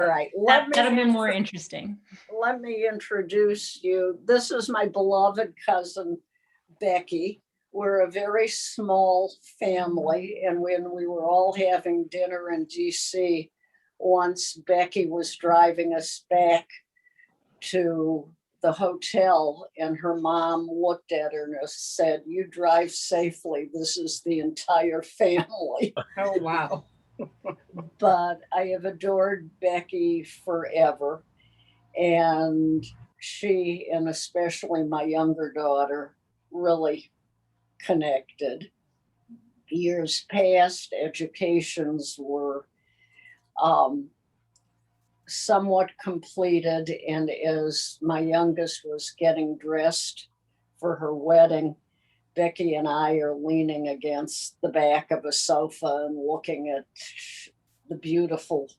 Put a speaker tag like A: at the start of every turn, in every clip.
A: All right,
B: That'd have been more interesting.
A: let me introduce you. This is my beloved cousin, Becky. We're a very small family, and when we were all having dinner in DC, once Becky was driving us back to the hotel, and her mom looked at her and said, "You drive safely. This is the entire family."
C: Oh, wow.
A: But I have adored Becky forever. And she, and especially my younger daughter, really connected. Years past, educations were um, somewhat completed. And as my youngest was getting dressed for her wedding, Becky and I are leaning against the back of a sofa and looking at the beautiful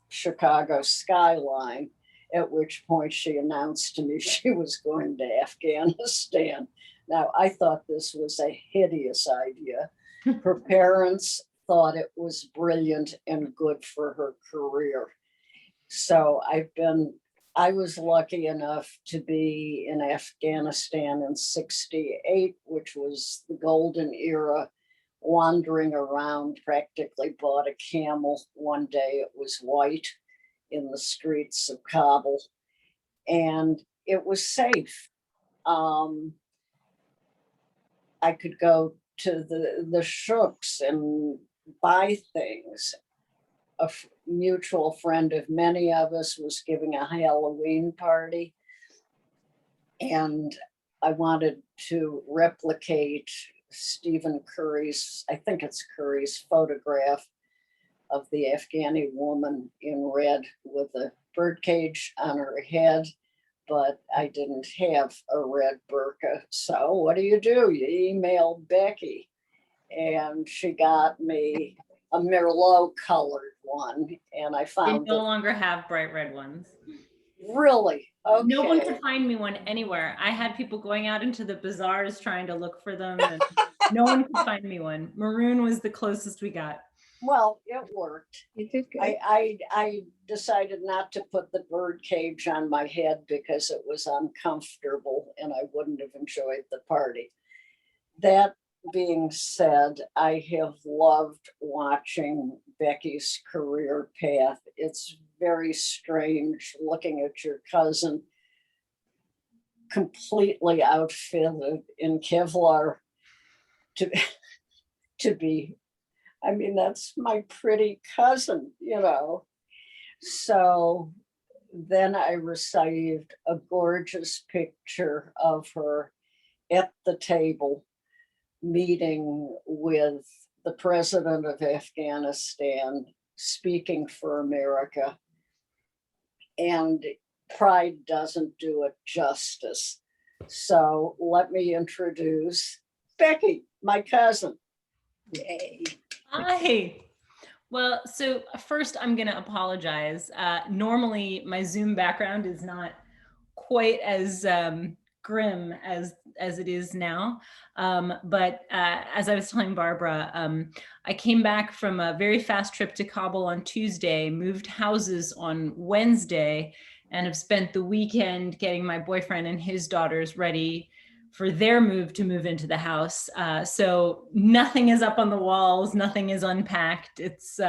A: Chicago skyline, at which point she announced to me she was going to Afghanistan. Now, I thought this was a hideous idea. Her parents thought it was brilliant and good for her career. So I was lucky enough to be in Afghanistan in 68, which was the golden era, wandering around, practically bought a camel one day. It was white in the streets of Kabul, and it was safe. Um, I could go to the shooks and buy things. A mutual friend of many of us was giving a Halloween party, and I wanted to replicate Stephen Curry's, I think it's Curry's, photograph of the Afghani woman in red with a birdcage on her head, but I didn't have a red burqa. So what do? You email Becky, and she got me a Merlot colored one, and I found
B: They no longer have bright red ones.
A: Really? Okay.
B: No one could find me one anywhere. I had people going out into the bazaars trying to look for them, and no one could find me one. Maroon was the closest we got.
A: Well, it worked.
C: You did good.
A: I decided not to put the bird cage on my head because it was uncomfortable and I wouldn't have enjoyed the party. That being said, I have loved watching Becky's career path. It's very strange looking at your cousin completely outfitted in Kevlar to be, I mean, that's my pretty cousin, you know. So then I received a gorgeous picture of her at the table meeting with the president of Afghanistan, speaking for America. And pride doesn't do it justice. So let me introduce Becky, my cousin.
C: Yay.
B: Hi. Well, so first I'm going to apologize. Normally my Zoom background is not quite as grim as it is now. But as I was telling Barbara, I came back from a very fast trip to Kabul on Tuesday, moved houses on Wednesday, and have spent the weekend getting my boyfriend and his daughters ready for their move to move into the house. So nothing is up on the walls, nothing is unpacked. It's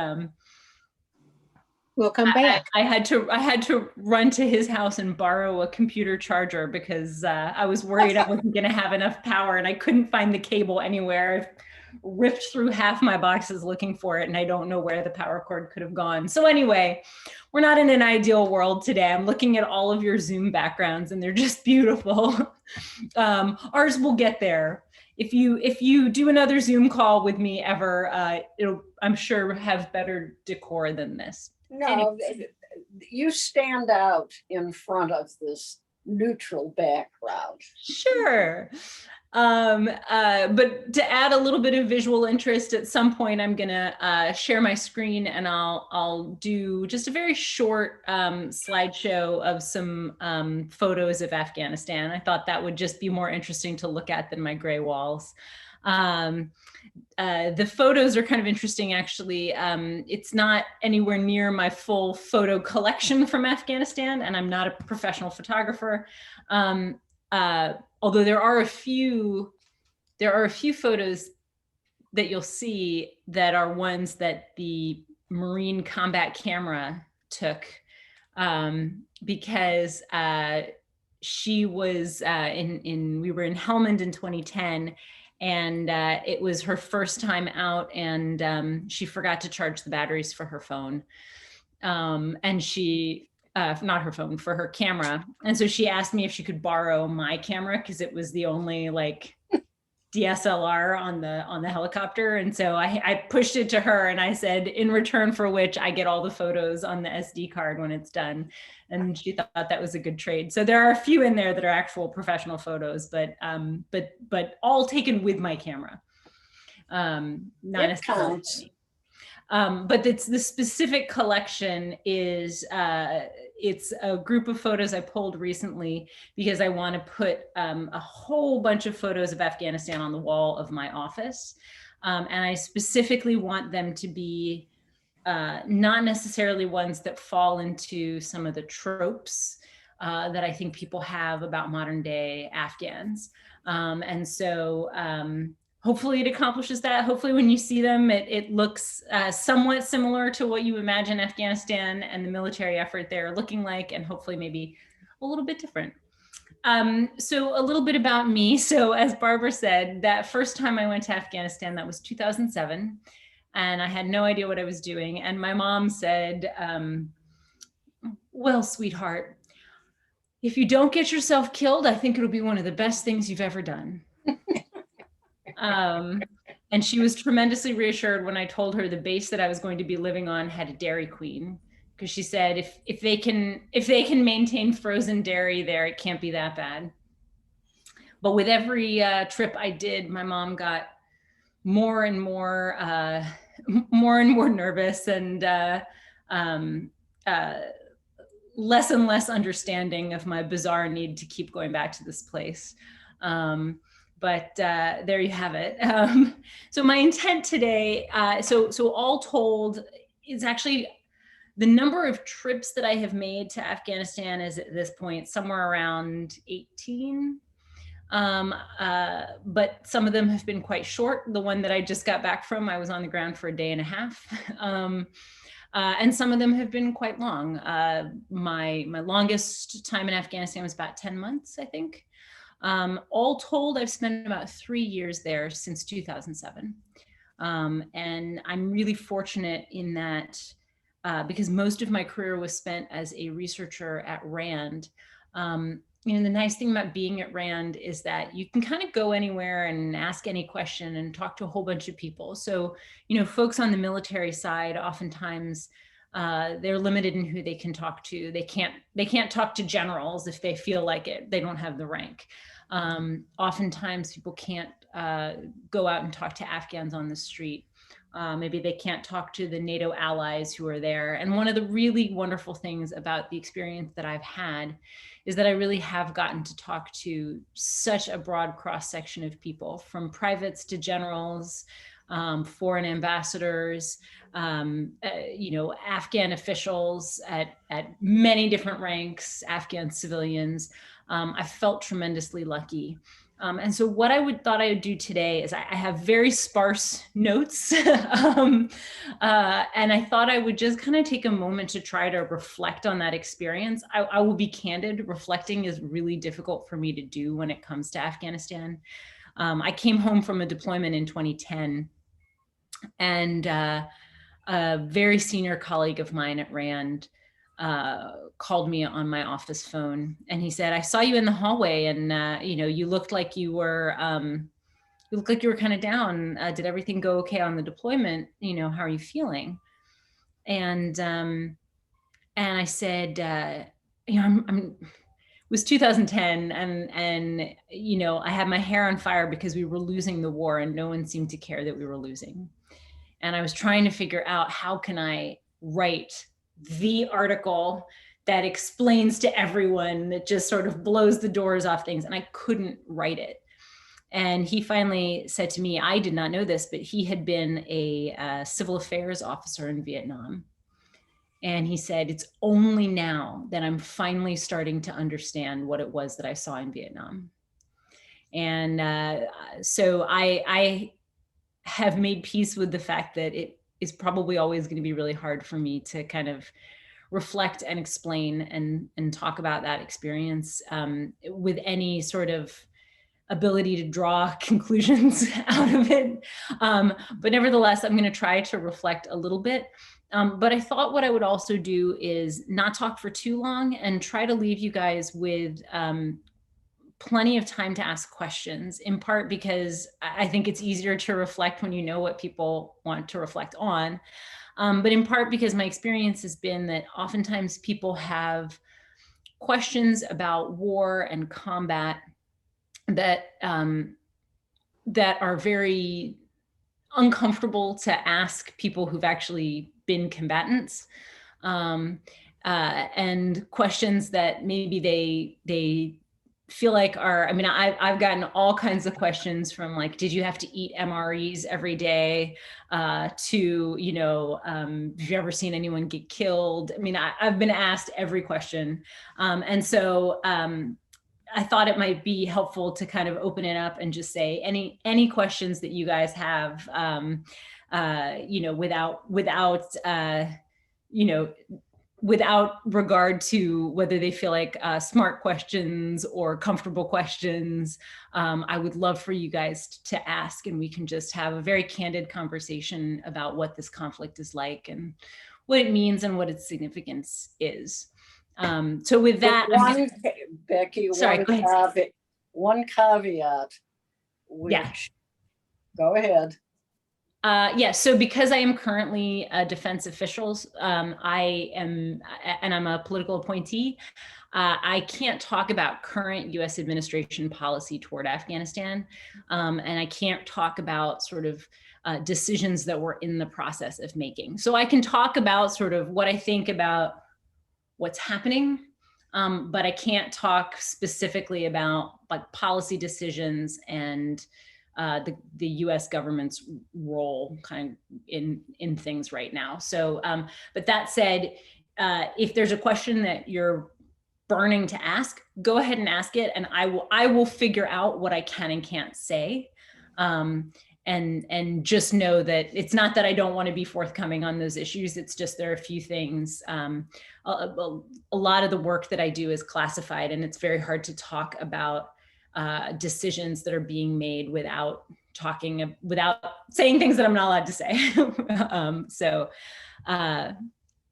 C: We'll come back.
B: I had to run to his house and borrow a computer charger because I was worried I wasn't going to have enough power, and I couldn't find the cable anywhere. I've ripped through half my boxes looking for it, and I don't know where the power cord could have gone. So anyway, we're not in an ideal world today. I'm looking at all of your Zoom backgrounds, and they're just beautiful. Ours will get there. If you do another Zoom call with me ever, it'll, I'm sure, have better decor than this.
A: No,
B: Anyway.
A: you stand out in front of this neutral background.
B: Sure. But to add a little bit of visual interest, at some point I'm gonna share my screen, and I'll do just a very short slideshow of some photos of Afghanistan. I thought that would just be more interesting to look at than my gray walls. Um, the photos are kind of interesting, actually. It's not anywhere near my full photo collection from Afghanistan, and I'm not a professional photographer. Although there are a few photos that you'll see that are ones that the Marine combat camera took, because she was we were in Helmand in 2010, and it was her first time out, and she forgot to charge the batteries for her phone, and she not her phone, for her camera, and so she asked me if she could borrow my camera because it was the only like DSLR on the helicopter. And so I pushed it to her and I said, in return for which I get all the photos on the SD card when it's done. And she thought that was a good trade. So there are a few in there that are actual professional photos, but all taken with my camera. Not necessarily. But it's the specific collection is it's a group of photos I pulled recently because I want to put a whole bunch of photos of Afghanistan on the wall of my office. And I specifically want them to be not necessarily ones that fall into some of the tropes that I think people have about modern day Afghans. And so hopefully it accomplishes that. Hopefully when you see them, it looks somewhat similar to what you imagine Afghanistan and the military effort there looking like, and hopefully maybe a little bit different. So a little bit about me. So as Barbara said, that first time I went to Afghanistan, that was 2007. And I had no idea what I was doing. And my mom said, well, sweetheart, if you don't get yourself killed, I think it'll be one of the best things you've ever done. And she was tremendously reassured when I told her the base that I was going to be living on had a Dairy Queen, because she said if they can maintain frozen dairy there, it can't be that bad. But with every trip I did, my mom got more and more nervous, and less and less understanding of my bizarre need to keep going back to this place. But there you have it. So my intent today, so all told, is actually the number of trips that I have made to Afghanistan is at this point somewhere around 18. But some of them have been quite short. The one that I just got back from, I was on the ground for a day and a half. And some of them have been quite long. My longest time in Afghanistan was about 10 months, I think. All told, I've spent about 3 years there since 2007. And I'm really fortunate in that because most of my career was spent as a researcher at RAND. The nice thing about being at RAND is that you can kind of go anywhere and ask any question and talk to a whole bunch of people. So, folks on the military side, oftentimes they're limited in who they can talk to. They can't talk to generals if they feel like it. They don't have the rank. Oftentimes people can't go out and talk to Afghans on the street. Maybe they can't talk to the NATO allies who are there. And one of the really wonderful things about the experience that I've had is that I really have gotten to talk to such a broad cross section of people, from privates to generals, foreign ambassadors, Afghan officials at many different ranks, Afghan civilians. I felt tremendously lucky. And so what thought I would do today is I have very sparse notes. And I thought I would just kind of take a moment to try to reflect on that experience. I will be candid, reflecting is really difficult for me to do when it comes to Afghanistan. I came home from a deployment in 2010, and a very senior colleague of mine at RAND called me on my office phone, and he said, I saw you in the hallway, and you looked like you were kind of down. Did everything go okay on the deployment? How are you feeling? And I said, it was 2010, and I had my hair on fire because we were losing the war and no one seemed to care that we were losing. And I was trying to figure out, how can I write the article that explains to everyone, that just sort of blows the doors off things, and I couldn't write it. And he finally said to me, I did not know this, but he had been a civil affairs officer in Vietnam. And he said, it's only now that I'm finally starting to understand what it was that I saw in Vietnam. And so I have made peace with the fact that it is probably always going to be really hard for me to kind of reflect and explain and talk about that experience with any sort of ability to draw conclusions out of it. But nevertheless, I'm going to try to reflect a little bit. But I thought what I would also do is not talk for too long and try to leave you guys with plenty of time to ask questions, in part because I think it's easier to reflect when you know what people want to reflect on. But in part because my experience has been that oftentimes people have questions about war and combat that that are very uncomfortable to ask people who've actually been combatants, and questions that maybe they feel like are, I mean, I've gotten all kinds of questions from like, did you have to eat MREs every day, to, you know, have you ever seen anyone get killed? I mean, I've been asked every question. And so I thought it might be helpful to kind of open it up and just say any questions that you guys have, you know, you know, without regard to whether they feel like smart questions or comfortable questions. I would love for you guys to ask, and we can just have a very candid conversation about what this conflict is like and what it means and what its significance is. So with that,
A: Becky,
B: sorry, go ahead.
A: One caveat, which,
B: Yeah.
A: Go ahead.
B: Yeah, so because I am currently a defense official, and I'm a political appointee, I can't talk about current US administration policy toward Afghanistan. And I can't talk about sort of decisions that we're in the process of making. So I can talk about sort of what I think about what's happening, but I can't talk specifically about like policy decisions and the U.S. government's role kind of in things right now. So, but that said, if there's a question that you're burning to ask, go ahead and ask it, and I will figure out what I can and can't say. And just know that it's not that I don't want to be forthcoming on those issues. It's just there are a few things. A lot of the work that I do is classified, and it's very hard to talk about decisions that are being made without saying things that I'm not allowed to say.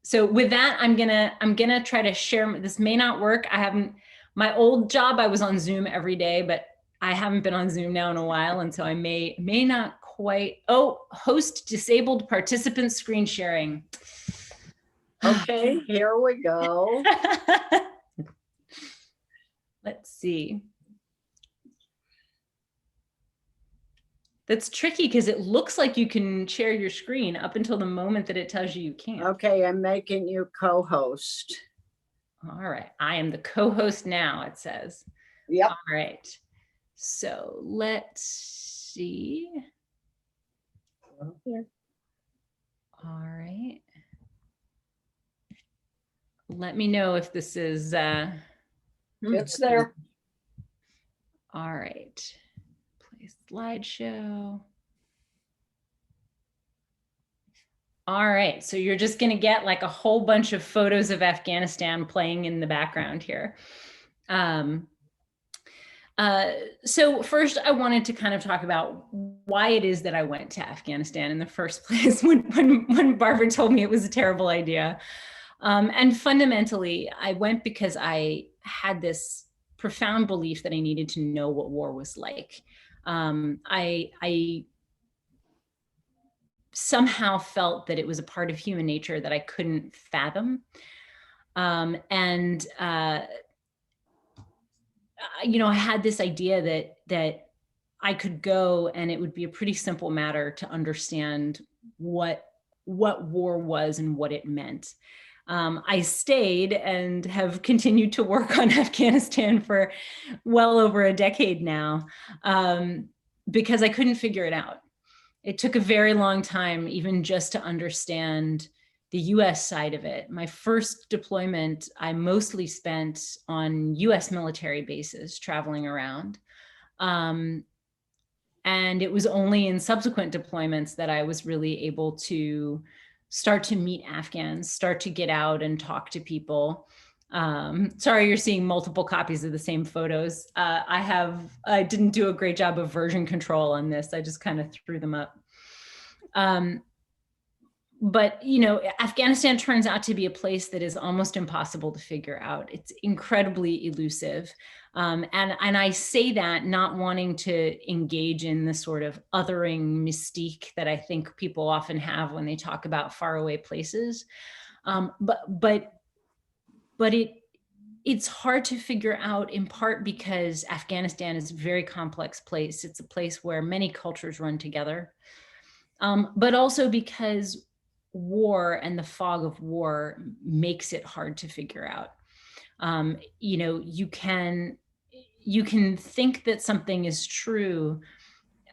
B: So with that, I'm gonna try to share. This may not work. My old job, I was on Zoom every day, but I haven't been on Zoom now in a while, and so I may not quite. Oh, host disabled participant screen sharing.
A: Okay, here we go.
B: Let's see. That's tricky because it looks like you can share your screen up until the moment that it tells you can't.
A: Okay, I'm making you co-host.
B: All right, I am the co-host now, it says.
A: Yep.
B: All right. So let's see.
A: Okay.
B: All right. Let me know if this is.
A: It's there.
B: All right. Play slideshow. All right. So you're just going to get like a whole bunch of photos of Afghanistan playing in the background here. So first, I wanted to kind of talk about why it is that I went to Afghanistan in the first place when Barbara told me it was a terrible idea. And fundamentally, I went because I had this profound belief that I needed to know what war was like. I somehow felt that it was a part of human nature that I couldn't fathom. You know, I had this idea that I could go and it would be a pretty simple matter to understand what war was and what it meant. I stayed and have continued to work on Afghanistan for well over a decade now, because I couldn't figure it out. It took a very long time, even just to understand the US side of it. My first deployment, I mostly spent on US military bases traveling around. And it was only in subsequent deployments that I was really able to start to meet Afghans, start to get out and talk to people. Sorry, you're seeing multiple copies of the same photos. I didn't do a great job of version control on this. I just kind of threw them up. But Afghanistan turns out to be a place that is almost impossible to figure out. It's incredibly elusive. And I say that not wanting to engage in the sort of othering mystique that I think people often have when they talk about faraway places. But it's hard to figure out, in part because Afghanistan is a very complex place. It's a place where many cultures run together, but also because war and the fog of war makes it hard to figure out. You can think that something is true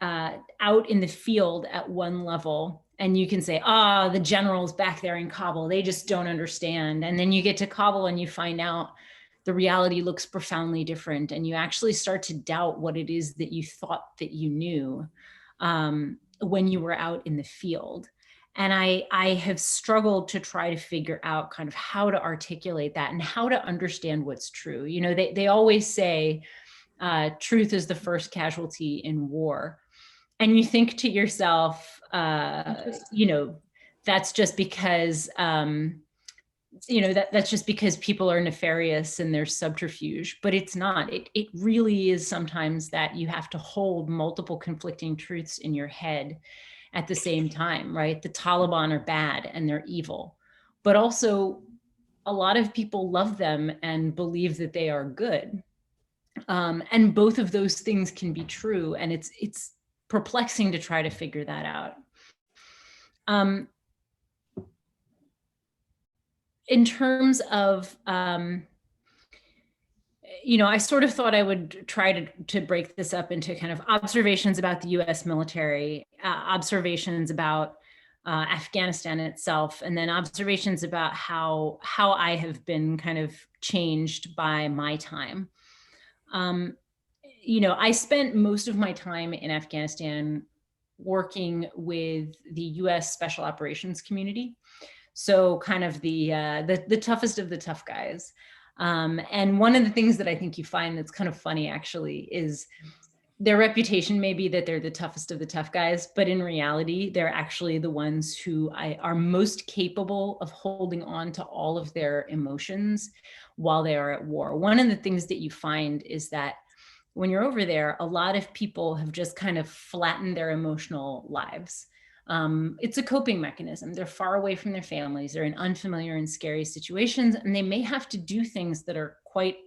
B: out in the field at one level, and you can say, the generals back there in Kabul, they just don't understand. And then you get to Kabul and you find out the reality looks profoundly different, and you actually start to doubt what it is that you thought that you knew when you were out in the field. And I have struggled to try to figure out kind of how to articulate that and how to understand what's true. They always say truth is the first casualty in war. And you think to yourself, that's just because, that's just because people are nefarious and there's subterfuge, but it's not. It really is sometimes that you have to hold multiple conflicting truths in your head at the same time, right? The Taliban are bad and they're evil, but also a lot of people love them and believe that they are good. And both of those things can be true. And it's perplexing to try to figure that out. In terms of, I sort of thought I would try to break this up into kind of observations about the US military, observations about Afghanistan itself, and then observations about how I have been kind of changed by my time. I spent most of my time in Afghanistan working with the US Special Operations community. So kind of the toughest of the tough guys. And one of the things that I think you find that's kind of funny actually is their reputation may be that they're the toughest of the tough guys, but in reality, they're actually the ones who are most capable of holding on to all of their emotions while they are at war. One of the things that you find is that when you're over there, a lot of people have just kind of flattened their emotional lives. It's a coping mechanism. They're far away from their families. They're in unfamiliar and scary situations, and they may have to do things that are quite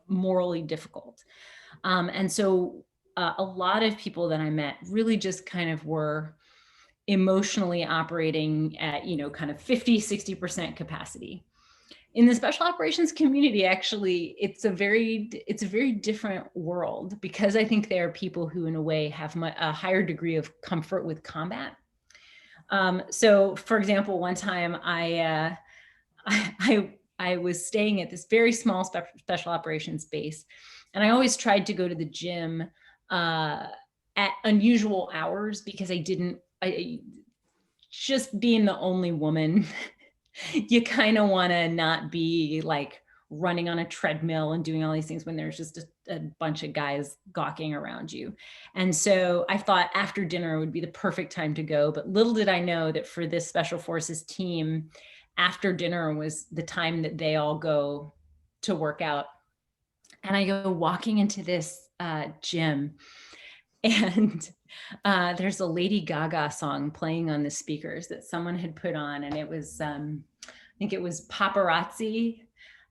B: morally difficult. And so a lot of people that I met really just kind of were emotionally operating at, kind of 50, 60% capacity. In the special operations community, actually, it's a very different world, because I think there are people who, in a way, have a higher degree of comfort with combat. So, for example, one time I was staying at this very small special operations base, and I always tried to go to the gym at unusual hours because just being the only woman. You kind of want to not be like running on a treadmill and doing all these things when there's just a bunch of guys gawking around you. And so I thought after dinner would be the perfect time to go. But little did I know that for this Special Forces team, after dinner was the time that they all go to work out. And I go walking into this gym, and there's a Lady Gaga song playing on the speakers that someone had put on, and it was, I think it was Paparazzi.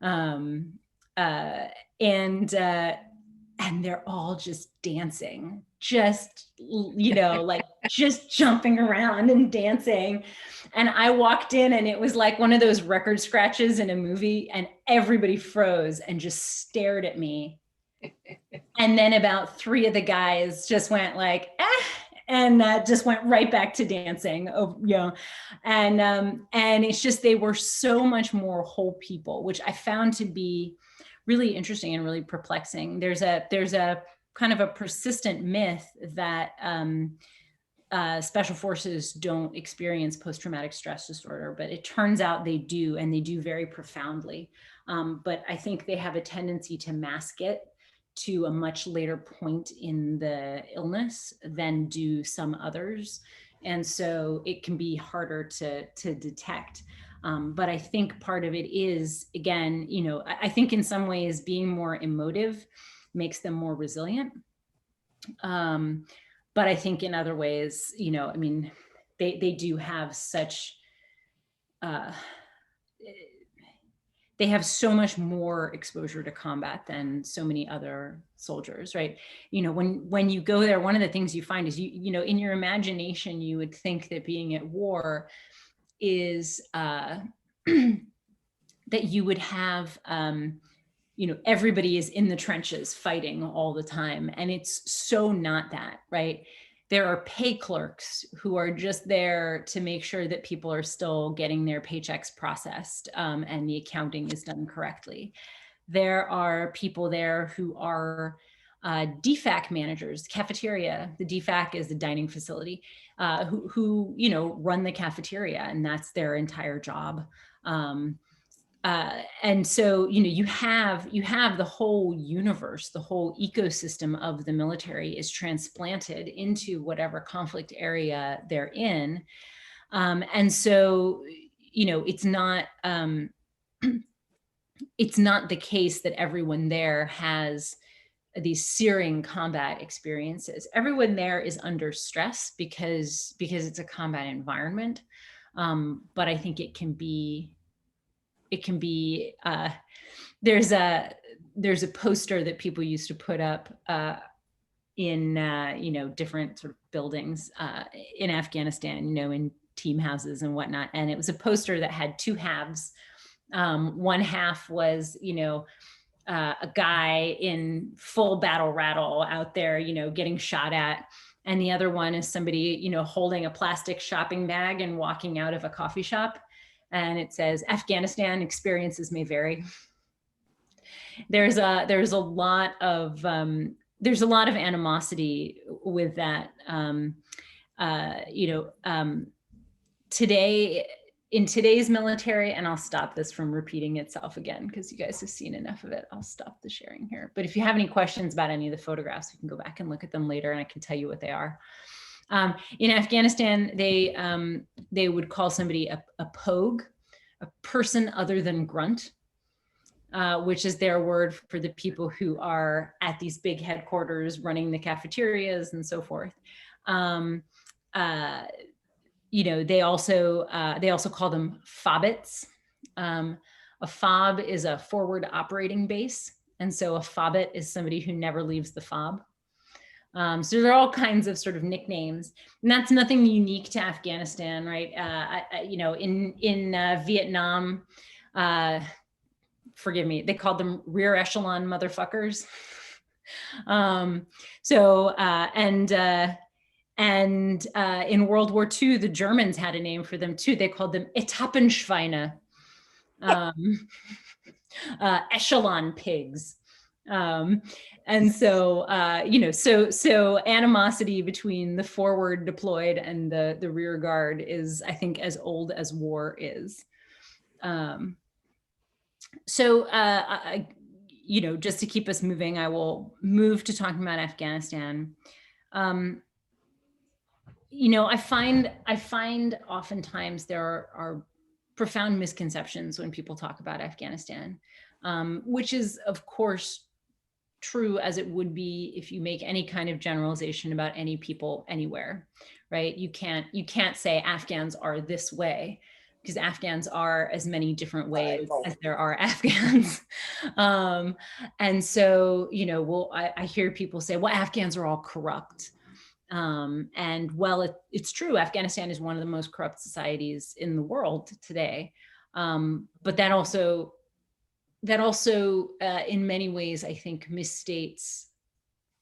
B: And and they're all just dancing, just, like just jumping around and dancing. And I walked in and it was like one of those record scratches in a movie, and everybody froze and just stared at me. And then about 3 of the guys just went like, and just went right back to dancing, and it's just, they were so much more whole people, which I found to be really interesting and really perplexing. There's a kind of a persistent myth that special forces don't experience post-traumatic stress disorder, but it turns out they do, and they do very profoundly. But I think they have a tendency to mask it to a much later point in the illness than do some others. And so it can be harder to detect. But I think part of it is, again, I think in some ways being more emotive makes them more resilient. But I think in other ways, they do have such, they have so much more exposure to combat than so many other soldiers, right? When you go there, one of the things you find is in your imagination, you would think that being at war is that you would have, everybody is in the trenches fighting all the time. And it's so not that, right? There are pay clerks who are just there to make sure that people are still getting their paychecks processed, and the accounting is done correctly. There are people there who are DFAC managers, cafeteria. The DFAC is the dining facility, who run the cafeteria, and that's their entire job. And so, you have the whole universe, the whole ecosystem of the military is transplanted into whatever conflict area they're in. And so, it's not the case that everyone there has these searing combat experiences. Everyone there is under stress because it's a combat environment. But I think it can be, there's a poster that people used to put up in different sort of buildings in Afghanistan, in team houses and whatnot. And it was a poster that had 2 halves. One half was, a guy in full battle rattle out there, getting shot at. And the other one is somebody, holding a plastic shopping bag and walking out of a coffee shop. And it says, Afghanistan experiences may vary. There's a lot of animosity with that. Today, in today's military, and I'll stop this from repeating itself again because you guys have seen enough of it. I'll stop the sharing here. But if you have any questions about any of the photographs, we can go back and look at them later, and I can tell you what they are. In Afghanistan, they would call somebody a pogue, a person other than grunt, which is their word for the people who are at these big headquarters running the cafeterias and so forth. They also call them FOBITs. A FOB is a forward operating base. And so a FOBIT is somebody who never leaves the FOB. So there are all kinds of sort of nicknames, and that's nothing unique to Afghanistan, right? In Vietnam, forgive me, they called them rear echelon motherfuckers. And in World War II, the Germans had a name for them too. They called them Etappenschweine, echelon pigs. And so, so animosity between the forward deployed and the rear guard is, I think, as old as war is. Just to keep us moving, I will move to talking about Afghanistan. I find oftentimes there are profound misconceptions when people talk about Afghanistan, which is, of course, true as it would be if you make any kind of generalization about any people anywhere, right? You can't say Afghans are this way, because Afghans are as many different ways as there are Afghans. And so, you know, I hear people say, well, Afghans are all corrupt. And well, it's true. Afghanistan is one of the most corrupt societies in the world today. But that also, in many ways, I think, misstates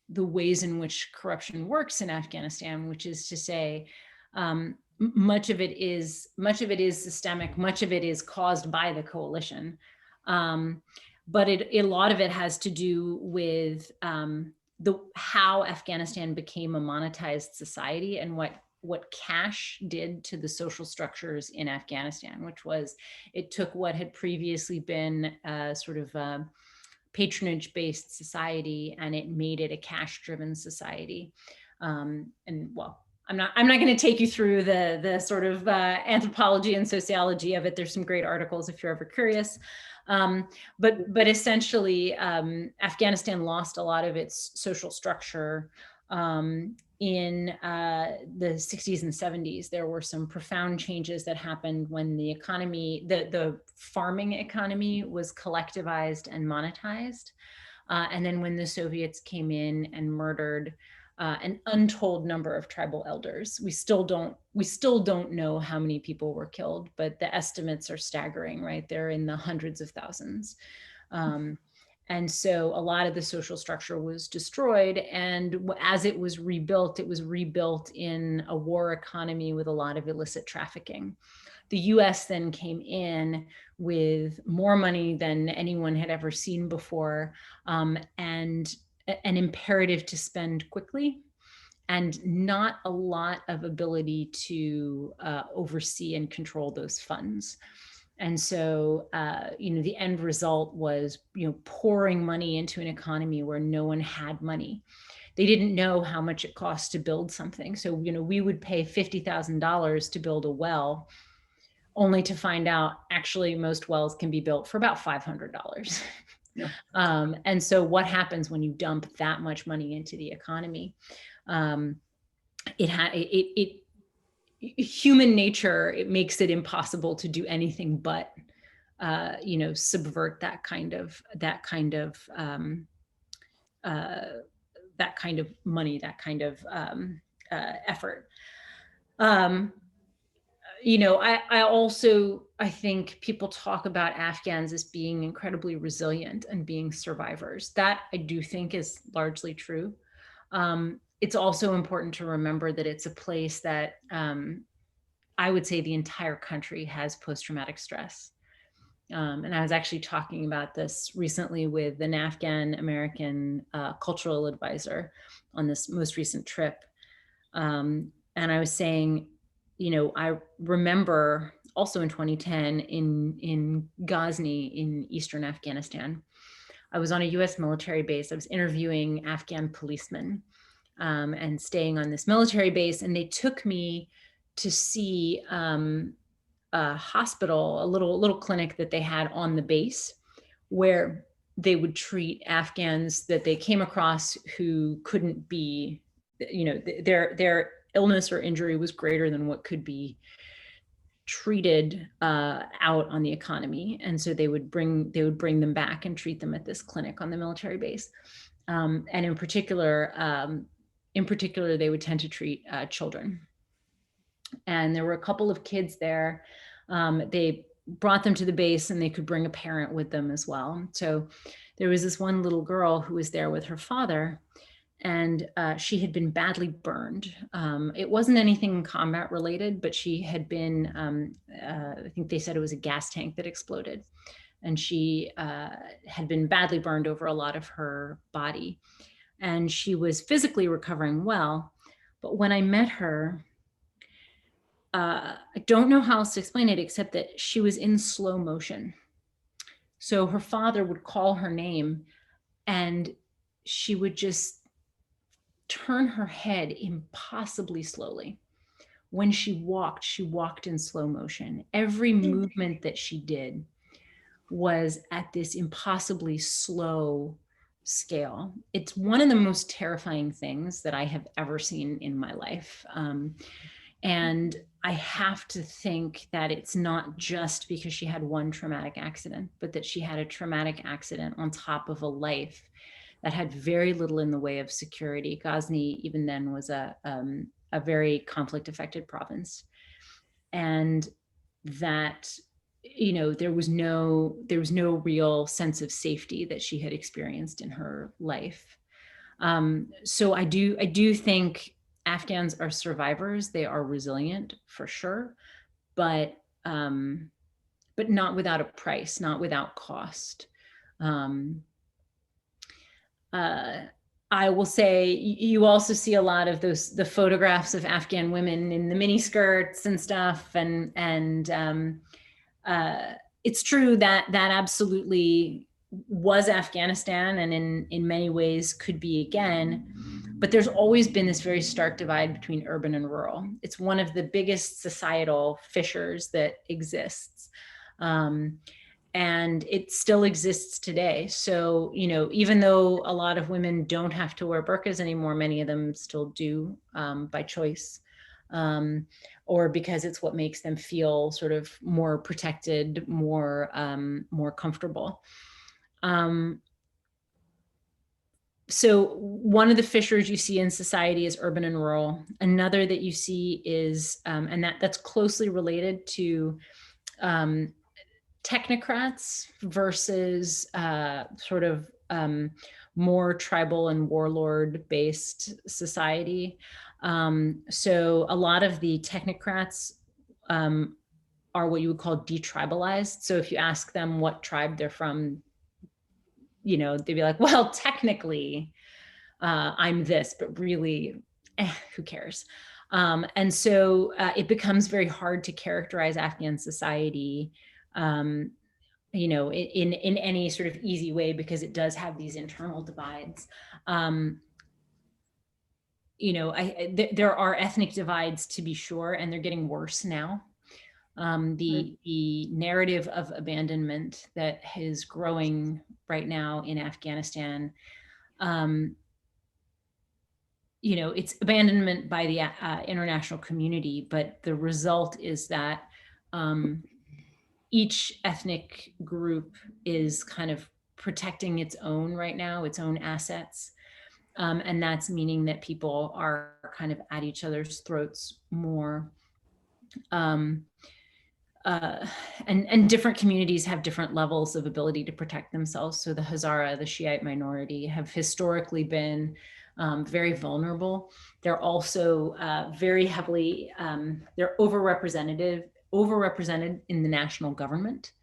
B: the ways in which corruption works in Afghanistan, which is to say, much of it is systemic, much of it is caused by the coalition, but a lot of it has to do with how Afghanistan became a monetized society and what cash did to the social structures in Afghanistan, which was it took what had previously been sort of patronage-based society, and it made it a cash-driven society. And well, I'm not going to take you through the sort of anthropology and sociology of it. There's some great articles if you're ever curious. But essentially, Afghanistan lost a lot of its social structure in the 60s and 70s. There were some profound changes that happened when the economy, the farming economy, was collectivized and monetized. And then when the Soviets came in and murdered an untold number of tribal elders. We still don't know how many people were killed, but the estimates are staggering, right? They're in the hundreds of thousands. And so a lot of the social structure was destroyed. And as it was rebuilt in a war economy with a lot of illicit trafficking. The US then came in with more money than anyone had ever seen before, and an imperative to spend quickly, and not a lot of ability to oversee and control those funds. And so, the end result was, pouring money into an economy where no one had money. They didn't know how much it costs to build something. So, we would pay $50,000 to build a well, only to find out actually most wells can be built for about $500. Yeah. And so what happens when you dump that much money into the economy? Human nature, it makes it impossible to do anything but subvert that kind of money, that kind of effort. I think people talk about Afghans as being incredibly resilient and being survivors. That I do think is largely true. It's also important to remember that it's a place that I would say the entire country has post-traumatic stress. And I was actually talking about this recently with an Afghan American cultural advisor on this most recent trip. And I was saying, I remember also in 2010 in Ghazni in Eastern Afghanistan, I was on a US military base. I was interviewing Afghan policemen and staying on this military base. And they took me to see a hospital, a little clinic that they had on the base, where they would treat Afghans that they came across who couldn't be, their illness or injury was greater than what could be treated out on the economy. And so they would bring them back and treat them at this clinic on the military base. And in particular, they would tend to treat children. And there were a couple of kids there. They brought them to the base, and they could bring a parent with them as well. So there was this one little girl who was there with her father, and she had been badly burned. It wasn't anything combat related, but she had been, I think they said it was a gas tank that exploded. And she had been badly burned over a lot of her body. And she was physically recovering well. But when I met her, I don't know how else to explain it, except that she was in slow motion. So her father would call her name, and she would just turn her head impossibly slowly. When she walked in slow motion. Every movement that she did was at this impossibly slow scale. It's one of the most terrifying things that I have ever seen in my life. And I have to think that it's not just because she had one traumatic accident, but that she had a traumatic accident on top of a life that had very little in the way of security. Ghazni, even then, was a very conflict affected province. And that, you know, there was no real sense of safety that she had experienced in her life. So I do think Afghans are survivors. They are resilient for sure, but not without a price, not without cost. I will say you also see a lot of the photographs of Afghan women in the mini skirts and stuff, and it's true that that absolutely was Afghanistan, and in many ways could be again. But there's always been this very stark divide between urban and rural. It's one of the biggest societal fissures that exists. And it still exists today. So, you know, even though a lot of women don't have to wear burqas anymore, many of them still do by choice, or because it's what makes them feel sort of more protected, more comfortable. So one of the fissures you see in society is urban and rural. Another that you see is, and that's closely related to technocrats versus sort of more tribal and warlord based society. So a lot of the technocrats are what you would call detribalized. So if you ask them what tribe they're from, you know, they'd be like, well, technically I'm this, but really, who cares? And so it becomes very hard to characterize Afghan society you know, in any sort of easy way, because it does have these internal divides. You know, there are ethnic divides, to be sure, and they're getting worse now. The narrative of abandonment that is growing right now in Afghanistan, you know, it's abandonment by the international community, but the result is that each ethnic group is kind of protecting its own right now, its own assets. And that's meaning that people are kind of at each other's throats more. And different communities have different levels of ability to protect themselves. So the Hazara, the Shiite minority, have historically been very vulnerable. They're also very heavily, they're overrepresented in the national government,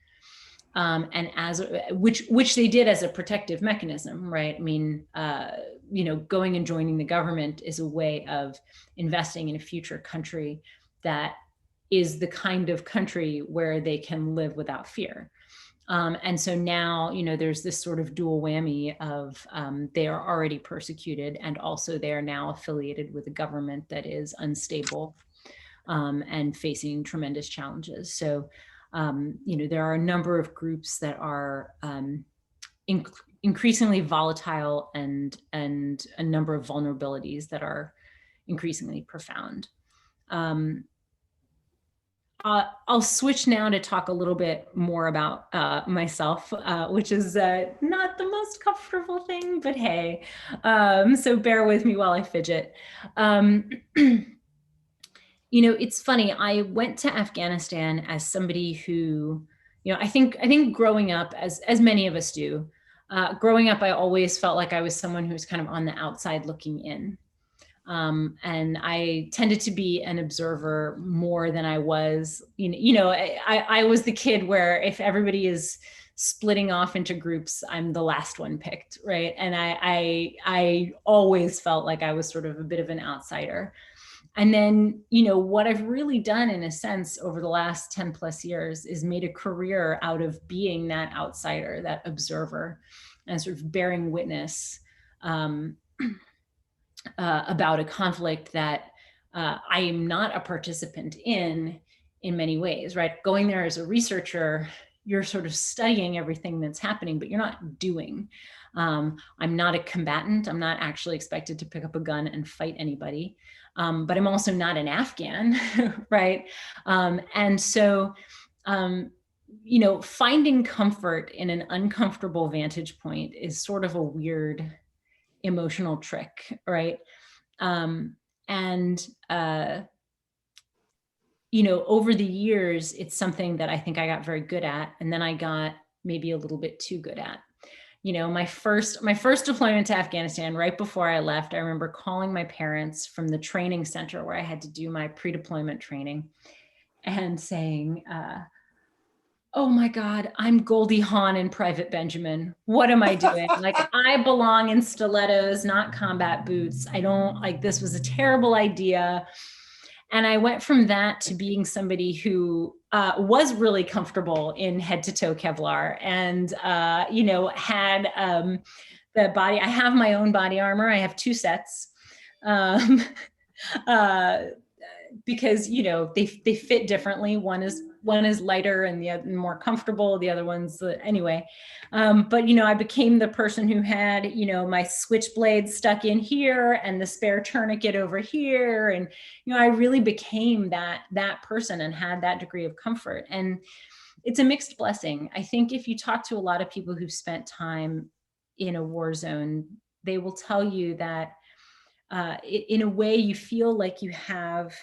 B: and as which they did as a protective mechanism, right? I mean, you know, going and joining the government is a way of investing in a future country that is the kind of country where they can live without fear. And so now, you know, there's this sort of dual whammy of they are already persecuted, and also they are now affiliated with a government that is unstable and facing tremendous challenges. So, you know, there are a number of groups that are increasingly volatile, and a number of vulnerabilities that are increasingly profound. I'll switch now to talk a little bit more about myself, which is not the most comfortable thing, but hey, so bear with me while I fidget. You know, it's funny, I went to Afghanistan as somebody who, you know, I think growing up, as many of us do, growing up, I always felt like I was someone who was kind of on the outside looking in. And I tended to be an observer more than I was, I was the kid where if everybody is splitting off into groups, I'm the last one picked, right? And I always felt like I was sort of a bit of an outsider. And then, you know, what I've really done in a sense over the last 10 plus years is made a career out of being that outsider, that observer, and sort of bearing witness about a conflict that I am not a participant in many ways, right? Going there as a researcher, you're sort of studying everything that's happening, but you're not doing. I'm not a combatant. I'm not actually expected to pick up a gun and fight anybody. But I'm also not an Afghan, right? And so, finding comfort in an uncomfortable vantage point is sort of a weird emotional trick, right? And over the years, it's something that I think I got very good at, and then I got maybe a little bit too good at. My first deployment to Afghanistan, right before I left, I remember calling my parents from the training center where I had to do my pre-deployment training and saying, oh my God, I'm Goldie Hawn in Private Benjamin. What am I doing? Like, I belong in stilettos, not combat boots. I don't, like, this was a terrible idea. And I went from that to being somebody who was really comfortable in head to toe Kevlar and, had the body. I have my own body armor. I have 2 sets. Because they fit differently. One is lighter and the other more comfortable. The other one's anyway. But I became the person who had my switchblade stuck in here and the spare tourniquet over here, and I really became that person and had that degree of comfort. And it's a mixed blessing. I think if you talk to a lot of people who've spent time in a war zone, they will tell you that in a way you feel like you have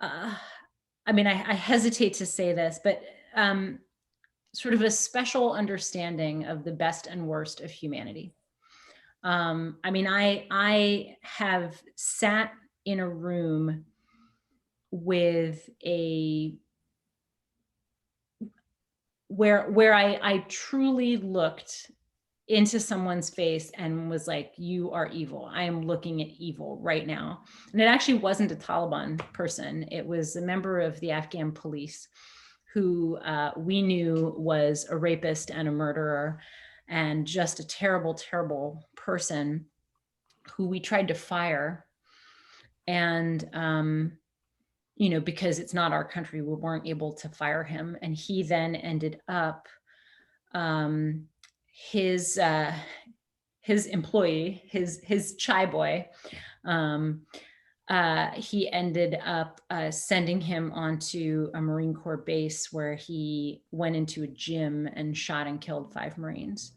B: I hesitate to say this, but sort of a special understanding of the best and worst of humanity. I have sat in a room with where I truly looked into someone's face and was like, you are evil. I am looking at evil right now. And it actually wasn't a Taliban person. It was a member of the Afghan police who we knew was a rapist and a murderer and just a terrible, terrible person who we tried to fire. And, because it's not our country, we weren't able to fire him. And he then ended up, his employee, his chai boy, he ended up sending him onto a Marine Corps base where he went into a gym and shot and killed 5 Marines.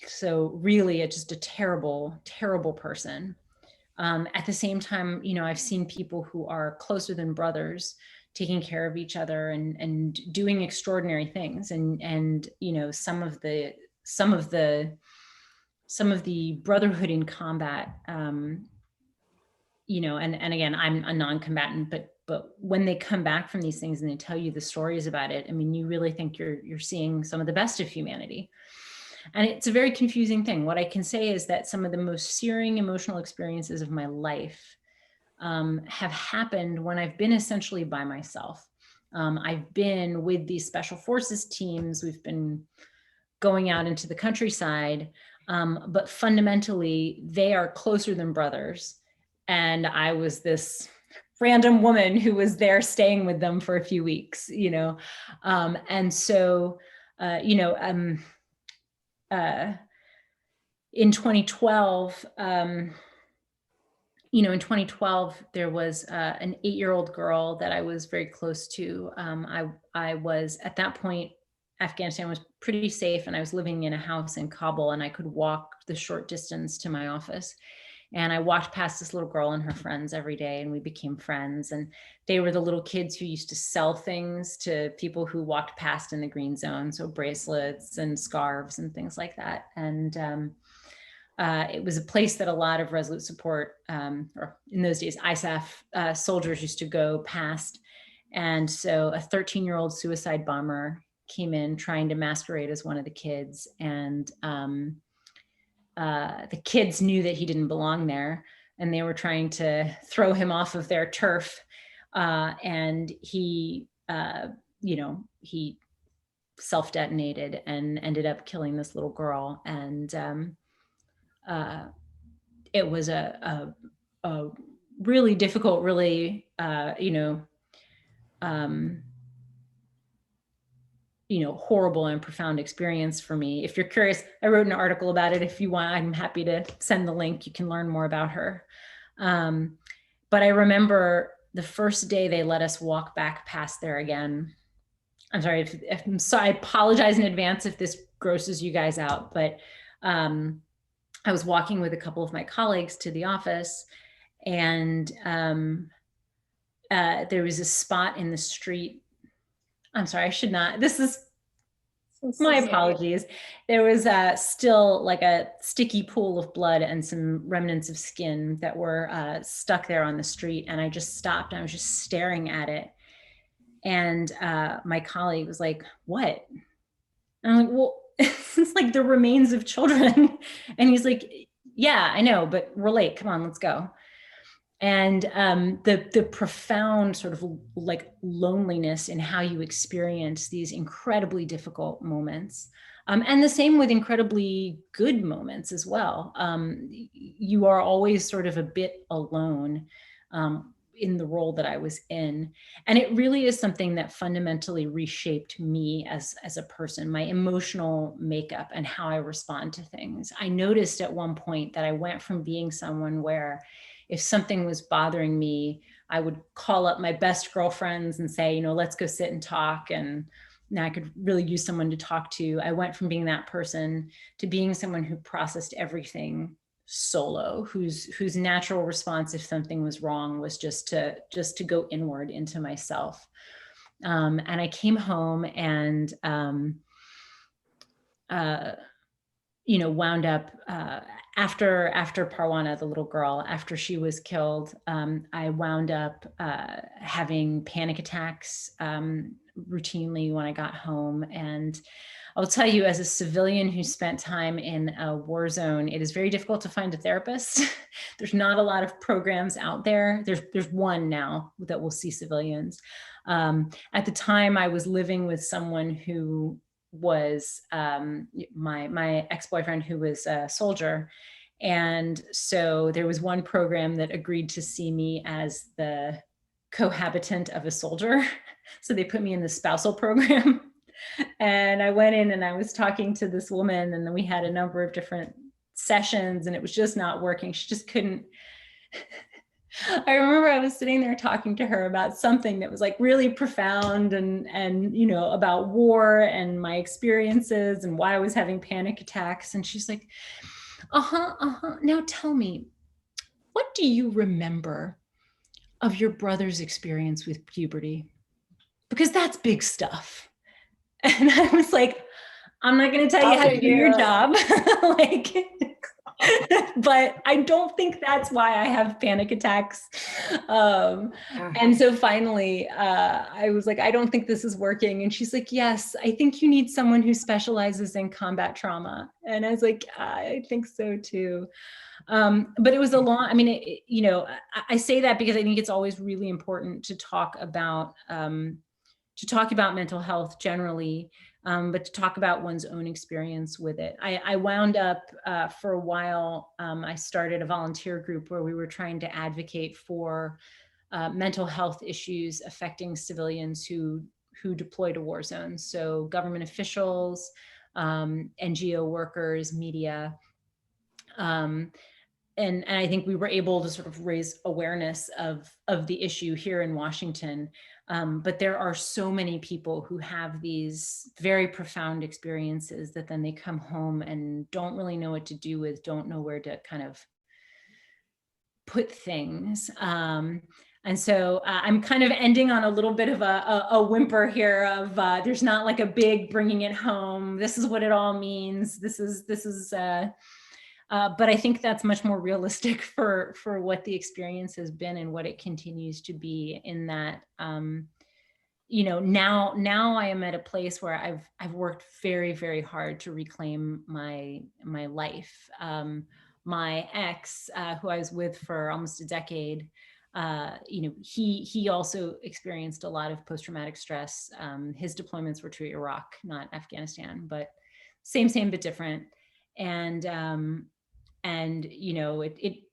B: So really, just a terrible, terrible person. At the same time, I've seen people who are closer than brothers taking care of each other and doing extraordinary things. And some of the brotherhood in combat, and again, I'm a non-combatant, but when they come back from these things and they tell you the stories about it, you really think you're seeing some of the best of humanity. And it's a very confusing thing. What I can say is that some of the most searing emotional experiences of my life have happened when I've been essentially by myself. I've been with these special forces teams. We've been going out into the countryside, but fundamentally they are closer than brothers. And I was this random woman who was there staying with them for a few weeks, and so, in 2012, in 2012, there was an 8-year-old girl that I was very close to. I was, at that point, Afghanistan was pretty safe, and I was living in a house in Kabul, and I could walk the short distance to my office. And I walked past this little girl and her friends every day, and we became friends. And they were the little kids who used to sell things to people who walked past in the green zone. So bracelets and scarves and things like that. And it was a place that a lot of Resolute Support, or in those days, ISAF soldiers used to go past. And so a 13-year-old suicide bomber came in trying to masquerade as one of the kids. And the kids knew that he didn't belong there, and they were trying to throw him off of their turf. And he, he self-detonated and ended up killing this little girl. And it was a really difficult, really, horrible and profound experience for me. If you're curious, I wrote an article about it. If you want, I'm happy to send the link. You can learn more about her. But I remember the first day they let us walk back past there again. I'm sorry if I'm sorry, I apologize in advance if this grosses you guys out, but I was walking with a couple of my colleagues to the office, and there was a spot in the street. I'm sorry, I should not. This is my apologies. There was still like a sticky pool of blood and some remnants of skin that were stuck there on the street. And I just stopped. I was just staring at it. And my colleague was like, "What?" And I'm like, "Well, it's like the remains of children." And he's like, "Yeah, I know, but we're late. Come on, let's go." And the profound sort of like loneliness in how you experience these incredibly difficult moments. And the same with incredibly good moments as well. You are always sort of a bit alone in the role that I was in. And it really is something that fundamentally reshaped me as a person, my emotional makeup and how I respond to things. I noticed at one point that I went from being someone where if something was bothering me, I would call up my best girlfriends and say, let's go sit and talk. And now I could really use someone to talk to. I went from being that person to being someone who processed everything solo, whose natural response if something was wrong was just to go inward into myself. And I came home and wound up after Parwana, the little girl, after she was killed, I wound up having panic attacks routinely when I got home. And I'll tell you, as a civilian who spent time in a war zone, it is very difficult to find a therapist. There's not a lot of programs out there. There's one now that will see civilians. At the time, I was living with someone who was my ex-boyfriend, who was a soldier. And so there was one program that agreed to see me as the cohabitant of a soldier. So they put me in the spousal program. And I went in and I was talking to this woman, and then we had a number of different sessions, and it was just not working. She just couldn't. I remember I was sitting there talking to her about something that was like really profound and about war and my experiences and why I was having panic attacks. And she's like, now tell me, what do you remember of your brother's experience with puberty? Because that's big stuff. And I was like, I'm not going to tell you how to do your job. But I don't think that's why I have panic attacks. And so finally, I was like, I don't think this is working. And she's like, yes, I think you need someone who specializes in combat trauma. And I was like, I think so too. But it was a long, I say that because I think it's always really important to talk about mental health generally, but to talk about one's own experience with it. I wound up for a while, I started a volunteer group where we were trying to advocate for mental health issues affecting civilians who deploy to war zones. So government officials, NGO workers, media. And I think we were able to sort of raise awareness of the issue here in Washington. But there are so many people who have these very profound experiences that then they come home and don't really know what to do with, don't know where to kind of put things. And so I'm kind of ending on a little bit of a whimper here of there's not like a big bringing it home. This is what it all means. This is but I think that's much more realistic for what the experience has been and what it continues to be, in that, now I am at a place where I've worked very, very hard to reclaim my life. My ex, who I was with for almost a decade, he also experienced a lot of post-traumatic stress. His deployments were to Iraq, not Afghanistan, but same, but different. And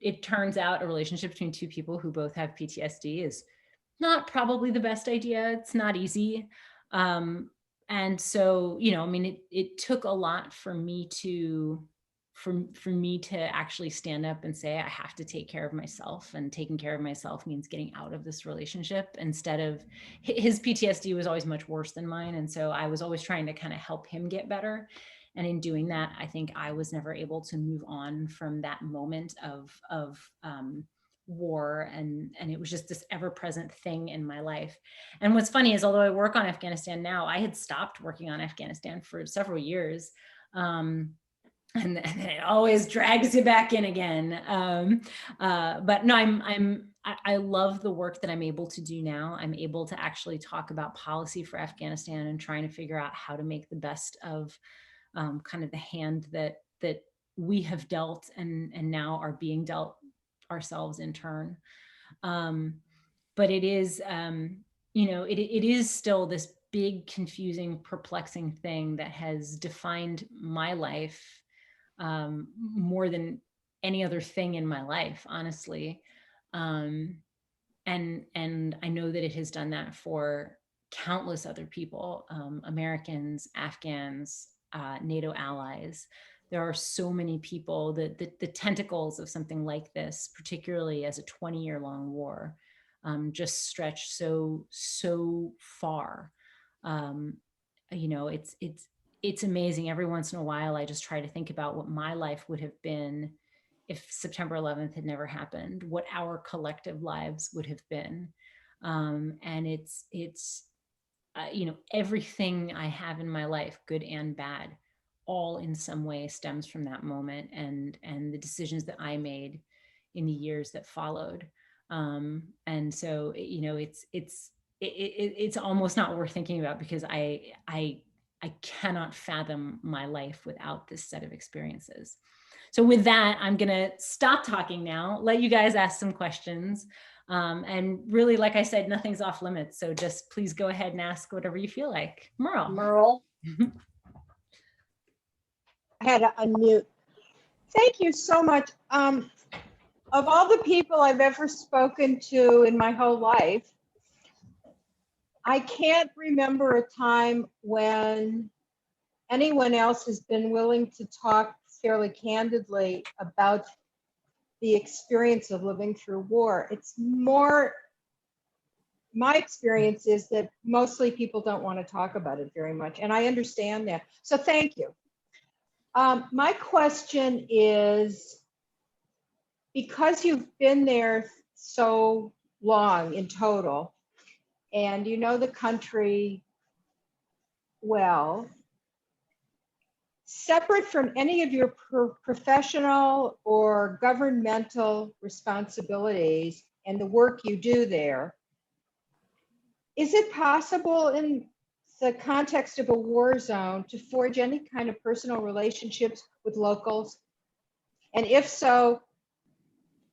B: it turns out a relationship between two people who both have PTSD is not probably the best idea. It's not easy. And so, you know, I mean, it took a lot for me to, for me to actually stand up and say, I have to take care of myself, and taking care of myself means getting out of this relationship. Instead of, his PTSD was always much worse than mine. And so I was always trying to kind of help him get better. And in doing that, I think I was never able to move on from that moment of war, and it was just this ever-present thing in my life. And what's funny is, although I work on Afghanistan now, I had stopped working on Afghanistan for several years. And then it always drags you back in again. But no, I love the work that I'm able to do now. I'm able to actually talk about policy for Afghanistan and trying to figure out how to make the best of kind of the hand that we have dealt, and now are being dealt ourselves in turn. But it is, you know, it is still this big, confusing, perplexing thing that has defined my life more than any other thing in my life, honestly. And I know that it has done that for countless other people, Americans, Afghans, NATO allies. There are so many people that the tentacles of something like this, particularly as a 20-year long war, just stretch so far. You know, it's amazing. Every once in a while, I just try to think about what my life would have been if September 11th had never happened, what our collective lives would have been. And it's you know, everything I have in my life, good and bad, all in some way stems from that moment, and the decisions that I made in the years that followed. And so, you know, it's almost not worth thinking about, because I cannot fathom my life without this set of experiences. So with that, I'm gonna stop talking now, let you guys ask some questions. And really, like I said, nothing's off limits. So just please go ahead and ask whatever you feel like.
A: Merle.
C: I had to unmute. Thank you so much. Of all the people I've ever spoken to in my whole life, I can't remember a time when anyone else has been willing to talk fairly candidly about the experience of living through war. It's more, my experience is that mostly people don't want to talk about it very much, and I understand that. So thank you. My question is, because you've been there so long in total, and you know the country well, separate from any of your professional or governmental responsibilities and the work you do there, is it possible in the context of a war zone to forge any kind of personal relationships with locals? And if so,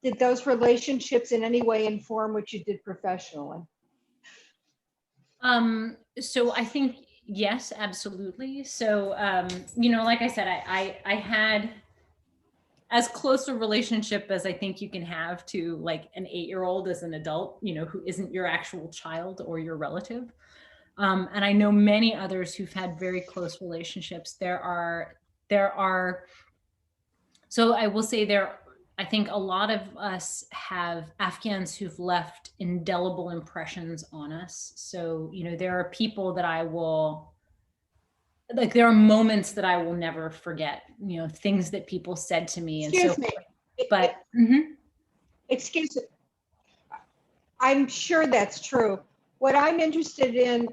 C: did those relationships in any way inform what you did professionally?
B: So I think, yes, absolutely. So, you know, like I said, I had as close a relationship as I think you can have to like an 8-year-old as an adult, you know, who isn't your actual child or your relative. And I know many others who've had very close relationships. There are, so I will say I think a lot of us have Afghans who've left indelible impressions on us. So, you know, there are people that I will, like, there are moments that I will never forget, you know, things that people said to me.
C: Excuse
B: and so,
C: me.
B: But,
C: Excuse me. I'm sure that's true. What I'm interested in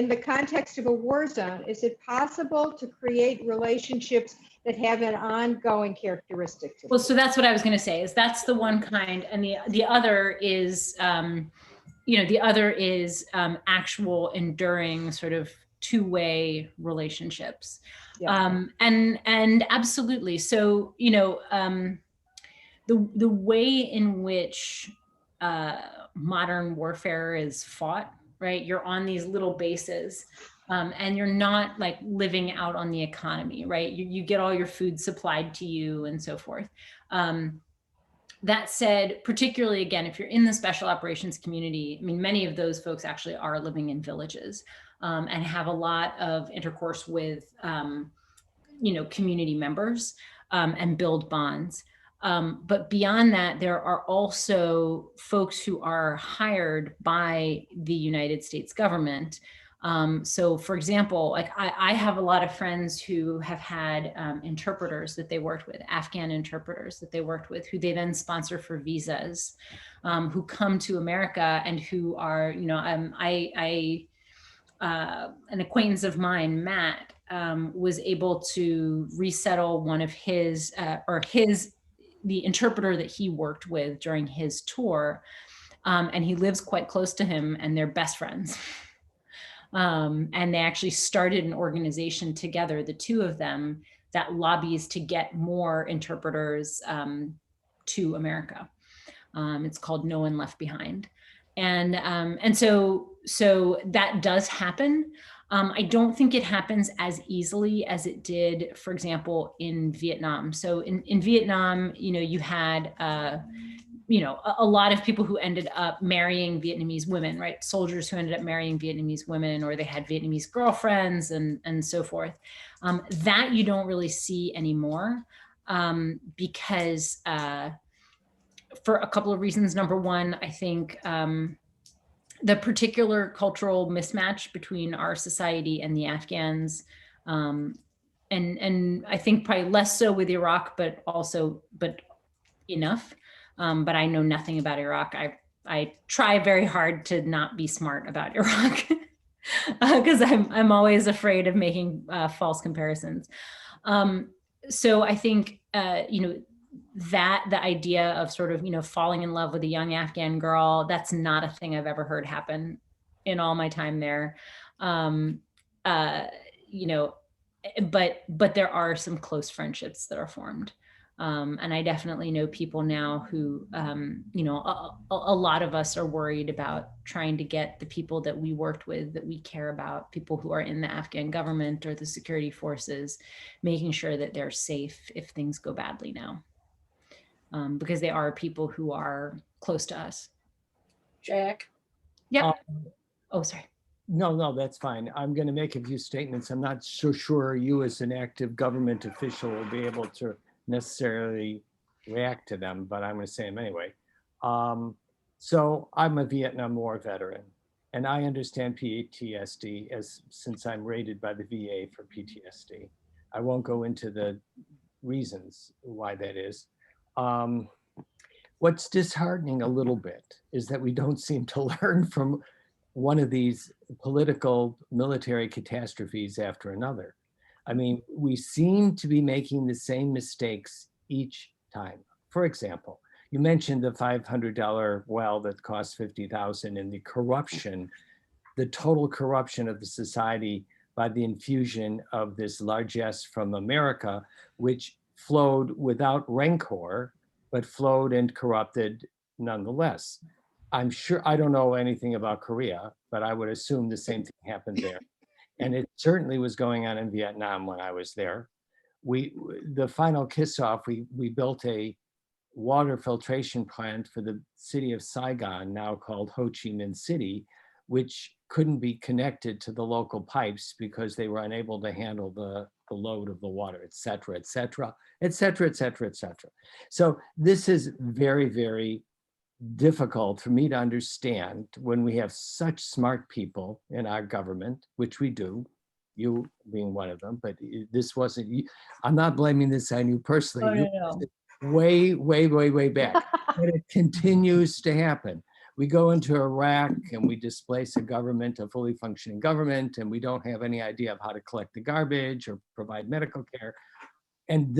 C: the context of a war zone, is it possible to create relationships that have an ongoing characteristic to them?
B: Well, so that's what I was going to say, is that's the one kind. And the other is, you know, the other is actual enduring sort of two-way relationships.
C: Yeah.
B: And absolutely. So, you know, the way in which modern warfare is fought, right? You're on these little bases, and you're not like living out on the economy, right? You get all your food supplied to you and so forth. That said, particularly again, if you're in the special operations community, I mean, many of those folks actually are living in villages. and have a lot of intercourse with, community members, and build bonds. But beyond that, there are also folks who are hired by the United States government. So for example, like I have a lot of friends who have had interpreters that they worked with, Afghan interpreters that they worked with, who they then sponsor for visas, who come to America and who are, an acquaintance of mine, Matt, was able to resettle one of his, the interpreter that he worked with during his tour. And he lives quite close to him and they're best friends. And they actually started an organization together, the two of them, that lobbies to get more interpreters to America. It's called No One Left Behind. And so that does happen. I don't think it happens as easily as it did, for example, in Vietnam. So in Vietnam, you had a lot of people who ended up marrying Vietnamese women, right? Soldiers who ended up marrying Vietnamese women, or they had Vietnamese girlfriends and so forth. That you don't really see anymore, because for a couple of reasons. Number one, I think the particular cultural mismatch between our society and the Afghans, and I think probably less so with Iraq, but enough. But I know nothing about Iraq. I try very hard to not be smart about Iraq because I'm always afraid of making false comparisons. So I think that the idea of sort of falling in love with a young Afghan girl, that's not a thing I've ever heard happen in all my time there. But there are some close friendships that are formed. And I definitely know people now who, a lot of us are worried about trying to get the people that we worked with, that we care about, people who are in the Afghan government or the security forces, making sure that they're safe if things go badly now. Because they are people who are close to us.
A: Jack?
B: Yep. Oh, sorry.
D: No, that's fine. I'm going to make a few statements. I'm not so sure you as an active government official will be able to necessarily react to them, but I'm going to say them anyway. So I'm a Vietnam War veteran, and I understand PTSD since I'm rated by the VA for PTSD. I won't go into the reasons why that is. What's disheartening a little bit is that we don't seem to learn from one of these political military catastrophes after another. I mean, we seem to be making the same mistakes each time. For example, you mentioned the $500 well that cost $50,000 and the corruption, the total corruption of the society by the infusion of this largesse from America, which flowed without rancor, but flowed and corrupted nonetheless. I'm sure, I don't know anything about Korea, but I would assume the same thing happened there. And it certainly was going on in Vietnam when I was there. The final kiss-off, we built a water filtration plant for the city of Saigon, now called Ho Chi Minh City, which couldn't be connected to the local pipes because they were unable to handle the load of the water, et cetera, et cetera, et cetera, et cetera, et cetera. So this is very, very difficult for me to understand when we have such smart people in our government, which we do, you being one of them, but this wasn't, I'm not blaming this on you personally.
B: Oh, no.
D: Way, way, way, way back. But it continues to happen. We go into Iraq and we displace a government, a fully functioning government, and we don't have any idea of how to collect the garbage or provide medical care. And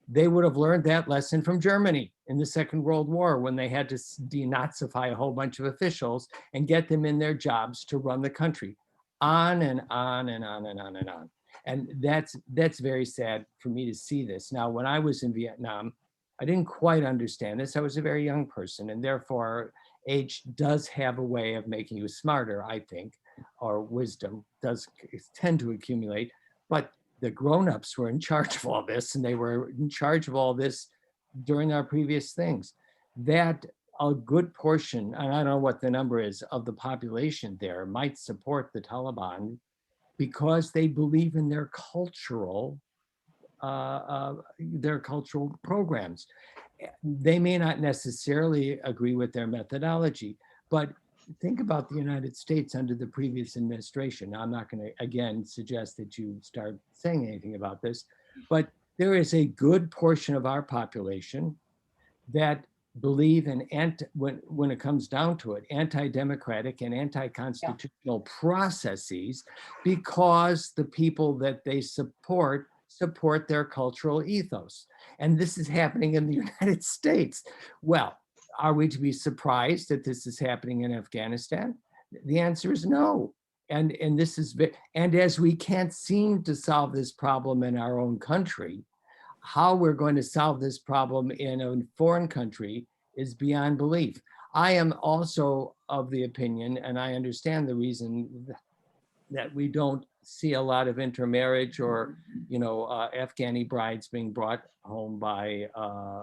D: they would have learned that lesson from Germany in the Second World War when they had to denazify a whole bunch of officials and get them in their jobs to run the country. On and on and on and on and on. And that's very sad for me to see this. Now, when I was in Vietnam, I didn't quite understand this. I was a very young person, and therefore age does have a way of making you smarter, I think, or wisdom does tend to accumulate. But the grown-ups were in charge of all this, and they were in charge of all this during our previous things. That a good portion, and I don't know what the number is, of the population there might support the Taliban because they believe in their cultural programs. They may not necessarily agree with their methodology, but think about the United States under the previous administration. Now, I'm not going to, again, suggest that you start saying anything about this, but there is a good portion of our population that believe in, when it comes down to it, anti-democratic and anti-constitutional processes, because the people that they support their cultural ethos. And this is happening in the United States. Well, are we to be surprised that this is happening in Afghanistan? The answer is no. And as we can't seem to solve this problem in our own country, how we're going to solve this problem in a foreign country is beyond belief. I am also of the opinion, and I understand the reason that we don't see a lot of intermarriage or, Afghani brides being brought home by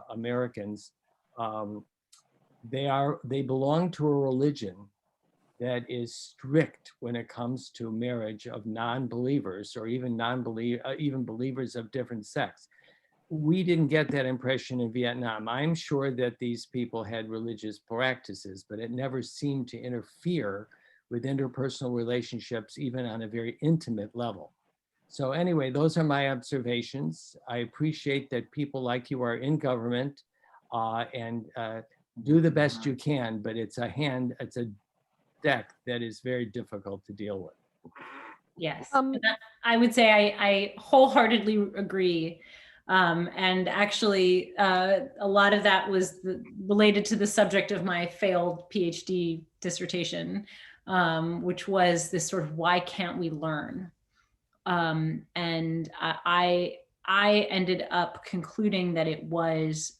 D: Americans. They belong to a religion that is strict when it comes to marriage of non-believers, or even even believers of different sects. We didn't get that impression in Vietnam. I'm sure that these people had religious practices, but it never seemed to interfere with interpersonal relationships, even on a very intimate level. So anyway, those are my observations. I appreciate that people like you are in government and do the best you can, but it's a deck that is very difficult to deal with.
B: Yes, I would say I wholeheartedly agree. And actually, a lot of that was related to the subject of my failed PhD dissertation, which was this sort of, why can't we learn? And I ended up concluding that it was,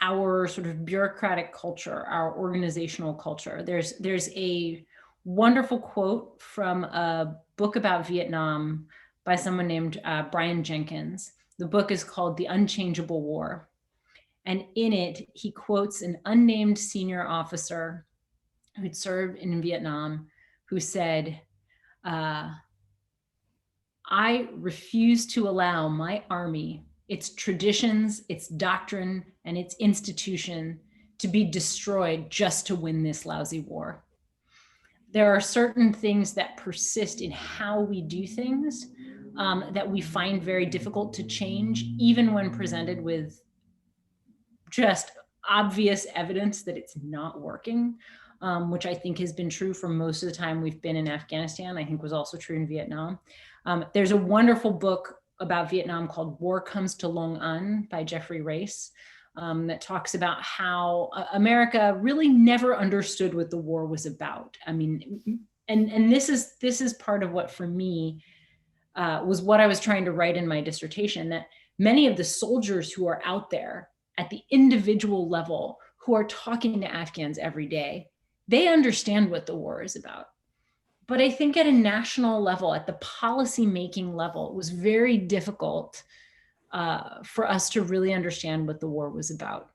B: our sort of bureaucratic culture, our organizational culture. There's a wonderful quote from a book about Vietnam by someone named Brian Jenkins. The book is called The Unchangeable War. And in it, he quotes an unnamed senior officer who'd served in Vietnam, who said, I refuse to allow my army, its traditions, its doctrine, and its institution to be destroyed just to win this lousy war. There are certain things that persist in how we do things that we find very difficult to change, even when presented with just obvious evidence that it's not working, which I think has been true for most of the time we've been in Afghanistan. I think was also true in Vietnam. There's a wonderful book about Vietnam called War Comes to Long An by Jeffrey Race that talks about how America really never understood what the war was about. I mean, and this is part of what for me was what I was trying to write in my dissertation, that many of the soldiers who are out there at the individual level who are talking to Afghans every day, they understand what the war is about. But I think at a national level, at the policy making level, it was very difficult for us to really understand what the war was about.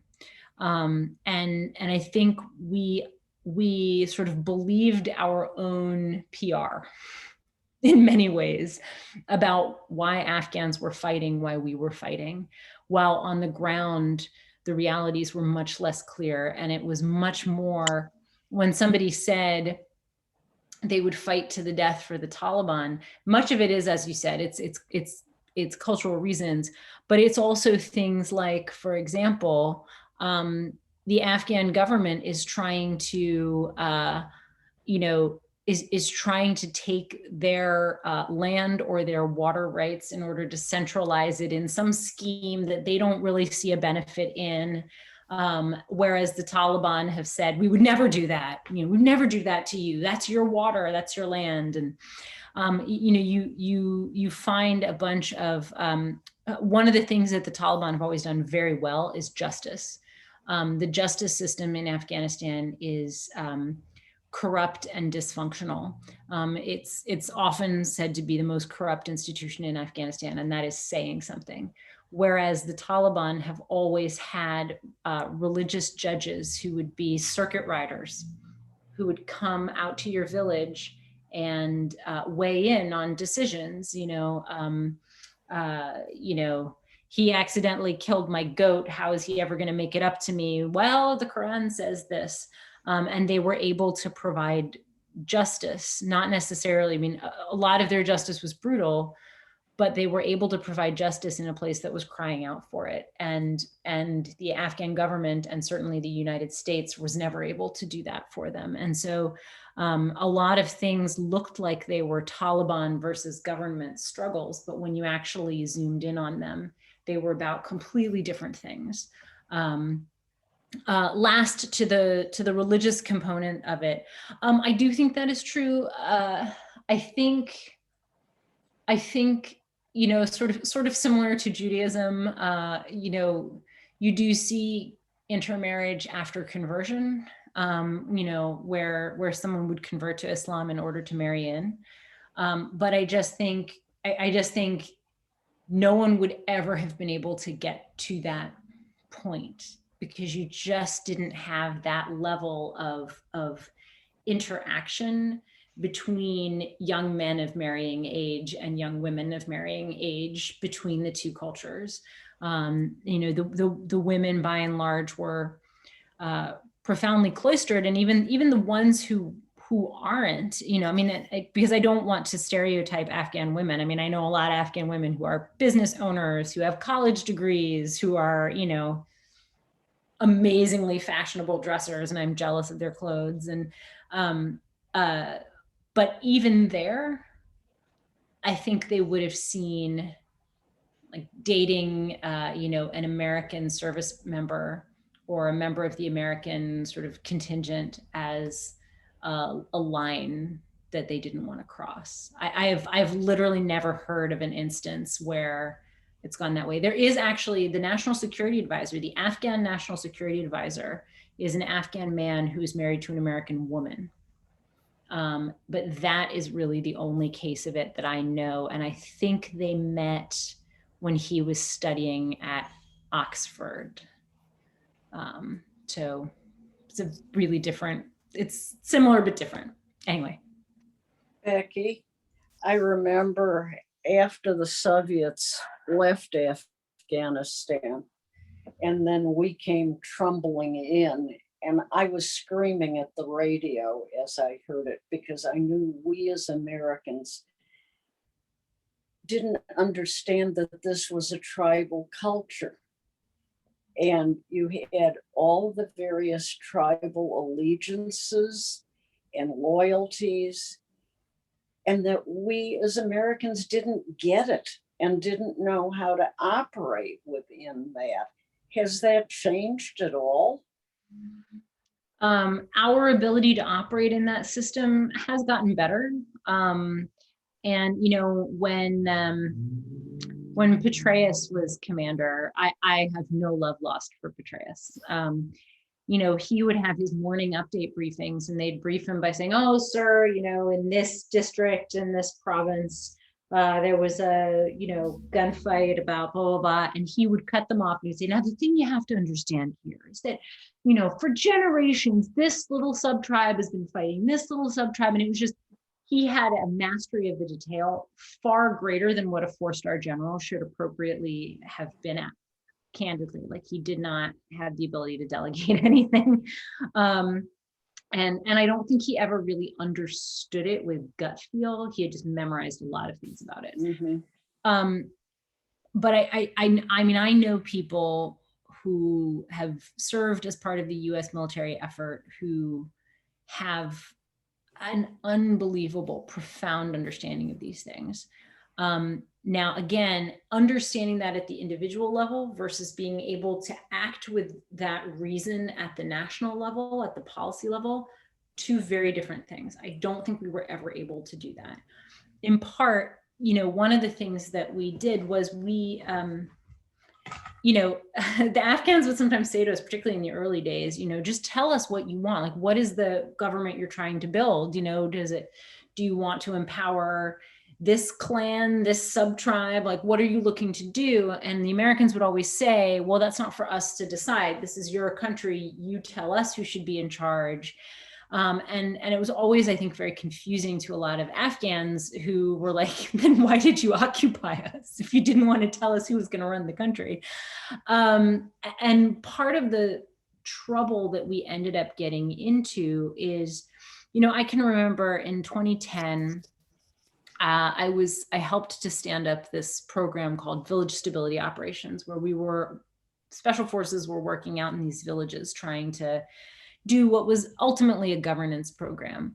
B: And I think we sort of believed our own PR in many ways about why Afghans were fighting, why we were fighting, while on the ground, the realities were much less clear. And it was much more, when somebody said they would fight to the death for the Taliban, much of it is, as you said, it's cultural reasons, but it's also things like, for example, the Afghan government is trying to, is trying to take their land or their water rights in order to centralize it in some scheme that they don't really see a benefit in. Whereas the Taliban have said, we would never do that. We'd never do that to you. That's your water, that's your land. And, you find a bunch of, one of the things that the Taliban have always done very well is justice. The justice system in Afghanistan is corrupt and dysfunctional. It's often said to be the most corrupt institution in Afghanistan, and that is saying something. Whereas the Taliban have always had religious judges who would be circuit riders, who would come out to your village and weigh in on decisions. He accidentally killed my goat. How is he ever going to make it up to me? Well, the Quran says this. And they were able to provide justice, not necessarily, I mean, a lot of their justice was brutal, but they were able to provide justice in a place that was crying out for it. And the Afghan government, and certainly the United States, was never able to do that for them. And so a lot of things looked like they were Taliban versus government struggles, but when you actually zoomed in on them, they were about completely different things. Last, to the religious component of it, I do think that is true. I think sort of similar to Judaism. You do see intermarriage after conversion. Where someone would convert to Islam in order to marry in. But I just think no one would ever have been able to get to that point, because you just didn't have that level of interaction between young men of marrying age and young women of marrying age between the two cultures. The women by and large were profoundly cloistered, and even the ones who aren't, because I don't want to stereotype Afghan women. I mean, I know a lot of Afghan women who are business owners, who have college degrees, who are, amazingly fashionable dressers, and I'm jealous of their clothes. And but even there, I think they would have seen like dating, an American service member or a member of the American sort of contingent as a line that they didn't want to cross. I've literally never heard of an instance where it's gone that way. There is actually the National Security Advisor, the Afghan National Security Advisor is an Afghan man who is married to an American woman. But that is really the only case of it that I know. And I think they met when he was studying at Oxford. So it's a really different, it's similar but different. Anyway.
A: Becky, I remember after the Soviets left Afghanistan, and then we came trundling in, and I was screaming at the radio as I heard it, because I knew we as Americans didn't understand that this was a tribal culture. And you had all the various tribal allegiances and loyalties, and that we as Americans didn't get it and didn't know how to operate within that. Has that changed at all?
B: Our ability to operate in that system has gotten better. And when Petraeus was commander, I have no love lost for Petraeus. He would have his morning update briefings, and they'd brief him by saying, "Oh, sir, in this district, in this province, there was a, gunfight about blah, blah, blah." And he would cut them off and he'd say, "Now, the thing you have to understand here is that, for generations, this little sub-tribe has been fighting this little sub-tribe." And it was just, he had a mastery of the detail far greater than what a 4-star general should appropriately have been at, candidly. Like, he did not have the ability to delegate anything. And I don't think he ever really understood it with gut feel. He had just memorized a lot of things about it. Mm-hmm. But I know people who have served as part of the US military effort who have an unbelievable, profound understanding of these things. Now, again, understanding that at the individual level versus being able to act with that reason at the national level, at the policy level, two very different things. I don't think we were ever able to do that. In part, one of the things that we did was we the Afghans would sometimes say to us, particularly in the early days, just tell us what you want. Like, what is the government you're trying to build? Do you want to empower this clan, this sub-tribe? Like, what are you looking to do? And the Americans would always say, well, that's not for us to decide. This is your country. You tell us who should be in charge. And it was always, I think, very confusing to a lot of Afghans who were like, then why did you occupy us if you didn't want to tell us who was going to run the country? And part of the trouble that we ended up getting into is, I can remember in 2010, I helped to stand up this program called Village Stability Operations, where special forces were working out in these villages trying to do what was ultimately a governance program.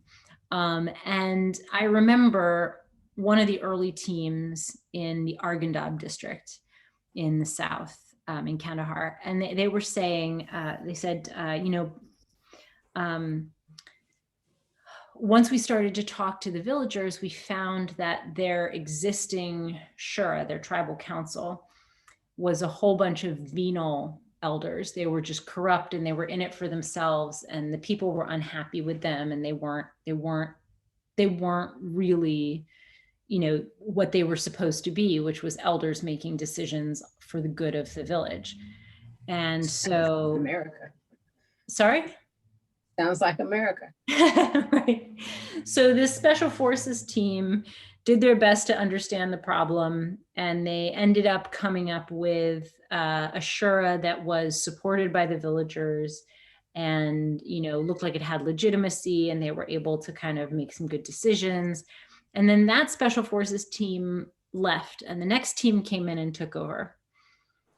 B: And I remember one of the early teams in the Arghandab district in the south, in Kandahar, and they were saying, they said, once we started to talk to the villagers, we found that their existing shura, their tribal council, was a whole bunch of venal elders. They were just corrupt and they were in it for themselves, and the people were unhappy with them, and they weren't really, what they were supposed to be, which was elders making decisions for the good of the village. And so
E: America.
B: Sorry?
E: Sounds like America.
B: Right. So this special forces team did their best to understand the problem, and they ended up coming up with a shura that was supported by the villagers and, looked like it had legitimacy, and they were able to kind of make some good decisions. And then that special forces team left, and the next team came in and took over.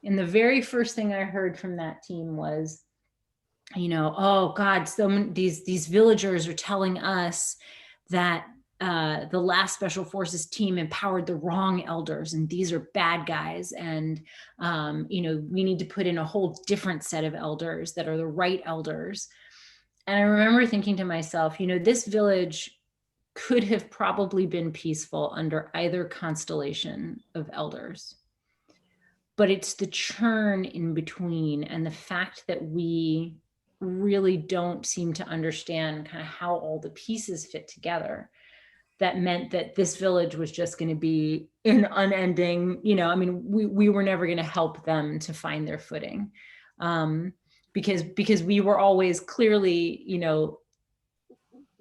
B: And the very first thing I heard from that team was, oh God, these villagers are telling us that the last special forces team empowered the wrong elders, and these are bad guys. And, we need to put in a whole different set of elders that are the right elders. And I remember thinking to myself, this village could have probably been peaceful under either constellation of elders. But it's the churn in between and the fact that we really don't seem to understand kind of how all the pieces fit together that meant that this village was just going to be an unending, we were never going to help them to find their footing, because we were always clearly,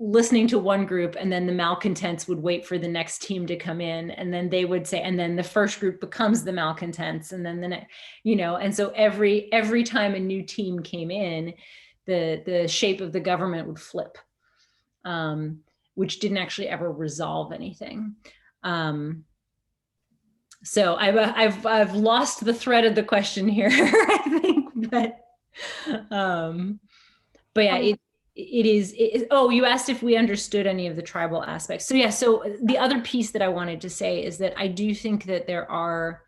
B: listening to one group, and then the malcontents would wait for the next team to come in, and then they would say, and then the first group becomes the malcontents, and then the next, and so every time a new team came in, the shape of the government would flip, which didn't actually ever resolve anything. So I've lost the thread of the question here, I think, but yeah, you asked if we understood any of the tribal aspects. So yeah, so the other piece that I wanted to say is that I do think that there are,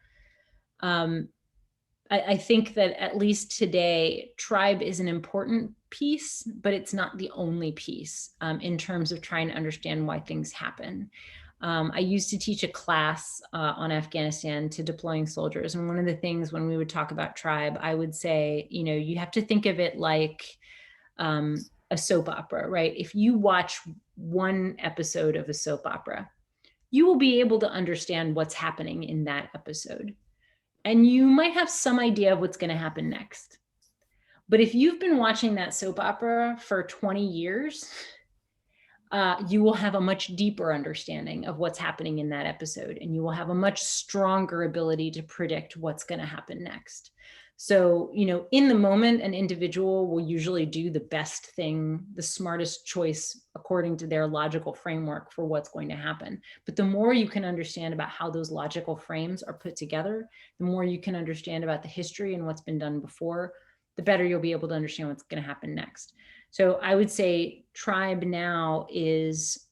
B: I think that at least today, tribe is an important piece, but it's not the only piece in terms of trying to understand why things happen. I used to teach a class on Afghanistan to deploying soldiers. And one of the things when we would talk about tribe, I would say, you have to think of it like a soap opera, right? If you watch one episode of a soap opera, you will be able to understand what's happening in that episode. And you might have some idea of what's going to happen next. But if you've been watching that soap opera for 20 years, you will have a much deeper understanding of what's happening in that episode, and you will have a much stronger ability to predict what's going to happen next. So, in the moment, an individual will usually do the best thing, the smartest choice according to their logical framework for what's going to happen. But the more you can understand about how those logical frames are put together, the more you can understand about the history and what's been done before, the better you'll be able to understand what's going to happen next. So I would say tribe now is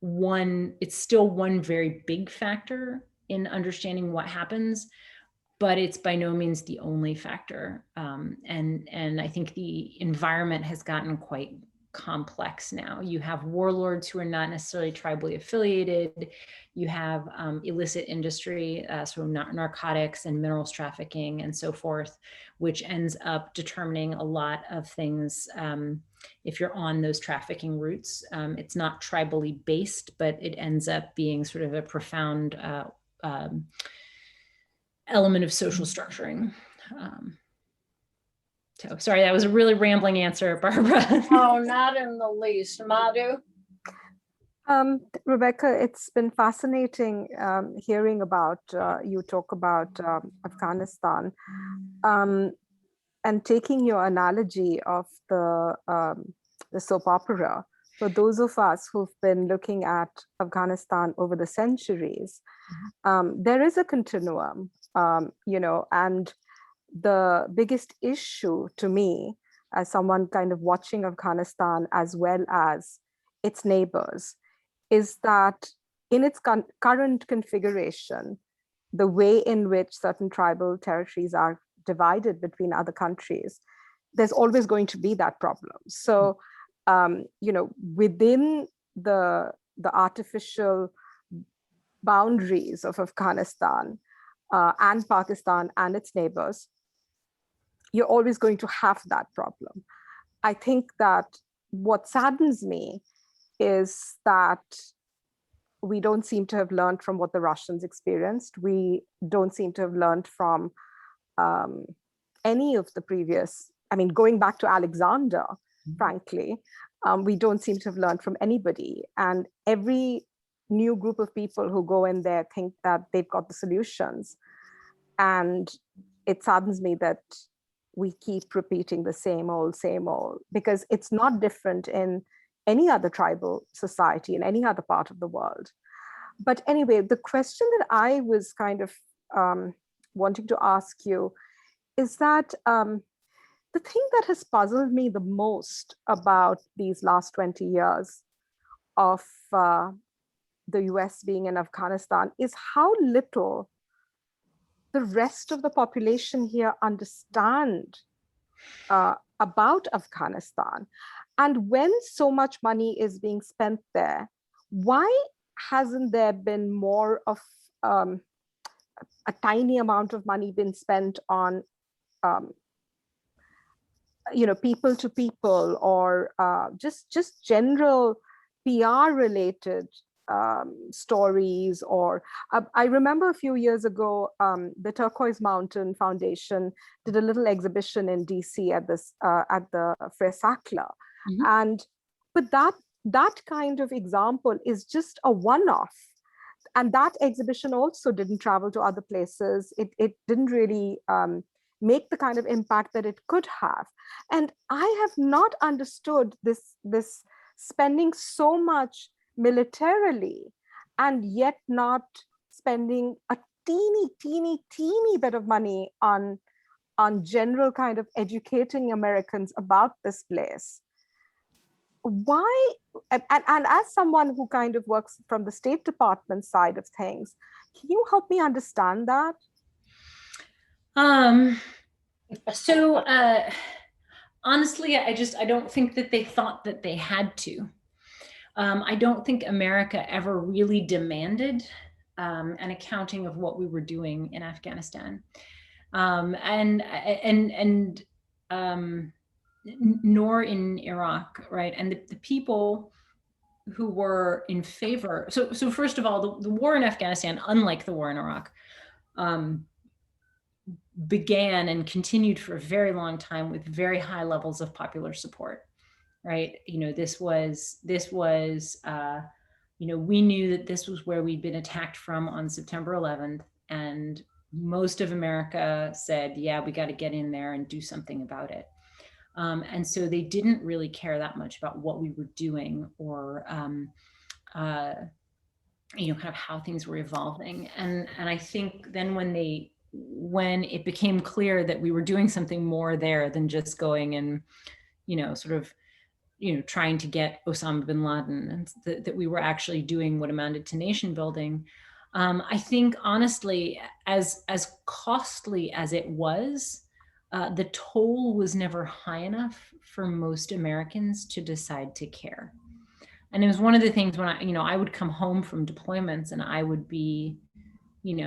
B: it's still one very big factor in understanding what happens, but it's by no means the only factor. And I think the environment has gotten quite complex now. You have warlords who are not necessarily tribally affiliated. You have illicit industry, so narcotics and minerals trafficking and so forth, which ends up determining a lot of things. If you're on those trafficking routes, it's not tribally based, but it ends up being sort of a profound element of social structuring. So sorry, that was a really rambling answer, Barbara.
A: Oh, not in the least. Madhu?
F: Rebecca, it's been fascinating hearing about you talk about Afghanistan and taking your analogy of the soap opera. For those of us who've been looking at Afghanistan over the centuries, there is a continuum, and the biggest issue to me, as someone kind of watching Afghanistan as well as its neighbors, is that in its current configuration, the way in which certain tribal territories are divided between other countries, there's always going to be that problem. So, within the artificial boundaries of Afghanistan and Pakistan and its neighbors, you're always going to have that problem. I think that what saddens me is that we don't seem to have learned from what the Russians experienced. We don't seem to have learned from any of the previous, going back to Alexander, frankly, we don't seem to have learned from anybody. And every new group of people who go in there think that they've got the solutions. And it saddens me that we keep repeating the same old, because it's not different in any other tribal society in any other part of the world. But anyway, the question that I was kind of wanting to ask you is that the thing that has puzzled me the most about these last 20 years of the US being in Afghanistan is how little the rest of the population here understand about Afghanistan. And when so much money is being spent there, why hasn't there been more of a tiny amount of money been spent on people to people, or just general PR related stories? Or I remember a few years ago, the Turquoise Mountain Foundation did a little exhibition in DC at the Fresakla. But that kind of example is just a one-off. And that exhibition also didn't travel to other places. It didn't really make the kind of impact that it could have. And I have not understood this spending so much militarily and yet not spending a teeny bit of money on general kind of educating Americans about this place. Why, and as someone who kind of works from the State Department side of things, can you help me understand that?
B: So honestly, I don't think that they thought that they had to. I don't think America ever really demanded an accounting of what we were doing in Afghanistan, nor in Iraq, right? And the people who were in favor. So first of all, the war in Afghanistan, unlike the war in Iraq, began and continued for a very long time with very high levels of popular support, right? This was we knew that this was where we'd been attacked from on September 11th, and most of America said, yeah, we got to get in there and do something about it. And so they didn't really care that much about what we were doing or, kind of how things were evolving. And I think then when it became clear that we were doing something more there than just going and, trying to get Osama bin Laden, and that we were actually doing what amounted to nation building. I think honestly, as costly as it was, the toll was never high enough for most Americans to decide to care. And it was one of the things when I would come home from deployments and I would be,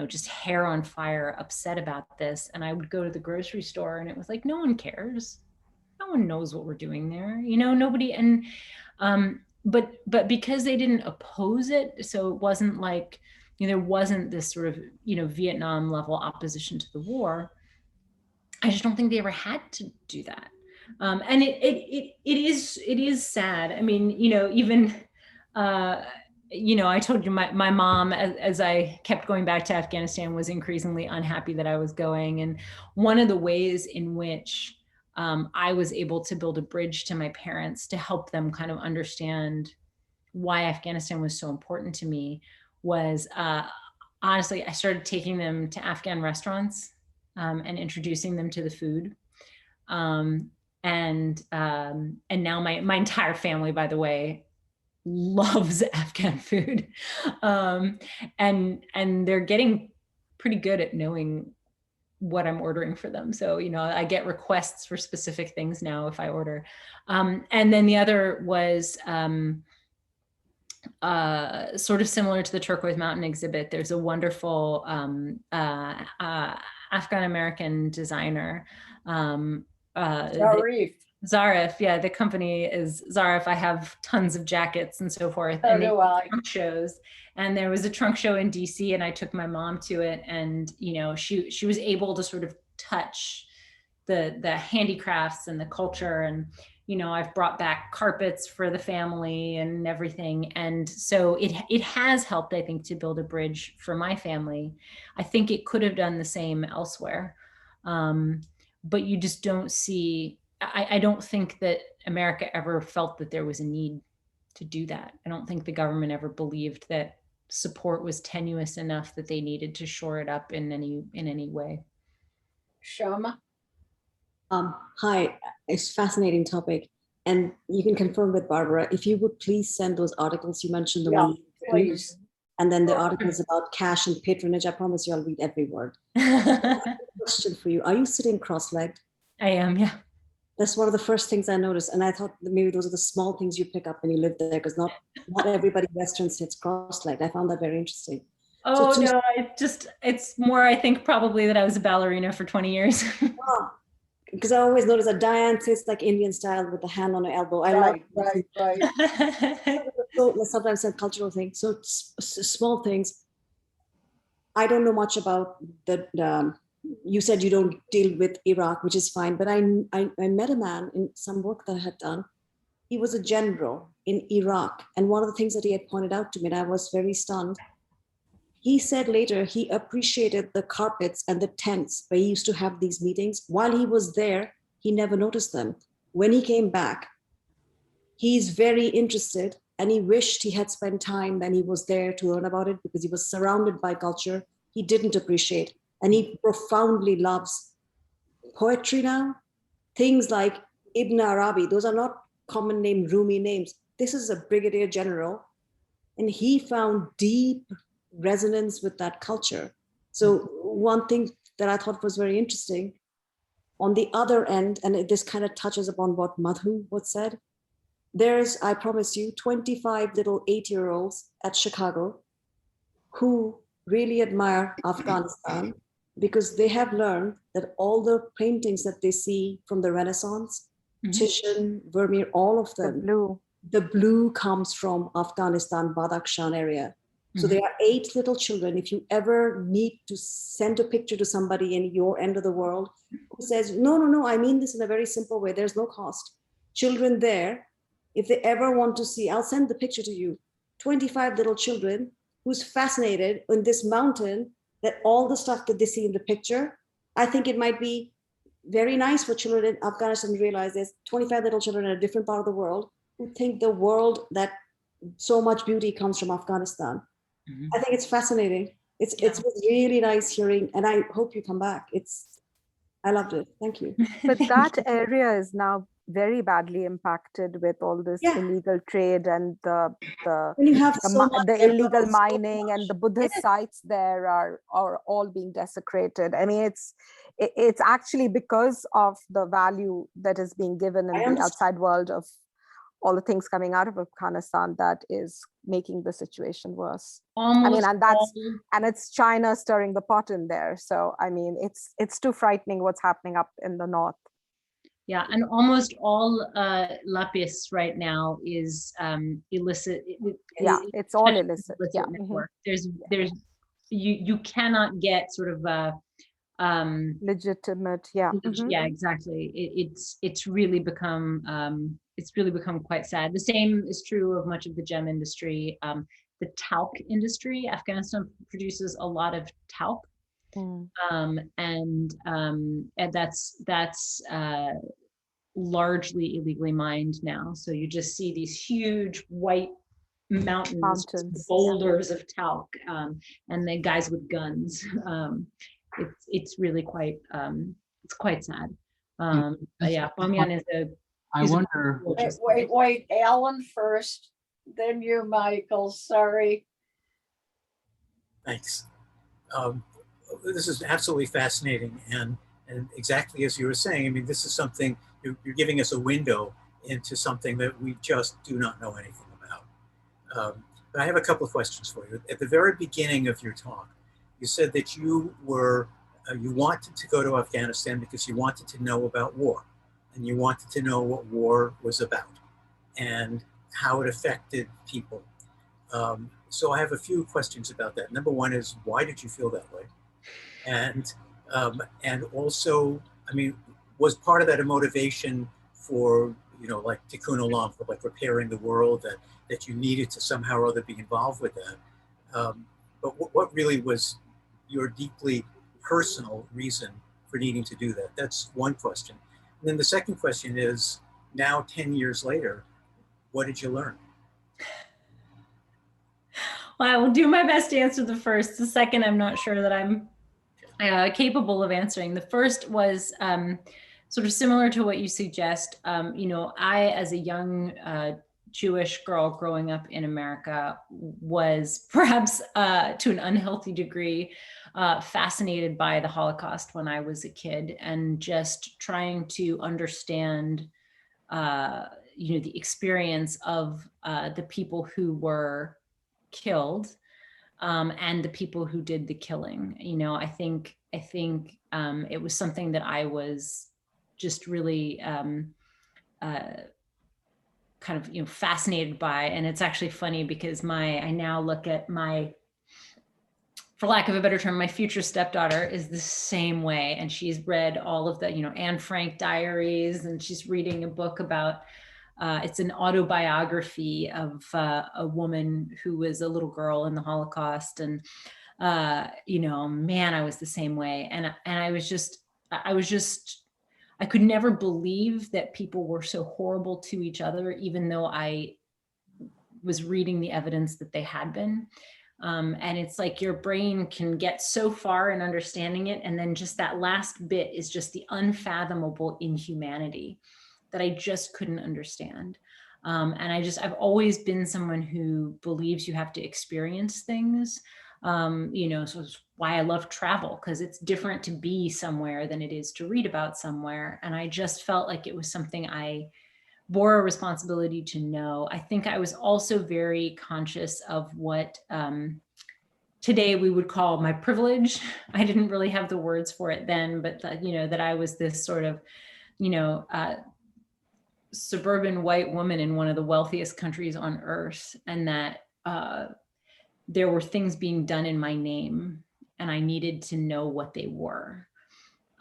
B: just hair on fire, upset about this. And I would go to the grocery store and it was like, no one cares. No one knows what we're doing there. Nobody. And, but because they didn't oppose it, so it wasn't like, there wasn't this sort of, Vietnam level opposition to the war. I just don't think they ever had to do that. And it is sad. I mean, even, I told you my mom, as I kept going back to Afghanistan, was increasingly unhappy that I was going. And one of the ways in which I was able to build a bridge to my parents to help them kind of understand why Afghanistan was so important to me was, honestly, I started taking them to Afghan restaurants and introducing them to the food. And now my entire family, by the way, loves Afghan food. And they're getting pretty good at knowing what I'm ordering for them. So, I get requests for specific things now if I order. And then the other was sort of similar to the Turquoise Mountain exhibit. There's a wonderful Afghan-American designer, Zarif. Yeah, the company is Zarif. I have tons of jackets and so forth. And they do trunk shows. And there was a trunk show in DC and I took my mom to it. And, she was able to sort of touch the handicrafts and the culture. And, I've brought back carpets for the family and everything. And so it has helped, I think, to build a bridge for my family. I think it could have done the same elsewhere. But you just don't see, I don't think that America ever felt that there was a need to do that. I don't think the government ever believed that support was tenuous enough that they needed to shore it up in any way.
A: Shama?
G: Hi, it's a fascinating topic. And you can confirm with Barbara, if you would please send those articles you mentioned, the one,
A: please.
G: And then the articles about cash and patronage. I promise you I'll read every word. Question for you. Are you sitting cross-legged?
B: I am, yeah.
G: That's one of the first things I noticed. And I thought that maybe those are the small things you pick up when you live there, because not everybody Western sits cross-legged. I found that very interesting.
B: Oh, so no, it's more, I think, probably that I was a ballerina for 20 years.
G: Because I always notice that Diane sits like Indian style with the hand on her elbow. I love
A: right.
G: So sometimes a cultural thing. So small things. I don't know much about the. You said you don't deal with Iraq, which is fine. But I met a man in some work that I had done. He was a general in Iraq, and one of the things that he had pointed out to me, and I was very stunned. He said later he appreciated the carpets and the tents where he used to have these meetings. While he was there, he never noticed them. When he came back, he's very interested and he wished he had spent time when he was there to learn about it, because he was surrounded by culture he didn't appreciate. And he profoundly loves poetry now. Things like Ibn Arabi, those are not common name Rumi names. This is a brigadier general, and he found deep resonance with that culture. So one thing that I thought was very interesting, on the other end, and this kind of touches upon what Madhu was said, there's, I promise you, 25 little 8-year-olds at Chicago who really admire Afghanistan, because they have learned that all the paintings that they see from the Renaissance, Titian, Vermeer, all of them, the blue comes from Afghanistan, Badakhshan area. So there are 8 little children. If you ever need to send a picture to somebody in your end of the world who says, no, I mean this in a very simple way, there's no cost. Children there, if they ever want to see, I'll send the picture to you. 25 little children who's fascinated in this mountain, that all the stuff that they see in the picture, I think it might be very nice for children in Afghanistan to realize there's 25 little children in a different part of the world who think the world, that so much beauty comes from Afghanistan. I think it's fascinating. It was really nice hearing, and I hope you come back. I loved it. Thank you.
F: But that area is now very badly impacted with all this illegal trade and the illegal mining, and the Buddhist sites there are all being desecrated. I mean, it's actually because of the value that is being given in the outside world of all the things coming out of Afghanistan that is making the situation worse. I mean, and it's China stirring the pot in there. So I mean, it's too frightening what's happening up in the north.
B: Yeah, and almost all lapis right now is illicit.
F: It's all illicit. Yeah.
B: Network. There's you cannot get sort of a
F: legitimate. Yeah.
B: Yeah, exactly. It's really become quite sad. The same is true of much of the gem industry. The talc industry. Afghanistan produces a lot of talc. And that's largely illegally mined now. So you just see these huge white mountains, boulders of talc, and the guys with guns. It's really quite it's quite sad. But yeah, Bamyan is a.
H: I wonder.
A: Wait, Alan first, then you, Michael. Sorry.
I: Thanks. This is absolutely fascinating, and exactly as you were saying, I mean, this is something you're giving us a window into something that we just do not know anything about. But I have a couple of questions for you. At the very beginning of your talk, you said that you were you wanted to go to Afghanistan because you wanted to know about war, and you wanted to know what war was about and how it affected people. So I have a few questions about that. Number one is, why did you feel that way? And also, I mean, was part of that a motivation for, you know, like Tikkun Olam, for like repairing the world, that you needed to somehow or other be involved with that? But what really was your deeply personal reason for needing to do that? That's one question. And then the second question is, now 10 years later, what did you learn?
B: Well, I will do my best to answer the first. The second, I'm not sure that I'm capable of answering. The first was sort of similar to what you suggest. You know, I, as a young Jewish girl growing up in America, was perhaps to an unhealthy degree fascinated by the Holocaust when I was a kid, and just trying to understand, you know, the experience of the people who were killed. And the people who did the killing. You know, I think it was something that I was just really kind of, you know, fascinated by. And it's actually funny because I now look at my, for lack of a better term, my future stepdaughter is the same way. And she's read all of the, you know, Anne Frank diaries, and she's reading a book about it's an autobiography of a woman who was a little girl in the Holocaust. And, you know, man, I was the same way. And I could never believe that people were so horrible to each other, even though I was reading the evidence that they had been. And it's like your brain can get so far in understanding it. And then just that last bit is just the unfathomable inhumanity that I just couldn't understand. And I've always been someone who believes you have to experience things. You know, so it's why I love travel, because it's different to be somewhere than it is to read about somewhere. And I just felt like it was something I bore a responsibility to know. I think I was also very conscious of what today we would call my privilege. I didn't really have the words for it then, but you know, that I was this sort of, you know, suburban white woman in one of the wealthiest countries on earth, and that there were things being done in my name, and I needed to know what they were.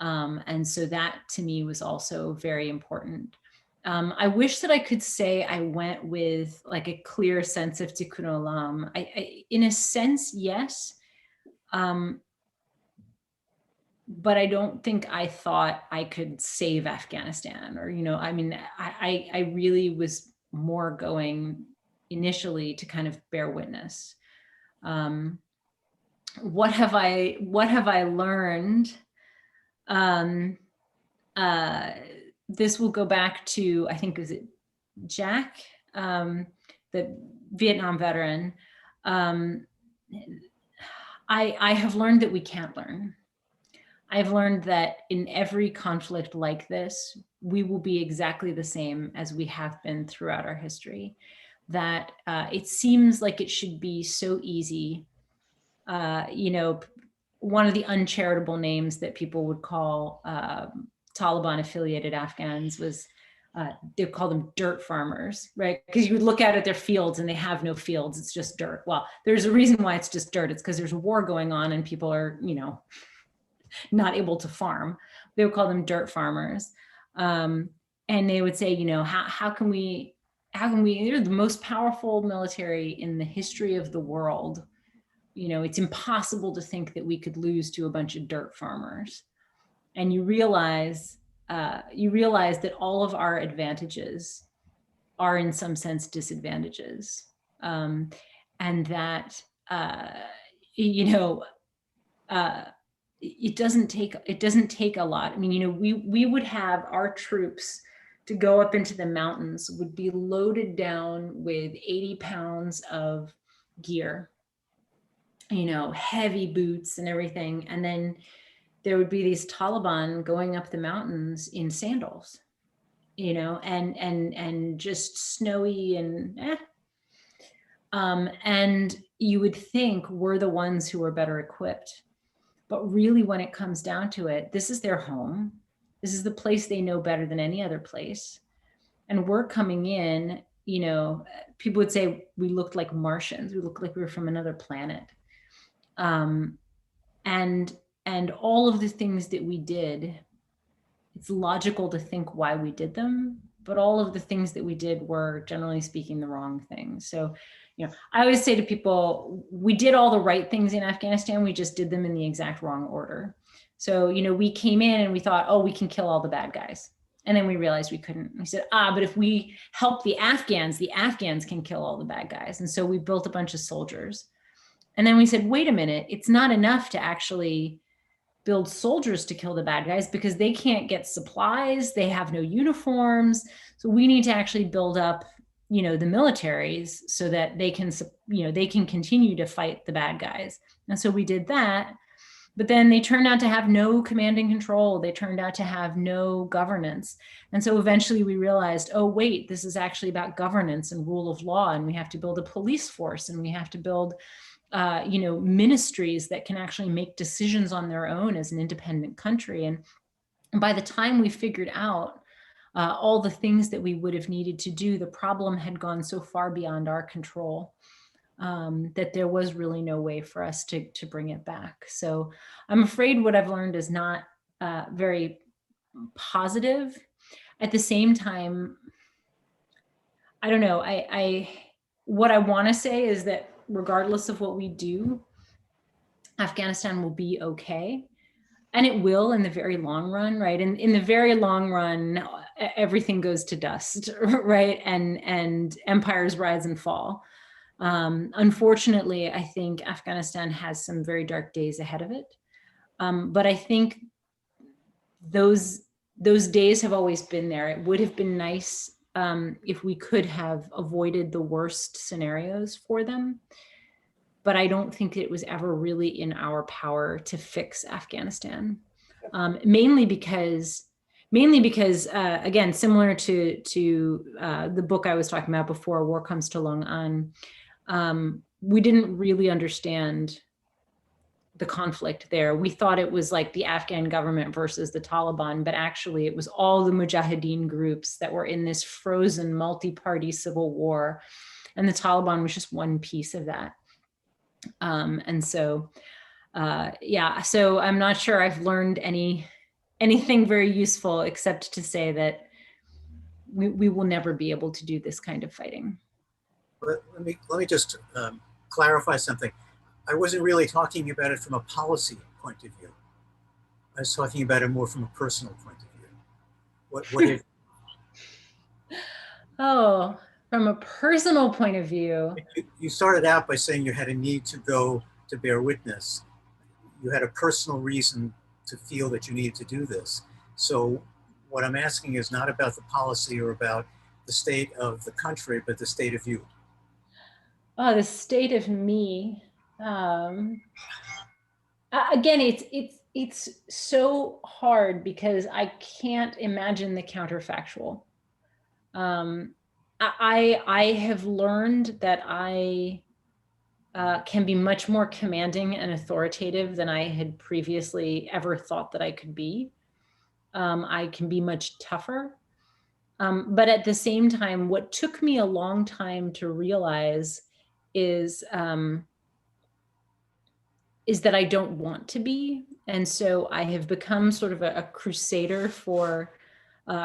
B: And so that to me was also very important. I wish that I could say I went with like a clear sense of Tikkun Olam. I in a sense, yes. But I don't think I thought I could save Afghanistan, or, you know, I mean, I really was more going initially to kind of bear witness. What have I learned? This will go back to, I think, is it Jack, the Vietnam veteran. I have learned that we can't learn. I've learned that in every conflict like this, we will be exactly the same as we have been throughout our history. That it seems like it should be so easy. You know, one of the uncharitable names that people would call Taliban affiliated Afghans was they call them dirt farmers, right? Because you would look out at their fields and they have no fields. It's just dirt. Well, there's a reason why it's just dirt. It's because there's a war going on and people are, you know, not able to farm. They would call them dirt farmers. And they would say, you know, how can we, they're the most powerful military in the history of the world. You know, it's impossible to think that we could lose to a bunch of dirt farmers. And you realize that all of our advantages are in some sense disadvantages. And that, you know, it doesn't take a lot. I mean, you know, we would have our troops to go up into the mountains would be loaded down with 80 pounds of gear, you know, heavy boots and everything. And then there would be these Taliban going up the mountains in sandals, you know, and just snowy and you would think we're the ones who are better equipped. But really, when it comes down to it, this is their home. This is the place they know better than any other place. And we're coming in, you know, people would say we looked like Martians. We looked like we were from another planet. And all of the things that we did, it's logical to think why we did them, but all of the things that we did were, generally speaking, the wrong things. So, you know, I always say to people, we did all the right things in Afghanistan, we just did them in the exact wrong order. So, you know, we came in and we thought, oh, we can kill all the bad guys. And then we realized we couldn't. We said, but if we help the Afghans can kill all the bad guys. And so we built a bunch of soldiers. And then we said, wait a minute, it's not enough to actually build soldiers to kill the bad guys because they can't get supplies, they have no uniforms. So we need to actually build up, you know, the militaries so that they can, you know, they can continue to fight the bad guys. And so we did that, but then they turned out to have no command and control. They turned out to have no governance. And so eventually we realized, oh, wait, this is actually about governance and rule of law. And we have to build a police force and we have to build you know, ministries that can actually make decisions on their own as an independent country. And by the time we figured out all the things that we would have needed to do, the problem had gone so far beyond our control that there was really no way for us to bring it back. So I'm afraid what I've learned is not very positive. At the same time, I don't know, what I want to say is that regardless of what we do, Afghanistan will be okay. And it will in the very long run, right? And in the very long run, everything goes to dust, right? And empires rise and fall. Unfortunately, I think Afghanistan has some very dark days ahead of it. But I think those days have always been there. It would have been nice if we could have avoided the worst scenarios for them. But I don't think it was ever really in our power to fix Afghanistan, mainly because again, similar to the book I was talking about before, War Comes to Long An, we didn't really understand the conflict there. We thought it was like the Afghan government versus the Taliban, but actually it was all the Mujahideen groups that were in this frozen multi-party civil war. And the Taliban was just one piece of that. And so, yeah, so I'm not sure I've learned anything very useful except to say that we will never be able to do this kind of fighting.
I: But let me just clarify something. I wasn't really talking about it from a policy point of view. I was talking about it more from a personal point of view. What if?
B: Oh, from a personal point of view.
I: You started out by saying you had a need to go to bear witness. You had a personal reason to feel that you needed to do this. So what I'm asking is not about the policy or about the state of the country, but the state of you.
B: Oh, the state of me. Again, It's so hard because I can't imagine the counterfactual. I have learned that I can be much more commanding and authoritative than I had previously ever thought that I could be. I can be much tougher. But at the same time, what took me a long time to realize is that I don't want to be. And so I have become sort of a crusader for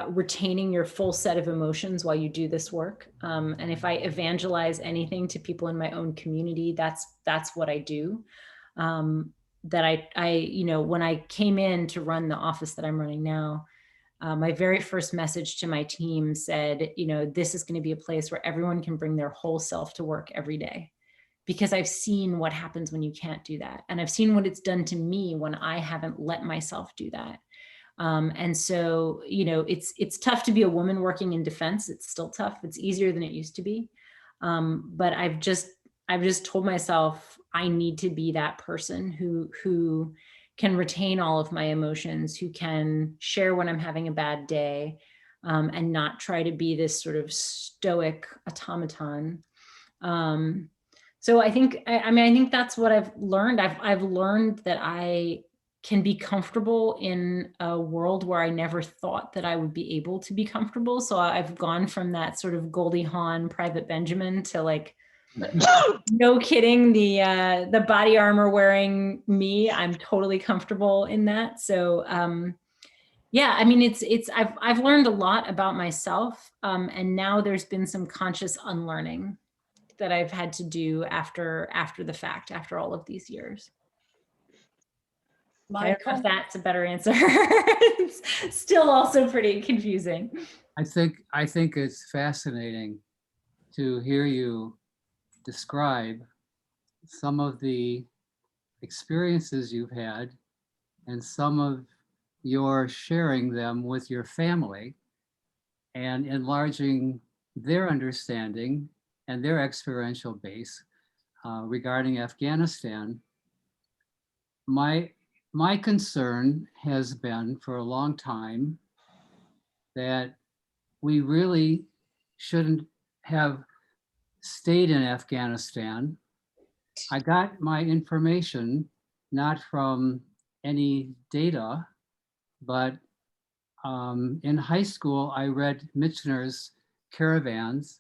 B: retaining your full set of emotions while you do this work. And if I evangelize anything to people in my own community, that's what I do. That you know, when I came in to run the office that I'm running now, my very first message to my team said, you know, this is going to be a place where everyone can bring their whole self to work every day. Because I've seen what happens when you can't do that. And I've seen what it's done to me when I haven't let myself do that. And so, you know, it's tough to be a woman working in defense. It's still tough. It's easier than it used to be. But I've just told myself I need to be that person who can retain all of my emotions, who can share when I'm having a bad day, and not try to be this sort of stoic automaton. So I think, I mean, I think that's what I've learned. I've learned that I can be comfortable in a world where I never thought that I would be able to be comfortable. So I've gone from that sort of Goldie Hawn, Private Benjamin to like, no kidding, the body armor wearing me, I'm totally comfortable in that. So yeah, I mean, I've learned a lot about myself, and now there's been some conscious unlearning that I've had to do after the fact, after all of these years. I don't know if that's a better answer. It's still also pretty confusing.
H: I think it's fascinating to hear you describe some of the experiences you've had and some of your sharing them with your family and enlarging their understanding and their experiential base regarding Afghanistan. My concern has been for a long time that we really shouldn't have stayed in Afghanistan. I got my information not from any data, but in high school, I read Michener's Caravans,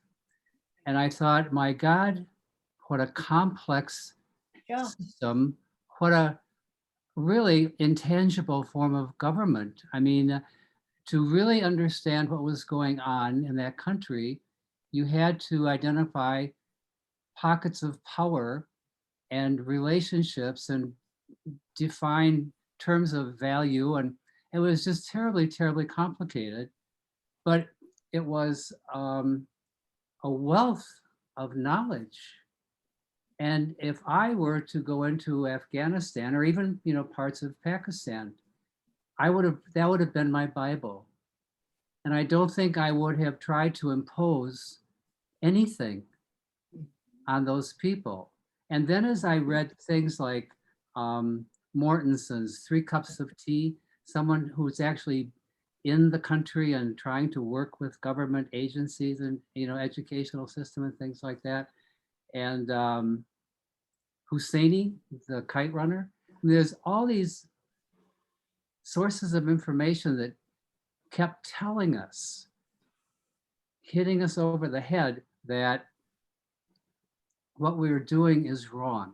H: and I thought, my God, what a complex system, what a really intangible form of government. I mean, to really understand what was going on in that country, you had to identify pockets of power and relationships and define terms of value. And it was just terribly, terribly complicated. But it was a wealth of knowledge. And if I were to go into Afghanistan or even, you know, parts of Pakistan, that would have been my Bible. And I don't think I would have tried to impose anything on those people. And then as I read things like Mortenson's 3 Cups of Tea, someone who's actually in the country and trying to work with government agencies and, you know, educational system and things like that. And Husseini, the kite runner. And there's all these sources of information that kept telling us, hitting us over the head, that what we were doing is wrong.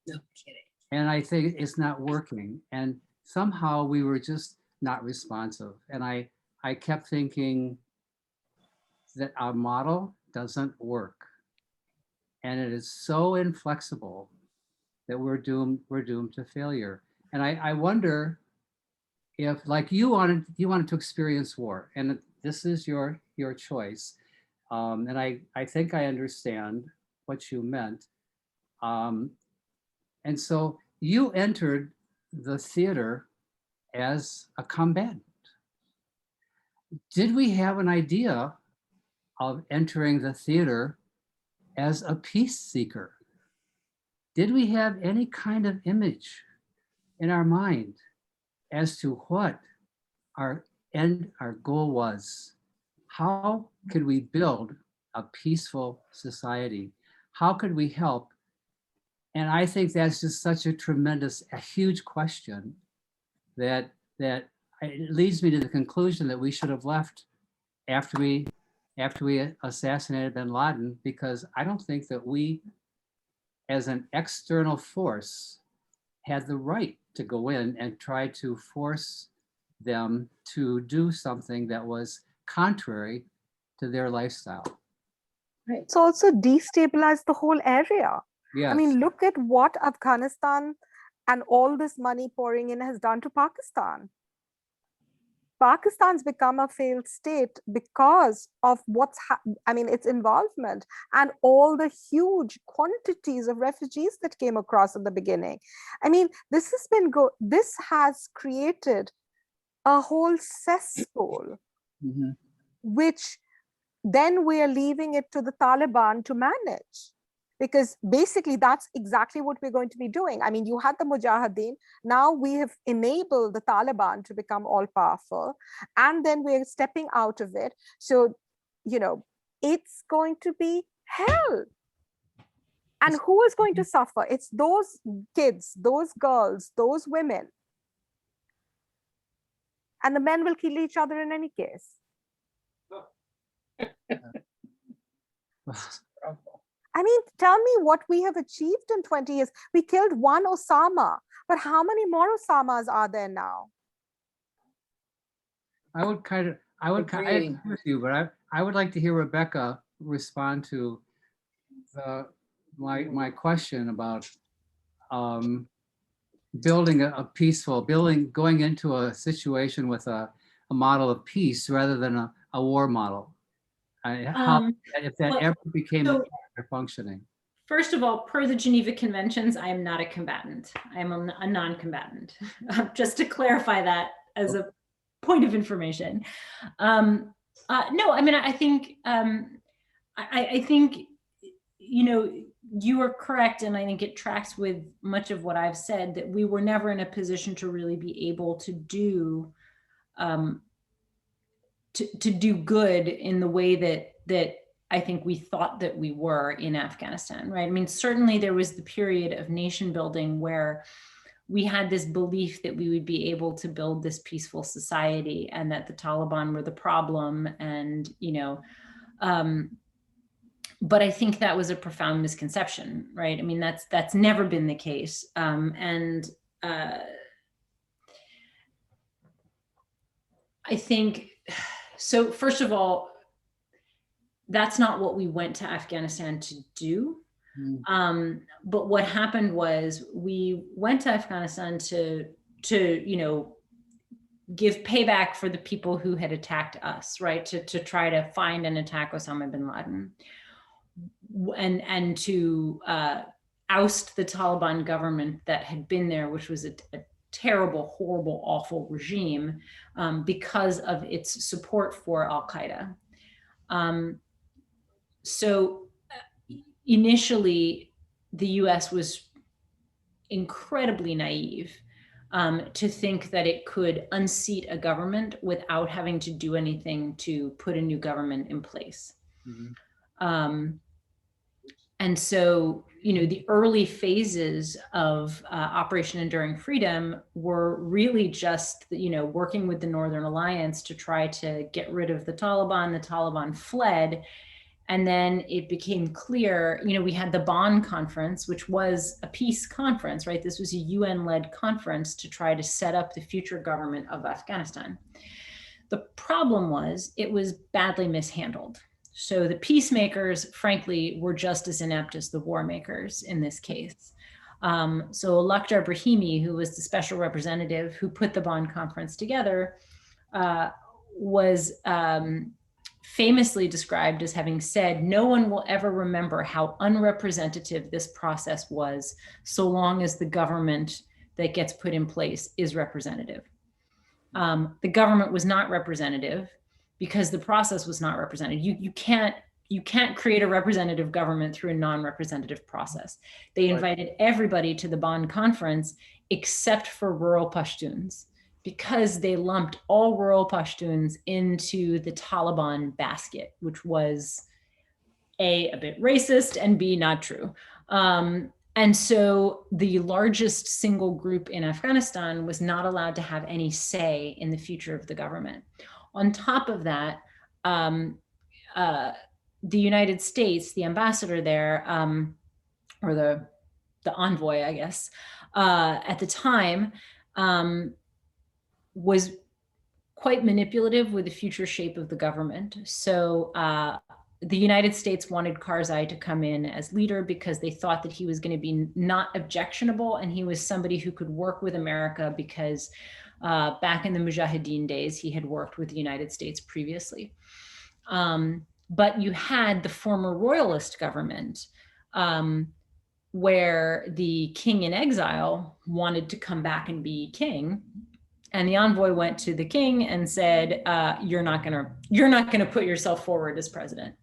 E: No kidding.
H: And I think it's not working. And somehow we were just not responsive. And I kept thinking that our model doesn't work. And it is so inflexible that we're doomed to failure. And I wonder if, like, you wanted to experience war, and this is your choice. And I think I understand what you meant. And so you entered the theater as a combatant. Did we have an idea of entering the theater as a peace seeker? Did we have any kind of image in our mind as to what our goal was. How could we build a peaceful society? How could we help? And I think that's just such a huge question that it leads me to the conclusion that we should have left after we assassinated bin Laden, because I don't think that we, as an external force, had the right to go in and try to force them to do something that was contrary to their lifestyle.
F: It's also destabilized the whole area.
H: Yes.
F: I mean, look at what Afghanistan and all this money pouring in has done to Pakistan. Pakistan's become a failed state because of its involvement and all the huge quantities of refugees that came across at the beginning. I mean, this has created a whole cesspool, which then we are leaving it to the Taliban to manage. Because basically that's exactly what we're going to be doing. I mean, you had the Mujahideen, now we have enabled the Taliban to become all powerful, and then we're stepping out of it. So, it's going to be hell. And who is going to suffer? It's those kids, those girls, those women. And the men will kill each other in any case. I mean, tell me what we have achieved in 20 years. We killed one Osama, but how many more Osamas are there now?
H: I agree with you, but I would like to hear Rebecca respond to my question about going into a situation with a model of peace rather than a war model. If that ever became functioning.
B: First of all, per the Geneva Conventions, I am not a combatant. I am a non-combatant. Just to clarify that as a point of information. No, I mean, I think you are correct, and I think it tracks with much of what I've said, that we were never in a position to really be able to do to do good in the way that I think we thought that we were in Afghanistan, right? I mean, certainly there was the period of nation building where we had this belief that we would be able to build this peaceful society and that the Taliban were the problem. And, but I think that was a profound misconception, right? I mean, that's never been the case. I think, so first of all, that's not what we went to Afghanistan to do. But what happened was we went to Afghanistan to give payback for the people who had attacked us, right? To try to find and attack Osama bin Laden, and to oust the Taliban government that had been there, which was a terrible, horrible, awful regime, because of its support for Al-Qaeda. So initially, the US was incredibly naive to think that it could unseat a government without having to do anything to put a new government in place. And so, the early phases of Operation Enduring Freedom were really just, working with the Northern Alliance to try to get rid of the Taliban. The Taliban fled. And then it became clear, we had the Bonn conference, which was a peace conference, right? This was a UN-led conference to try to set up the future government of Afghanistan. The problem was it was badly mishandled. So the peacemakers, frankly, were just as inept as the war makers in this case. So Lakhdar Brahimi, who was the special representative who put the Bonn conference together, was famously described as having said, "No one will ever remember how unrepresentative this process was so long as the government that gets put in place is representative." The government was not representative because the process was not representative. You can't create a representative government through a non-representative process. They invited everybody to the Bonn conference except for rural Pashtuns. because they lumped all rural Pashtuns into the Taliban basket, which was A, a bit racist, and B, not true. And so the largest single group in Afghanistan was not allowed to have any say in the future of the government. On top of that, the United States, the ambassador there, or the envoy, I guess, at the time, was quite manipulative with the future shape of the government. So the United States wanted Karzai to come in as leader because they thought that he was going to be not objectionable, and he was somebody who could work with America because back in the Mujahideen days, he had worked with the United States previously. But you had the former royalist government, where the king in exile wanted to come back and be king. And the envoy went to the king and said, you're not gonna put yourself forward as president.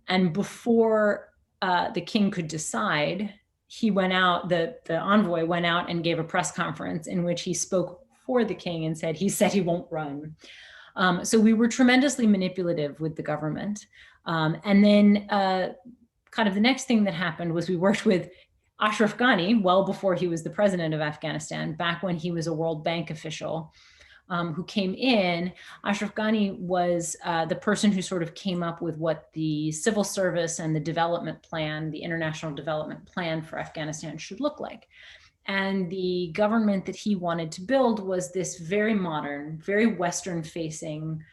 B: And before the king could decide, he went out, the envoy went out and gave a press conference in which he spoke for the king and said he won't run. So we were tremendously manipulative with the government. And then kind of the next thing that happened was we worked with Ashraf Ghani well before he was the president of Afghanistan, back when he was a World Bank official who came in. Ashraf Ghani was the person who sort of came up with what the civil service and the development plan, the international development plan for Afghanistan should look like. And the government that he wanted to build was this very modern, very Western facing,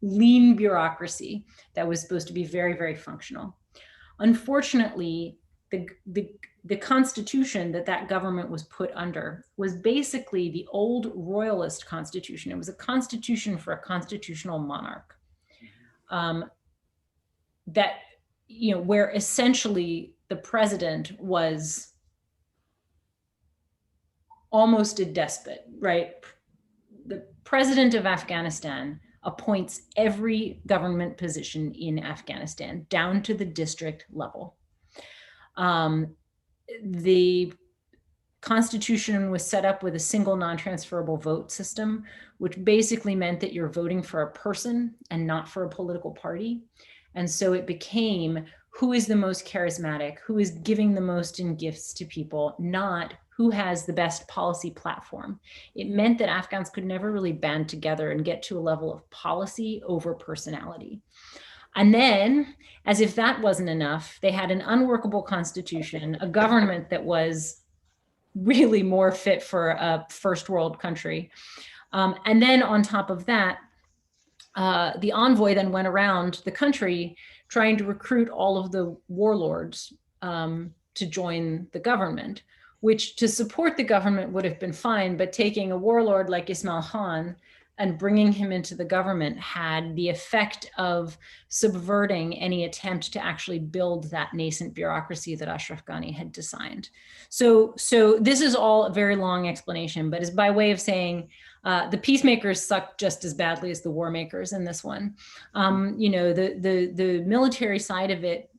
B: lean bureaucracy that was supposed to be very, very functional. Unfortunately, the constitution that government was put under was basically the old royalist constitution. It was a constitution for a constitutional monarch, that, where essentially the president was almost a despot, right? The president of Afghanistan appoints every government position in Afghanistan down to the district level. The constitution was set up with a single non-transferable vote system, which basically meant that you're voting for a person and not for a political party. And so it became who is the most charismatic, who is giving the most in gifts to people, not who has the best policy platform. It meant that Afghans could never really band together and get to a level of policy over personality. And then, as if that wasn't enough, they had an unworkable constitution, a government that was really more fit for a first world country. And then on top of that, the envoy then went around the country trying to recruit all of the warlords to join the government, which to support the government would have been fine, but taking a warlord like Ismail Khan and bringing him into the government had the effect of subverting any attempt to actually build that nascent bureaucracy that Ashraf Ghani had designed. So this is all a very long explanation, but is by way of saying the peacemakers suck just as badly as the war makers in this one. The military side of it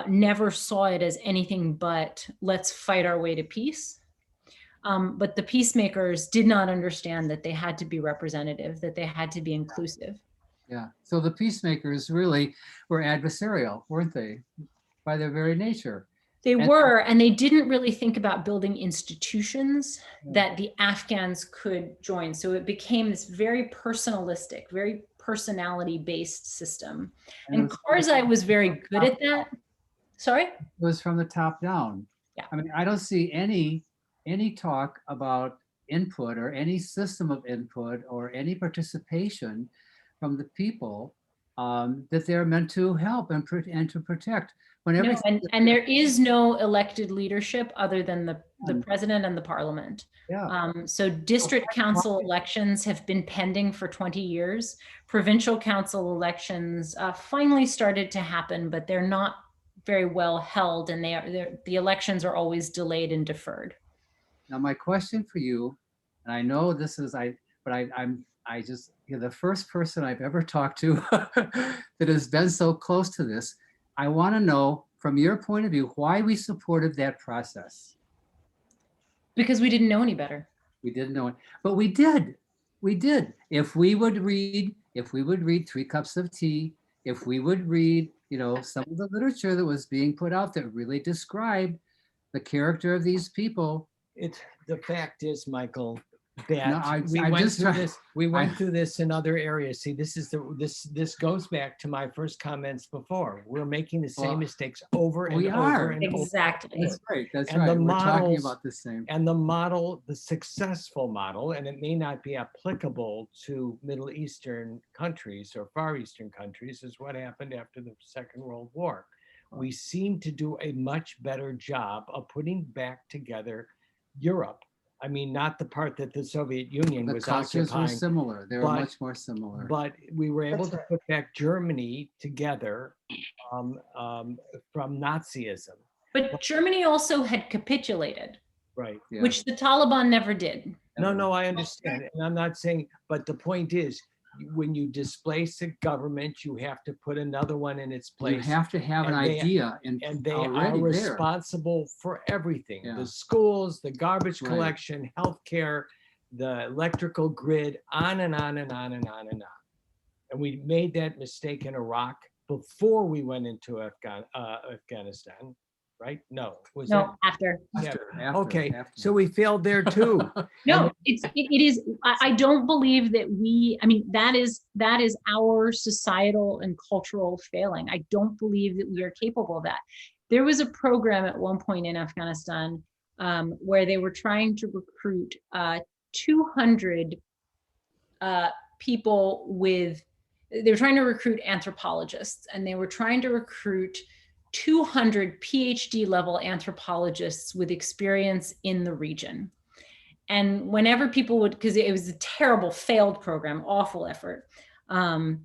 B: never saw it as anything but let's fight our way to peace. But the peacemakers did not understand that they had to be representative, that they had to be inclusive.
H: Yeah. So the peacemakers really were adversarial, weren't they? By their very nature.
B: They were, and they didn't really think about building institutions that the Afghans could join. So it became this very personalistic, very personality-based system. And Karzai was very good at that. Sorry?
H: It was from the top down.
B: Yeah.
H: I mean, I don't see any talk about input or any system of input or any participation from the people that they're meant to help and to protect.
B: No, and there is no elected leadership other than the president and the parliament.
H: Yeah.
B: So district council elections have been pending for 20 years. Provincial council elections finally started to happen, but they're not very well held, and the elections are always delayed and deferred.
H: Now, my question for you, and I know this is, you're the first person I've ever talked to that has been so close to this. I want to know, from your point of view, why we supported that process.
B: Because we didn't know any better.
H: We didn't know it, but we did. We did. If we would read 3 Cups of Tea, if we would read, some of the literature that was being put out that really described the character of these people.
D: The fact is, Michael,
H: No,
D: that we went through this in other areas. See, this goes back to my first comments before. We're making the same mistakes over and over and
B: exactly.
H: That's right. That's
D: and
H: right.
D: The
H: We're talking
D: models,
H: about the same.
D: And the model, the successful model, and it may not be applicable to Middle Eastern countries or Far Eastern countries, is what happened after the Second World War. We seem to do a much better job of putting back together Europe. I mean, not the part that the Soviet Union was occupying. The
H: cultures were similar. They were much more similar.
D: But we were able to put back Germany together from Nazism.
B: But Germany also had capitulated,
D: right?
H: Yeah.
B: Which the Taliban never did.
D: No, I understand. And I'm not saying, but the point is, when you displace a government, you have to put another one in its place.
H: You have to have an idea.
D: And they are responsible for everything. Yeah. The schools, the garbage collection, healthcare, the electrical grid, on and on and on and on and on. And we made that mistake in Iraq before we went into Afghanistan. Right? No.
B: After.
D: Okay. After. So we failed there too.
B: No, it is. I don't believe that that is our societal and cultural failing. I don't believe that we are capable of that. There was a program at one point in Afghanistan where they were trying to recruit 200 people they were trying to recruit anthropologists, and they were trying to recruit 200 PhD level anthropologists with experience in the region. And whenever people would, because it was a terrible failed program, awful effort. And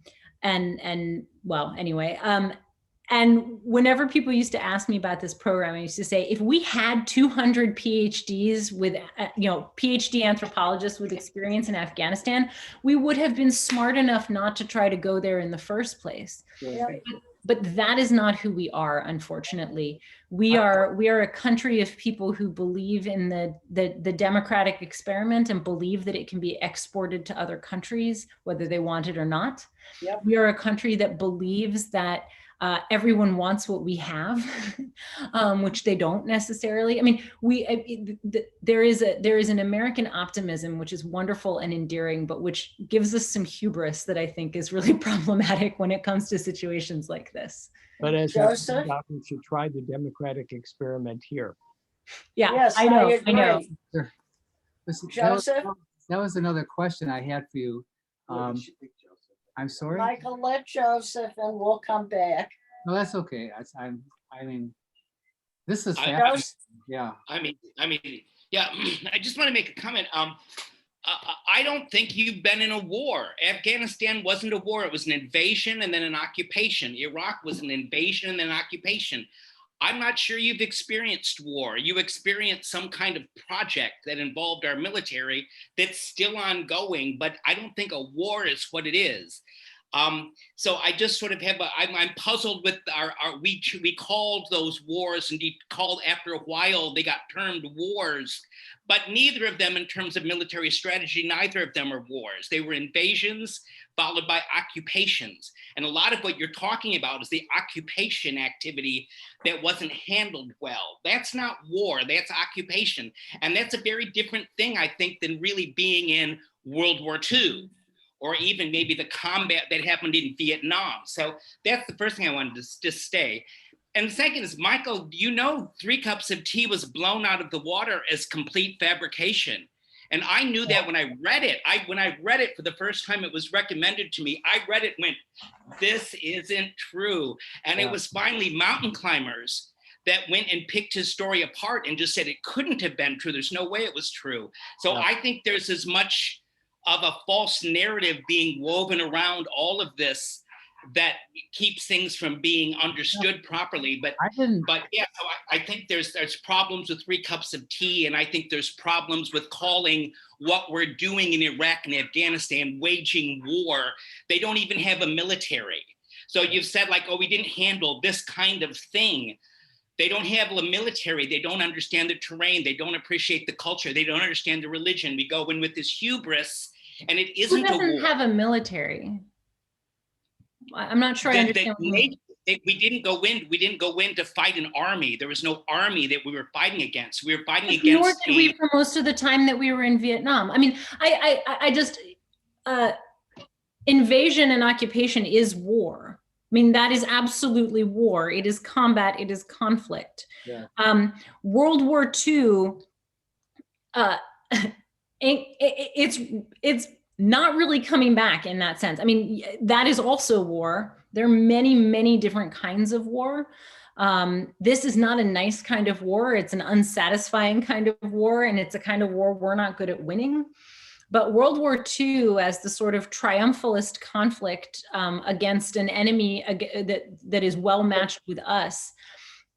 B: whenever people used to ask me about this program, I used to say, if we had 200 PhDs with, PhD anthropologists with experience in Afghanistan, we would have been smart enough not to try to go there in the first place. Yeah. But that is not who we are, unfortunately. We are a country of people who believe in the democratic experiment and believe that it can be exported to other countries, whether they want it or not. Yep. We are a country that believes that everyone wants what we have, which they don't necessarily. I mean, there is an American optimism, which is wonderful and endearing, but which gives us some hubris that I think is really problematic when it comes to situations like this.
D: But as Joseph, we should try the democratic experiment here.
B: Yeah, yes, I know.
A: Joseph,
H: that was another question I had for you. I'm sorry,
A: Michael, let Joseph and we'll come back.
H: No, that's okay. This is yeah.
J: Yeah. I just want to make a comment. I don't think you've been in a war. Afghanistan wasn't a war. It was an invasion and then an occupation. Iraq was an invasion and then an occupation. I'm not sure you've experienced war. You experienced some kind of project that involved our military that's still ongoing, but I don't think a war is what it is. So I just sort of I'm puzzled with we called those wars, and after a while they got termed wars, but neither of them in terms of military strategy, neither of them are wars. They were invasions followed by occupations. And a lot of what you're talking about is the occupation activity that wasn't handled well. That's not war, that's occupation. And that's a very different thing, I think, than really being in World War II, or even maybe the combat that happened in Vietnam. So that's the first thing I wanted to just say. And the second is, Michael, 3 Cups of Tea was blown out of the water as complete fabrication. And I knew that when I read it. When I read it for the first time, it was recommended to me. I read it and went, this isn't true. And it was finally mountain climbers that went and picked his story apart and just said it couldn't have been true. There's no way it was true. So I think there's as much of a false narrative being woven around all of this that keeps things from being understood properly. But yeah, so I think there's problems with 3 Cups of Tea, and I think there's problems with calling what we're doing in Iraq and Afghanistan waging war. They don't even have a military. So you've said like, oh, we didn't handle this kind of thing. They don't have the military. They don't understand the terrain. They don't appreciate the culture. They don't understand the religion. We go in with this hubris, and it isn't
B: Who doesn't
J: a war.
B: have a military? I'm not sure I understand what you mean.
J: We didn't go in. We didn't go in to fight an army. There was no army that we were fighting against. We were fighting against.
B: Nor did we for most of the time that we were in Vietnam. I mean, I just invasion and occupation is war. I mean, that is absolutely war. It is combat. It is conflict.
D: Yeah.
B: World War II. It's not really coming back in that sense. I mean, that is also war. There are many, many different kinds of war. This is not a nice kind of war. It's an unsatisfying kind of war, and it's a kind of war we're not good at winning. But World War II, as the sort of triumphalist conflict against an enemy that is well matched with us,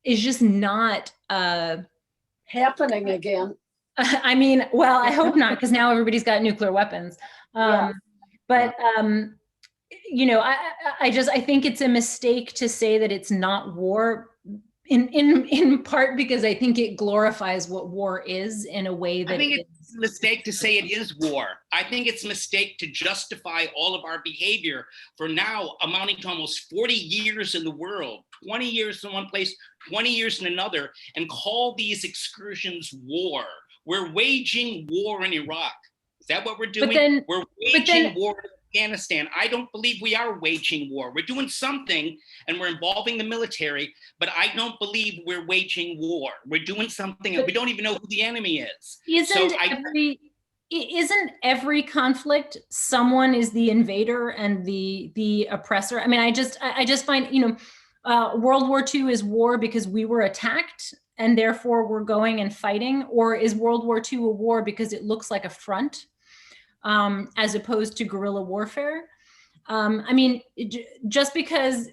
B: is just not
A: happening again.
B: I mean, well, I hope not, because now everybody's got nuclear weapons. But you know, I think it's a mistake to say that it's not war. In part because I think it glorifies what war is in a way that
J: I think it's a mistake to say it is war. I think it's a mistake to justify all of our behavior for now amounting to almost 40 years in the world, 20 years in one place, 20 years in another, and call these excursions war. We're waging war in Iraq. Is that what we're doing? We're waging war in Afghanistan. I don't believe we are waging war. We're doing something and we're involving the military, but I don't believe we're waging war. We're doing something and we don't even know who the enemy is.
B: Isn't every conflict someone is the invader and the oppressor? I mean, I just find, you know, World War II is war because we were attacked and therefore we're going and fighting, or is World War II a war because it looks like a front? As opposed to guerrilla warfare. I mean, just because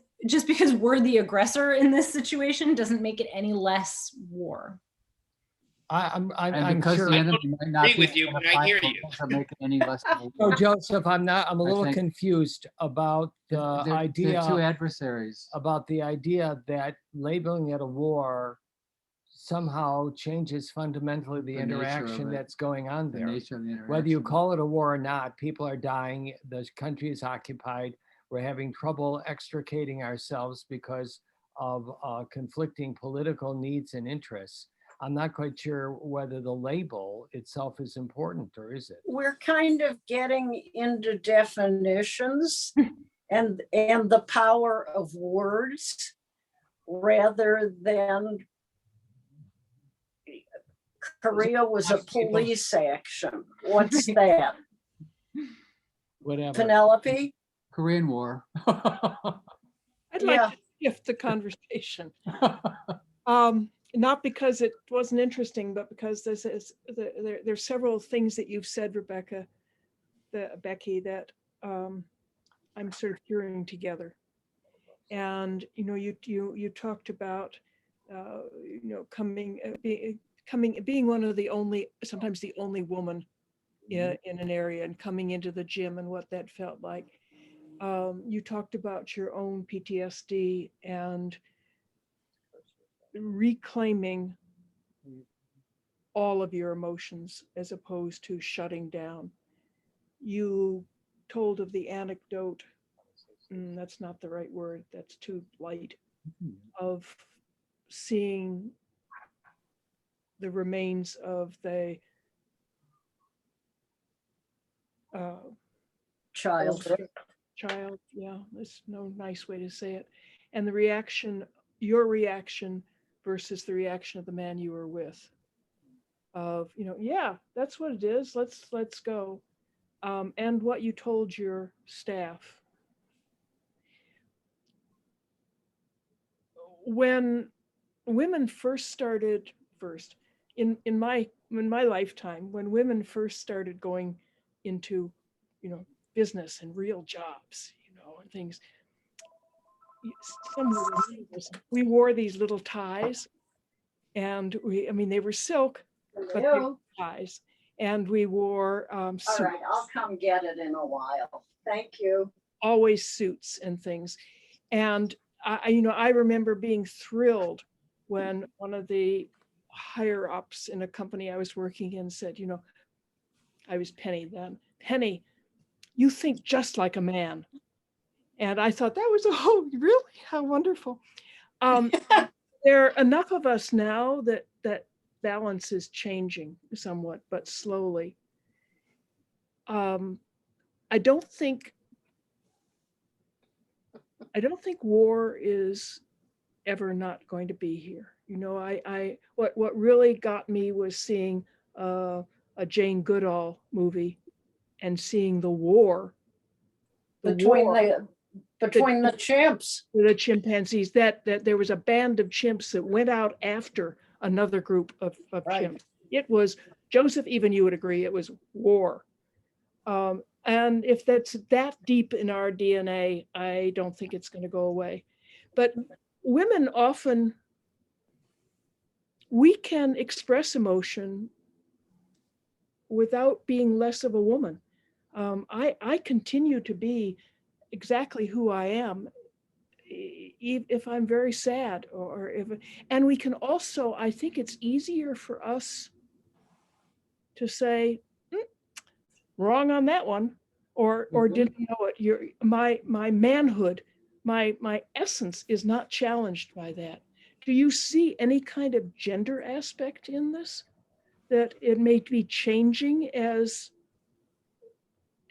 B: we're the aggressor in this situation doesn't make it any less war.
D: I'm
H: because
D: sure.
H: the enemy might not
J: agree with you, but I hear you.
H: Make it any less.
D: So Joseph, I'm a little confused about the idea.
H: Two adversaries.
D: About the idea that labeling it a war somehow changes fundamentally the interaction that's going on there. Whether you call it a war or not, people are dying, the country is occupied, we're having trouble extricating ourselves because of conflicting political needs and interests. I'm not quite sure whether the label itself is important, or is it?
A: We're kind of getting into definitions and the power of words rather than Korea was a police action. What's that?
D: Whatever.
A: Penelope?
H: Korean War.
K: I'd like to shift the conversation. Not because it wasn't interesting, but because there's several things that you've said, Becky, that I'm sort of hearing together. And you know, you talked about you know, being one of the only, sometimes the only woman in an area, and coming into the gym and what that felt like. You talked about your own PTSD and reclaiming all of your emotions as opposed to shutting down. You told of the anecdote, that's not the right word, that's too light, of seeing the remains of the
A: child.
K: Yeah, there's no nice way to say it. And the reaction, your reaction versus the reaction of the man you were with, of, you know, yeah, that's what it is, let's go. And what you told your staff. When women first started, in my lifetime, when women first started going into, you know, business and real jobs, you know, and things, we wore these little ties, and I mean, they were silk, but they were ties, and we wore suits.
A: All right, I'll come get it in a while. Thank you.
K: Always suits and things. And I remember being thrilled when one of the higher ups in a company I was working in said, you know, I was Penny then, Penny, you think just like a man. And I thought that was, oh, really? How wonderful. There are enough of us now that balance is changing somewhat, but slowly. I don't think war is ever not going to be here. You know, what really got me was seeing a Jane Goodall movie and seeing the war
A: between the chimps.
K: The chimpanzees, that there was a band of chimps that went out after another group of
A: Right.
K: chimps. It was, Joseph, even you would agree, it was war. And if that's that deep in our DNA, I don't think it's going to go away. But women often, we can express emotion without being less of a woman. I continue to be exactly who I am, if I'm very sad, or if, and we can also, I think it's easier for us to say, wrong on that one, or didn't know it. My manhood, my essence is not challenged by that. Do you see any kind of gender aspect in this, that it may be changing as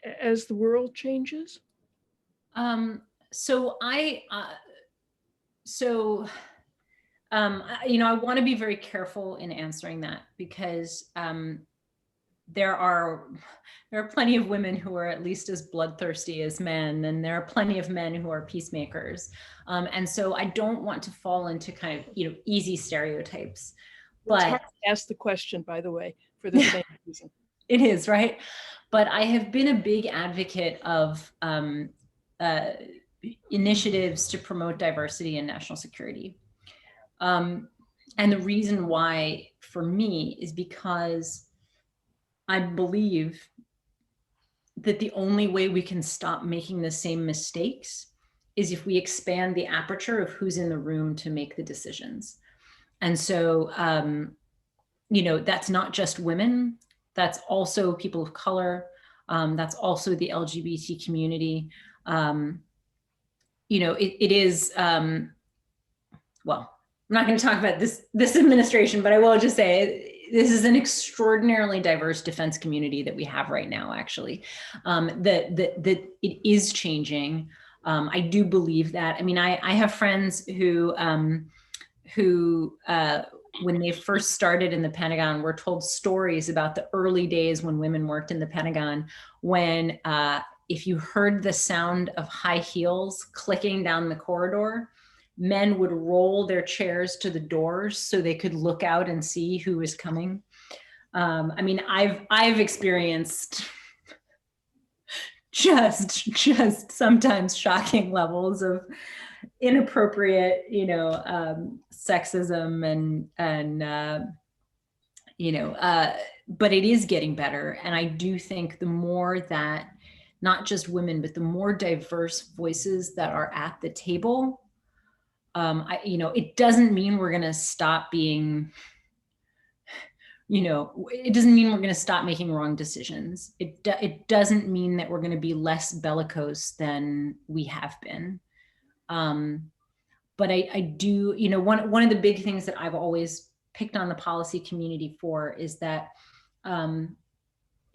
K: the world changes?
B: You know, I want to be very careful in answering that, because there are plenty of women who are at least as bloodthirsty as men, and there are plenty of men who are peacemakers. And so I don't want to fall into kind of, you know, easy stereotypes. But
K: it's hard to ask the question, by the way, for the same reason.
B: It is, right? But I have been a big advocate of initiatives to promote diversity in national security. And the reason why, for me, is because I believe that the only way we can stop making the same mistakes is if we expand the aperture of who's in the room to make the decisions. And so, you know, that's not just women, that's also people of color, that's also the LGBT community. You know, it is, well, I'm not going to talk about this administration, but I will just say this is an extraordinarily diverse defense community that we have right now, actually. That it is changing. I do believe that. I mean, I have friends who when they first started in the Pentagon, were told stories about the early days when women worked in the Pentagon, when if you heard the sound of high heels clicking down the corridor, men would roll their chairs to the doors so they could look out and see who was coming. I mean, I've experienced just sometimes shocking levels of inappropriate, you know, sexism and you know, but it is getting better. And I do think the more that not just women, but the more diverse voices that are at the table, you know, it doesn't mean we're going to stop being, you know, it doesn't mean we're going to stop making wrong decisions. It doesn't mean that we're going to be less bellicose than we have been. But I do, you know, one of the big things that I've always picked on the policy community for is that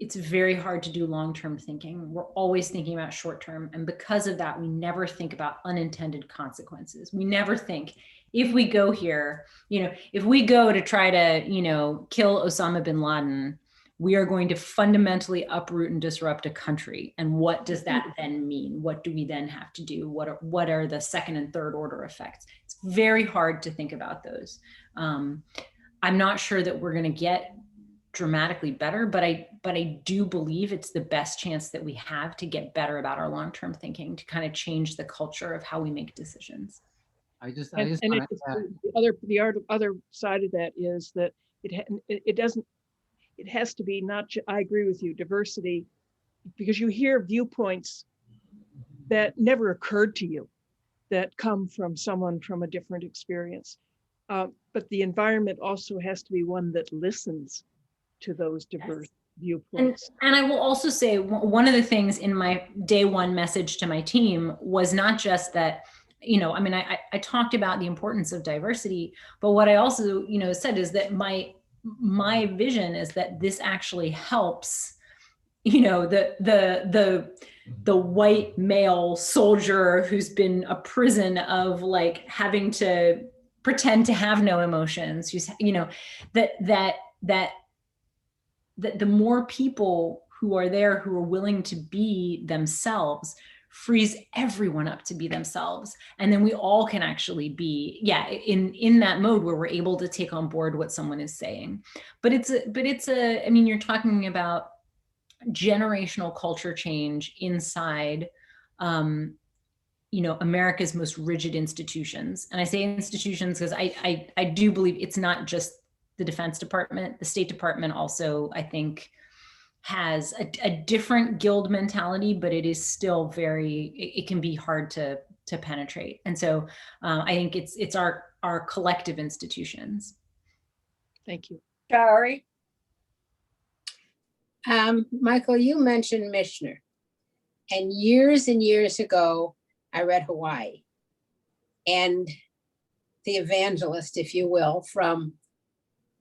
B: it's very hard to do long-term thinking. We're always thinking about short-term. And because of that, we never think about unintended consequences. We never think, if we go here, you know, if we go to try to, you know, kill Osama bin Laden, we are going to fundamentally uproot and disrupt a country. And what does that then mean? What do we then have to do? What are the second and third order effects? It's very hard to think about those. I'm not sure that we're going to get dramatically better, but I do believe it's the best chance that we have to get better about our long-term thinking, to kind of change the culture of how we make decisions.
K: The other side of that is that it has to be not. I agree with you, diversity, because you hear viewpoints that never occurred to you, that come from someone from a different experience. but the environment also has to be one that listens to those diverse viewpoints.
B: And I will also say one of the things in my day one message to my team was not just that, I mean, I talked about the importance of diversity, but what I also, said is that my vision is that this actually helps, the white male soldier who's been a prison of like having to pretend to have no emotions, who's, that the more people who are there who are willing to be themselves frees everyone up to be themselves, and then we all can actually be in that mode where we're able to take on board what someone is saying. But I mean, you're talking about generational culture change inside America's most rigid institutions. And I say institutions because I do believe it's not just the Defense Department. The State Department also, I think, has a different guild mentality, but it is still it can be hard to penetrate. And so I think it's our collective institutions.
K: Thank you.
A: Shari?
E: Michael, you mentioned Mishner, and years ago, I read Hawaii, and the evangelist, if you will, from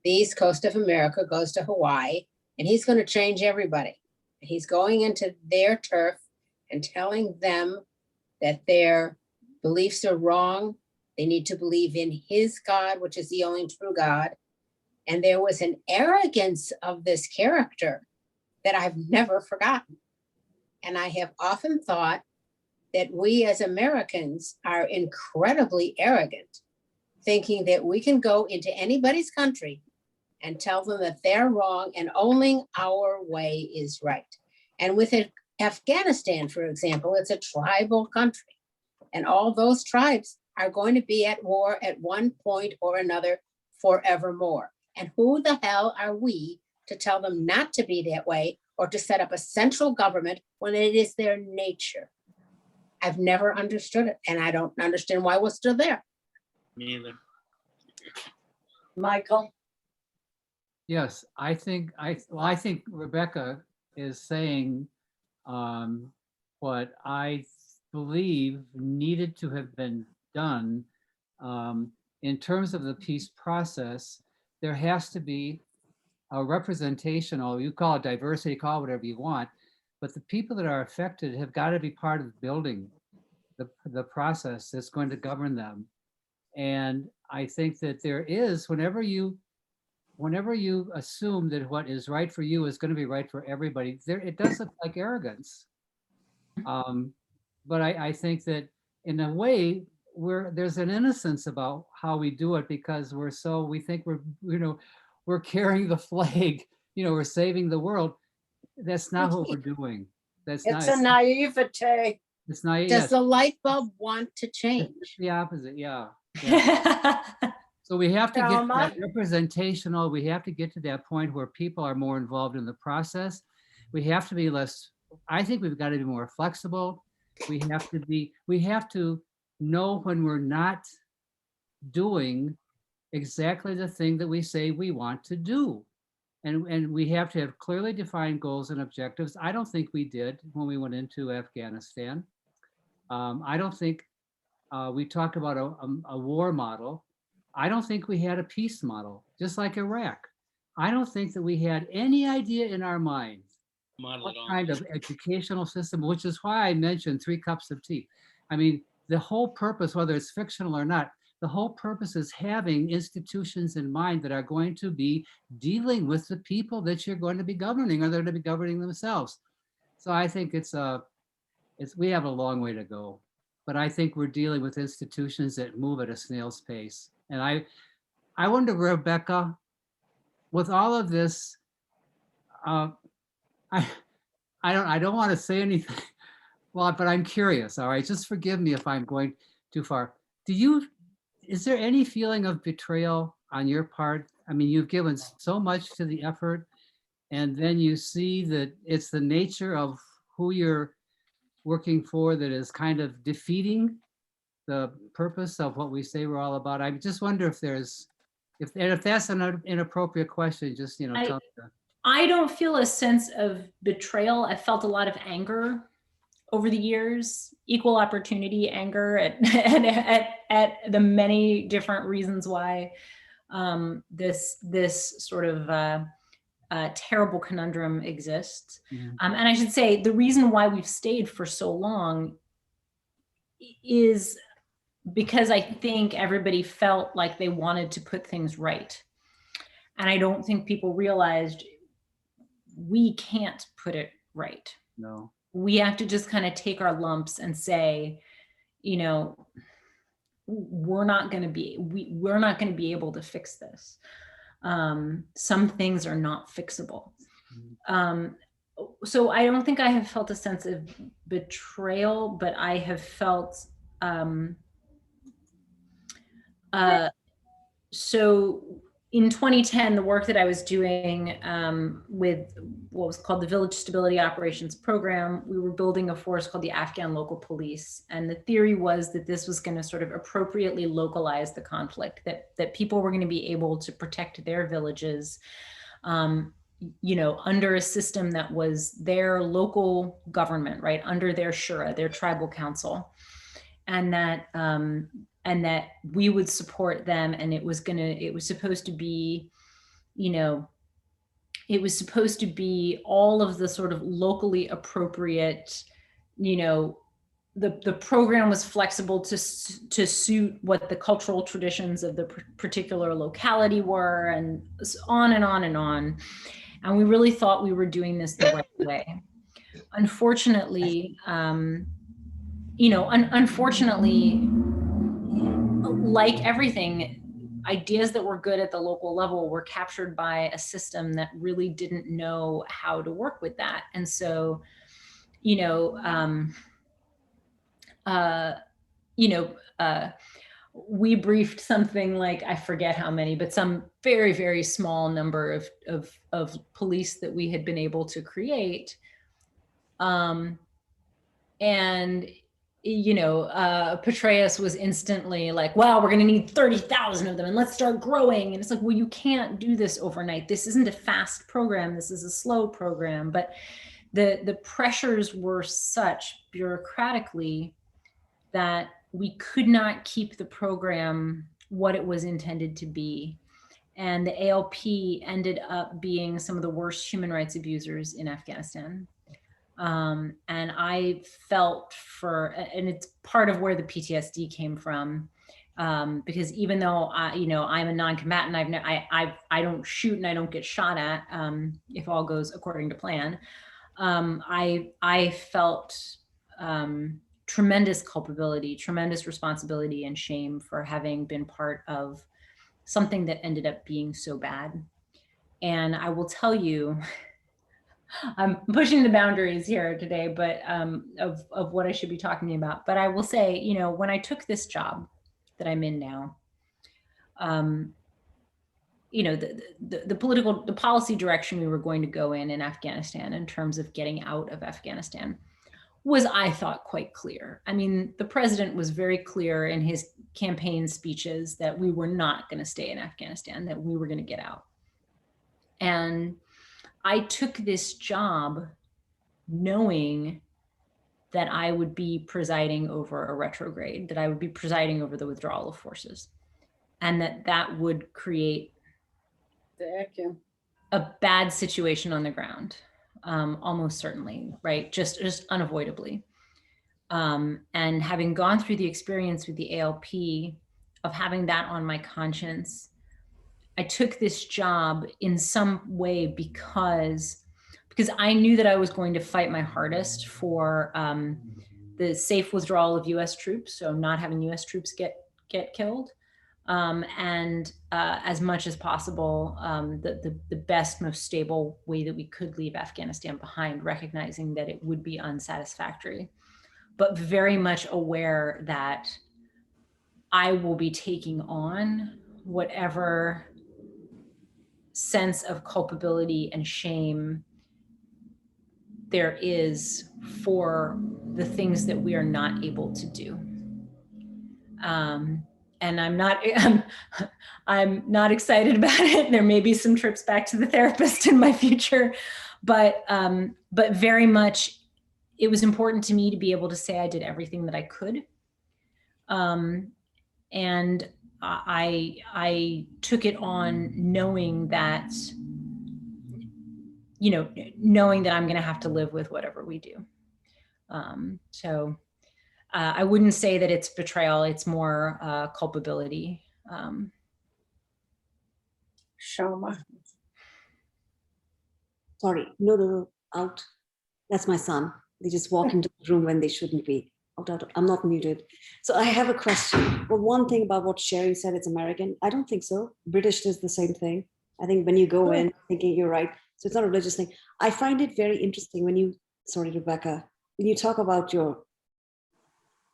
E: the East Coast of America goes to Hawaii, and he's going to change everybody. He's going into their turf and telling them that their beliefs are wrong. They need to believe in his God, which is the only true God. And there was an arrogance of this character that I've never forgotten. And I have often thought that we as Americans are incredibly arrogant, thinking that we can go into anybody's country and tell them that they're wrong and only our way is right. And with Afghanistan, for example, it's a tribal country, and all those tribes are going to be at war at one point or another forevermore. And who the hell are we to tell them not to be that way or to set up a central government when it is their nature? I've never understood it, and I don't understand why we're still there.
J: Me either.
A: Michael?
H: Yes, I think Rebecca is saying what I believe needed to have been done in terms of the peace process. There has to be a representation, or you call it diversity, call it whatever you want, but the people that are affected have got to be part of building the process that's going to govern them. And I think that there is, whenever you assume that what is right for you is going to be right for everybody, it does look like arrogance. But I think that in a way, there's an innocence about how we do it, because we think we're carrying the flag, we're saving the world. That's not what we're doing. It's
A: a naivete.
H: It's naive.
E: Does the light bulb want to change?
H: It's the opposite, yeah. So we have to get to that representational, we have to get to that point where people are more involved in the process. We have to be less, I think we've got to be more flexible. We have to know when we're not doing exactly the thing that we say we want to do. And we have to have clearly defined goals and objectives. I don't think we did when we went into Afghanistan. I don't think we talked about a war model. I don't think we had a peace model, just like Iraq. I don't think that we had any idea in our minds what kind of educational system, which is why I mentioned 3 cups of tea. I mean, the whole purpose, whether it's fictional or not, the whole purpose is having institutions in mind that are going to be dealing with the people that you're going to be governing, or they're going to be governing themselves. So I think we have a long way to go, but I think we're dealing with institutions that move at a snail's pace. And I wonder, Rebecca, with all of this, I don't want to say anything, well, but I'm curious. All right, just forgive me if I'm going too far. Is there any feeling of betrayal on your part? I mean, you've given so much to the effort, and then you see that it's the nature of who you're working for that is kind of defeating the purpose of what we say we're all about. I just wonder if there's If that's an inappropriate question, just, tell me.
B: I don't feel a sense of betrayal. I felt a lot of anger over the years, equal opportunity anger at the many different reasons why this sort of terrible conundrum exists. And I should say the reason why we've stayed for so long is because I think everybody felt like they wanted to put things right. And I don't think people realized we can't put it right.
H: No.
B: We have to just kind of take our lumps and say, we're not going to be able to fix this. Some things are not fixable. So I don't think I have felt a sense of betrayal, but I have felt so in 2010, the work that I was doing with what was called the Village Stability Operations Program, we were building a force called the Afghan Local Police. And the theory was that this was going to sort of appropriately localize the conflict, that people were going to be able to protect their villages, under a system that was their local government, right, under their shura, their tribal council. And that we would support them, and it was supposed to be, it was supposed to be all of the sort of locally appropriate, the program was flexible to suit what the cultural traditions of the particular locality were, and on and on and on. And we really thought we were doing this the right way. Unfortunately, unfortunately, like everything, ideas that were good at the local level were captured by a system that really didn't know how to work with that. And so, we briefed something like, I forget how many, but some very, very small number of police that we had been able to create. And Petraeus was instantly like, wow, we're going to need 30,000 of them and let's start growing. And it's like, well, you can't do this overnight. This isn't a fast program. This is a slow program. But the pressures were such bureaucratically that we could not keep the program what it was intended to be. And the ALP ended up being some of the worst human rights abusers in Afghanistan. And I felt and it's part of where the PTSD came from, because even though I'm a non-combatant, I don't shoot and I don't get shot at, if all goes according to plan. I felt tremendous culpability, tremendous responsibility and shame for having been part of something that ended up being so bad. And I will tell you, I'm pushing the boundaries here today, but of what I should be talking about. But I will say, when I took this job that I'm in now, the policy direction we were going to go in Afghanistan in terms of getting out of Afghanistan was, I thought, quite clear. I mean, the president was very clear in his campaign speeches that we were not going to stay in Afghanistan, that we were going to get out. And I took this job knowing that I would be presiding over a retrograde, that I would be presiding over the withdrawal of forces, and that would create a bad situation on the ground, almost certainly, right? Just unavoidably. And having gone through the experience with the ALP of having that on my conscience, I took this job in some way because I knew that I was going to fight my hardest for the safe withdrawal of US troops, so not having US troops get killed, and as much as possible, the best, most stable way that we could leave Afghanistan behind, recognizing that it would be unsatisfactory, but very much aware that I will be taking on whatever sense of culpability and shame there is for the things that we are not able to do. I'm not I'm not excited about it. There may be some trips back to the therapist in my future, but very much it was important to me to be able to say I did everything that I could. And I took it on knowing that, knowing that I'm going to have to live with whatever we do. So I wouldn't say that it's betrayal. It's more culpability.
A: Shoma.
G: Sorry, no, out. That's my son. They just walk into the room when they shouldn't be. I'm not muted. So I have a question. Well, one thing about what Sherry said, it's American. I don't think so. British is the same thing. I think when you go in thinking you're right, so it's not a religious thing. I find it very interesting when you, sorry, Rebecca, when you talk about your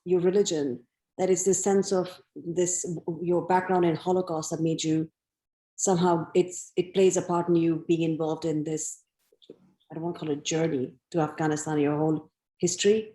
G: religion, that is this sense of this, your background in Holocaust that made you somehow, it plays a part in you being involved in this, I don't want to call it journey to Afghanistan, your whole history.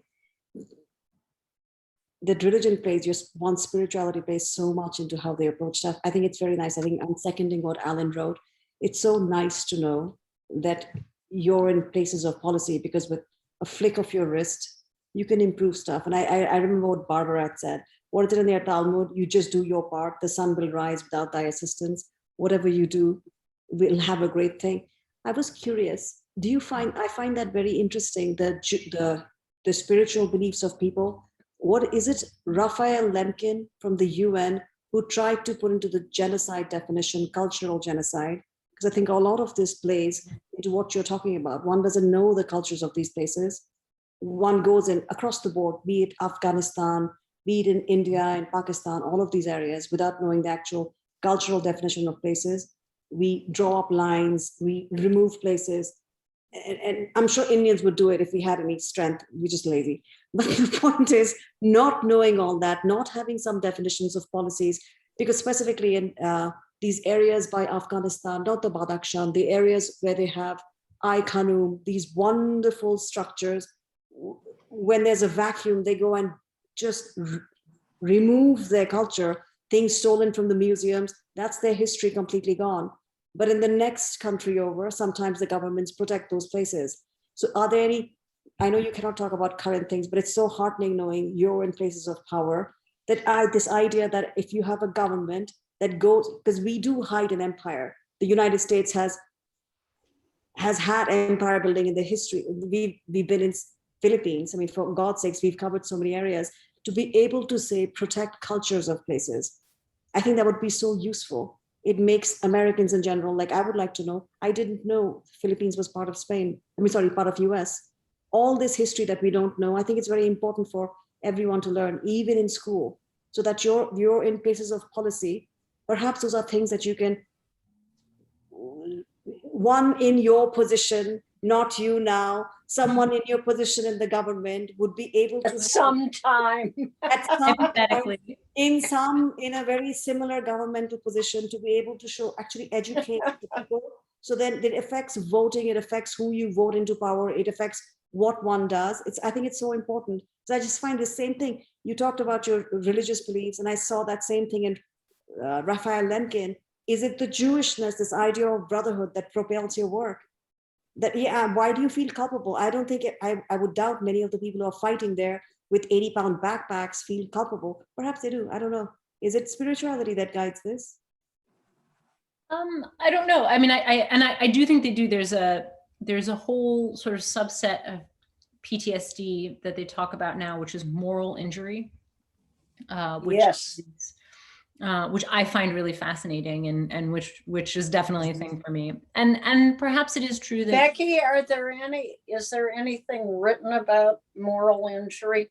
G: That religion plays, just one spirituality plays so much into how they approach stuff. I think it's very nice. I think I'm seconding what Alan wrote. It's so nice to know that you're in places of policy, because with a flick of your wrist, you can improve stuff. And I remember what Barbara had said. What is it in their Talmud? You just do your part. The sun will rise without thy assistance. Whatever you do, we'll have a great thing. I was curious. Do you find, I find that very interesting, the spiritual beliefs of people. What is it, Raphael Lemkin from the UN, who tried to put into the genocide definition, cultural genocide? Because I think a lot of this plays into what you're talking about. One doesn't know the cultures of these places. One goes in across the board, be it Afghanistan, be it in India and Pakistan, all of these areas, without knowing the actual cultural definition of places. We draw up lines, we remove places. And I'm sure Indians would do it if we had any strength. We're just lazy. But the point is not knowing all that, not having some definitions of policies, because specifically in these areas by Afghanistan, not the Badakhshan, the areas where they have Ai Khanum, these wonderful structures, when there's a vacuum, they go and just remove their culture, things stolen from the museums, that's their history completely gone. But in the next country over, sometimes the governments protect those places. So are there any, I know you cannot talk about current things, but it's so heartening knowing you're in places of power, that this idea that if you have a government that goes, because we do hide an empire. The United States has had empire building in the history. We've been in Philippines. I mean, for God's sakes, we've covered so many areas. To be able to say, protect cultures of places, I think that would be so useful. It makes Americans in general, like I would like to know, I didn't know Philippines was part of Spain. I mean, sorry, part of US. All this history that we don't know, I think it's very important for everyone to learn, even in school, so that you're in places of policy. Perhaps those are things that you can, one in your position, not you now, someone in your position in the government would be able to
A: sometime
G: at some point, in a very similar governmental position, to be able to show, actually educate the people. So then it affects voting, it affects who you vote into power, it affects what one does. I think it's so important. So I just find the same thing. You talked about your religious beliefs, and I saw that same thing in Raphael Lemkin. Is it the Jewishness, this idea of brotherhood, that propels your work? That, yeah, why do you feel culpable? I don't think I would doubt many of the people who are fighting there with 80-pound backpacks feel culpable. Perhaps they do. I don't know. Is it spirituality that guides this?
B: I don't know. I mean, I do think they do. There's a whole sort of subset of PTSD that they talk about now, which is moral injury, which I find really fascinating, and which is definitely a thing for me. And perhaps it is true that,
A: Becky, is there anything written about moral injury?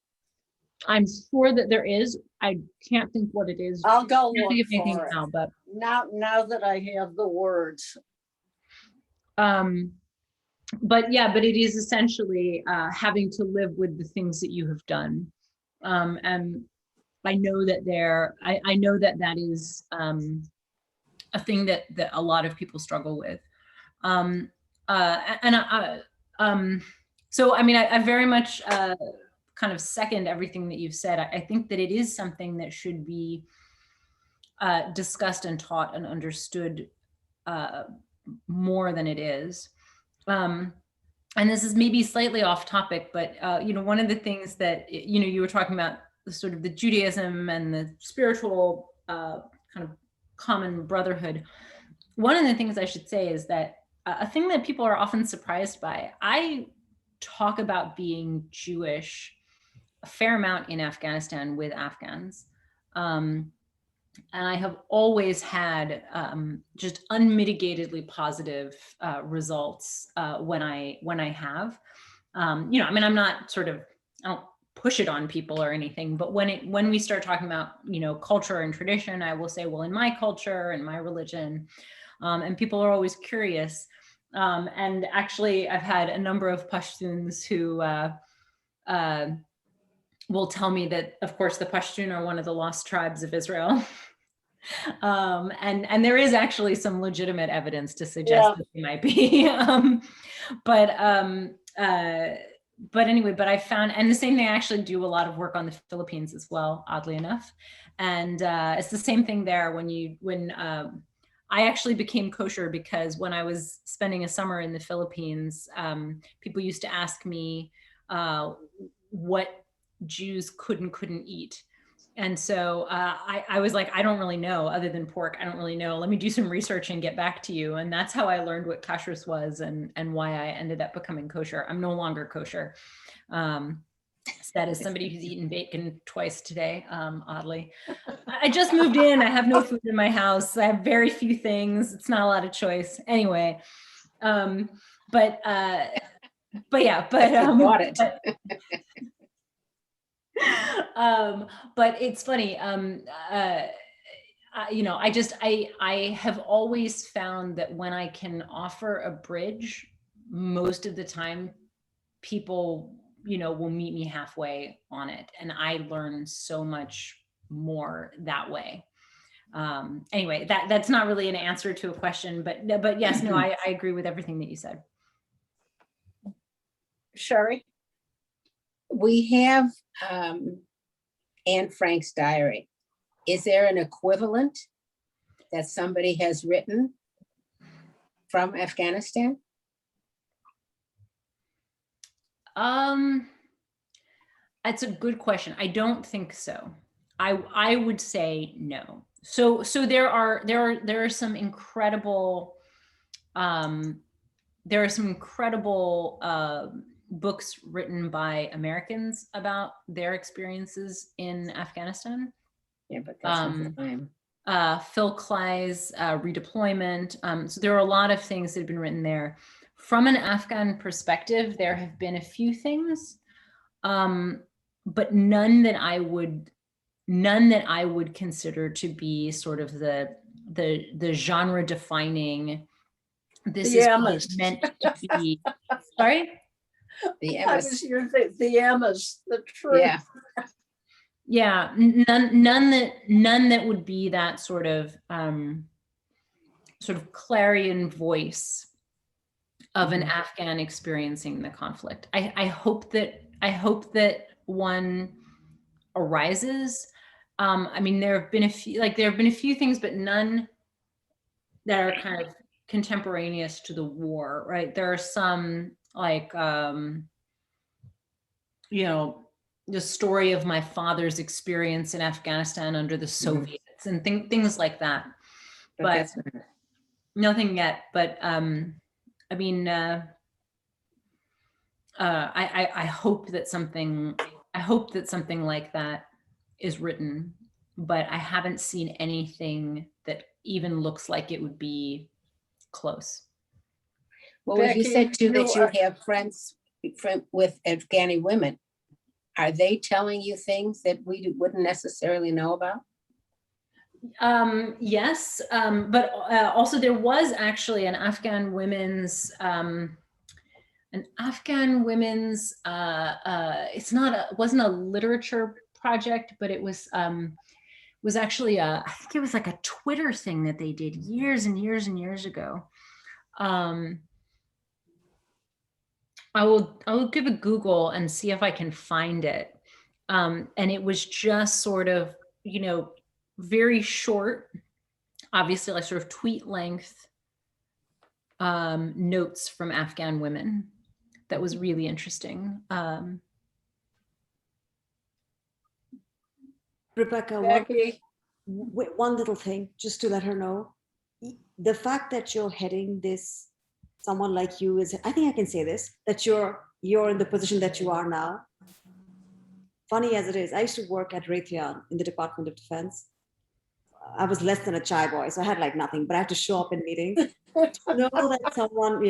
B: I'm sure that there is. I can't think what it is.
A: I'll go look
B: for
A: it
B: now, but
A: now that I have the words.
B: But yeah, but it is essentially having to live with the things that you have done. And I know that I know that is a thing that a lot of people struggle with. So I mean, I very much kind of second everything that you've said. I think that it is something that should be discussed and taught and understood more than it is. And this is maybe slightly off topic, but one of the things that you were talking about, the sort of the Judaism and the spiritual kind of common brotherhood. One of the things I should say is that a thing that people are often surprised by, I talk about being Jewish a fair amount in Afghanistan with Afghans. And I have always had just unmitigatedly positive results when I have. I mean, I'm not I don't push it on people or anything, but when we start talking about, culture and tradition, I will say, well, in my culture and my religion, and people are always curious. And actually, I've had a number of Pashtuns who will tell me that, of course, the Pashtun are one of the lost tribes of Israel. And there is actually some legitimate evidence to suggest that they might be. But anyway, I found, and the same thing, I actually do a lot of work on the Philippines as well, oddly enough. And it's the same thing there when I actually became kosher because when I was spending a summer in the Philippines, people used to ask me what Jews couldn't eat. And so I was like, I don't really know, other than pork. I don't really know. Let me do some research and get back to you. And that's how I learned what kashrus was and why I ended up becoming kosher. I'm no longer kosher. That is somebody who's eaten bacon twice today, oddly. I just moved in. I have no food in my house. I have very few things. It's not a lot of choice. Anyway, but
E: Bought it.
B: But it's funny. I have always found that when I can offer a bridge, most of the time people, will meet me halfway on it. And I learn so much more that way. Anyway, that's not really an answer to a question, but yes, no, I agree with everything that you said.
A: Sherry?
E: We have Anne Frank's diary. Is there an equivalent that somebody has written from Afghanistan?
B: That's a good question. I don't think so. I would say no. So there are some incredible books written by Americans about their experiences in Afghanistan.
E: Yeah, but that's not the time.
B: Phil Klei's redeployment. So there are a lot of things that have been written there. From an Afghan perspective, there have been a few things, but none that I would consider to be sort of the genre defining. This is what it's meant to be. Sorry?
E: The
A: Emmas, the Emmas, the truth.
E: Yeah.
B: Yeah, none that would be that sort of clarion voice of an Afghan experiencing the conflict. I hope that one arises. I mean, there have been a few things, but none that are kind of contemporaneous to the war, right? There are some like the story of my father's experience in Afghanistan under the Soviets and things like that. But nothing yet. But I mean, I hope that something like that is written, but I haven't seen anything that even looks like it would be close.
E: Well,
A: Becky,
E: you said too that you have friends with Afghani women. Are they telling you things that we wouldn't necessarily know about?
B: Yes, but also there was actually an Afghan women's it wasn't a literature project, but it was actually I think it was like a Twitter thing that they did years and years and years ago. I will give a Google and see if I can find it. And it was just sort of, very short, obviously like sort of tweet length notes from Afghan women. That was really interesting.
G: Rebecca,
A: Becky,
G: one little thing, just to let her know, the fact that you're heading this, someone like you is, I think I can say this, that you're in the position that you are now. Funny as it is, I used to work at Raytheon in the Department of Defense. I was less than a chai boy, so I had like nothing, but I had to show up in meetings. To know that someone,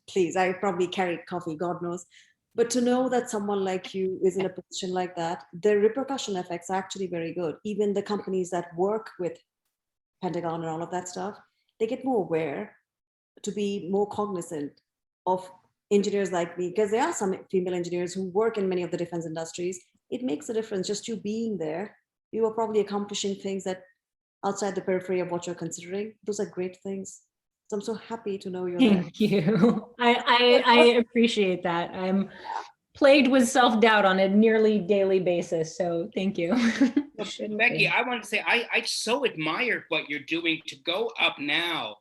G: please, I probably carried coffee, God knows. But to know that someone like you is in a position like that, the repercussion effects are actually very good. Even the companies that work with Pentagon and all of that stuff, they get more aware to be more cognizant of engineers like me, because there are some female engineers who work in many of the defense industries. It makes a difference just you being there. You are probably accomplishing things that outside the periphery of what you're considering. Those are great things. So I'm so happy to know you're there.
B: Thank you. I appreciate that. I'm plagued with self-doubt on a nearly daily basis. So thank you.
J: Becky, I want to say, I so admire what you're doing to go up now,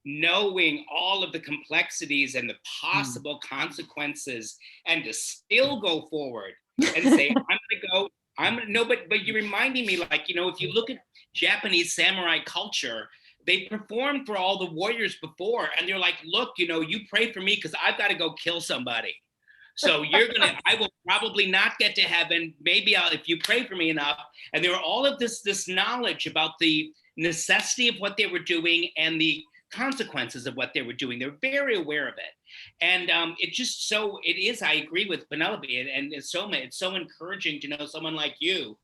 J: knowing all of the complexities and the possible consequences, and to still go forward and say, but you're reminding me, like, if you look at Japanese samurai culture, they performed for all the warriors before, and they're like, look, you pray for me because I've got to go kill somebody. So I will probably not get to heaven. Maybe if you pray for me enough. And there were all of this knowledge about the necessity of what they were doing and the consequences of what they were doing. They're very aware of it. And I agree with Penelope and Soma. It's so encouraging to know someone like you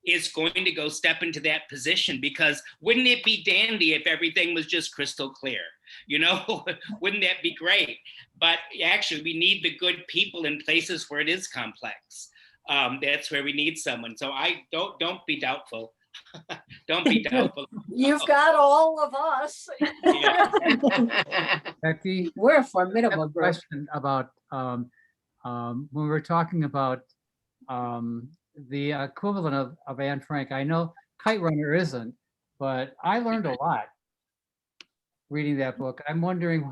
J: is going to go step into that position, because wouldn't it be dandy if everything was just crystal clear? Wouldn't that be great? But actually, we need the good people in places where it is complex. That's where we need someone. So don't be doubtful. Don't be doubtful.
A: you've got all of us.
H: Becky,
E: We're a
H: I have
E: formidable
H: a
E: group.
H: question about when we're talking about the equivalent of Anne Frank. I know Kite Runner isn't, but I learned a lot reading that book. I'm wondering,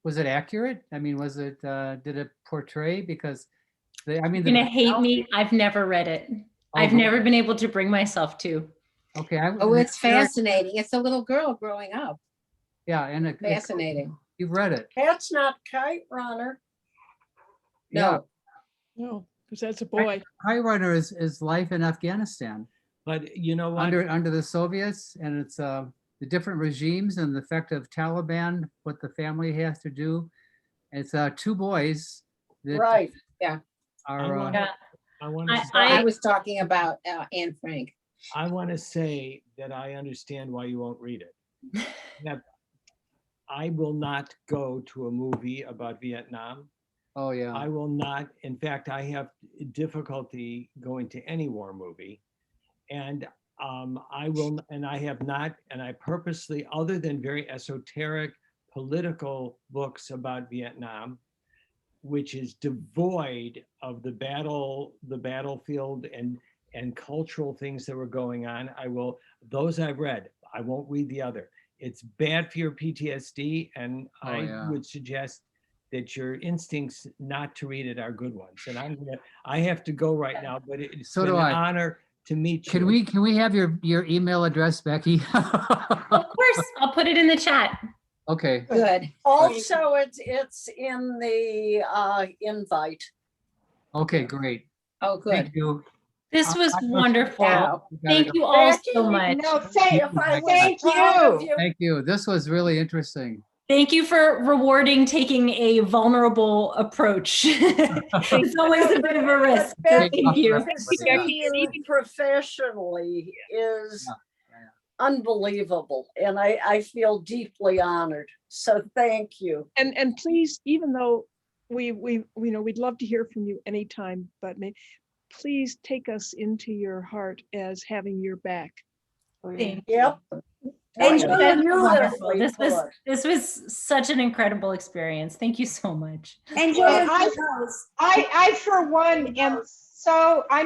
H: was it accurate? I mean, did it portray? Because
B: You're gonna hate me. I've never read it. I've never been able to bring myself to.
H: Okay.
E: It's fascinating. It's a little girl growing up.
H: Yeah, and
E: Fascinating.
H: You've read it.
A: That's not Kite Runner.
H: Yeah.
K: No, because that's a boy.
H: Kite Runner is life in Afghanistan.
D: But you know what?
H: Under the Soviets, and it's the different regimes and the effect of Taliban, what the family has to do. It's two boys that
A: Right.
E: Yeah.
H: are.
E: I was talking about Anne Frank.
D: I want to say that I understand why you won't read it. That I will not go to a movie about Vietnam.
H: Oh yeah.
D: I will not. In fact, I have difficulty going to any war movie, and I have not, and I purposely, other than very esoteric political books about Vietnam, which is devoid of the battlefield and cultural things that were going on. Those I've read. I won't read the other. It's bad for your PTSD, and would suggest that your instincts not to read it are good ones. And I have to go right now, but it's been an honor to meet you.
H: Can we have your email address, Becky?
B: Of course, I'll put it in the chat.
H: Okay.
E: Good.
A: Also, it's in the invite.
H: Okay, great.
E: Oh, good.
H: Thank you.
B: This was wonderful.
E: Wow.
B: Thank you all so much.
C: No, thank you.
H: Thank you. This was really interesting.
B: Thank you for rewarding taking a vulnerable approach. It's always a bit of a risk. Thank you.
A: To see you professionally is unbelievable, and I feel deeply honored. So thank you.
K: And please, even though we'd love to hear from you anytime, but please take us into your heart as having your back.
B: Thank
A: Yep.
B: Wonderful. This was such an incredible experience. Thank you so much.
C: I for one I'm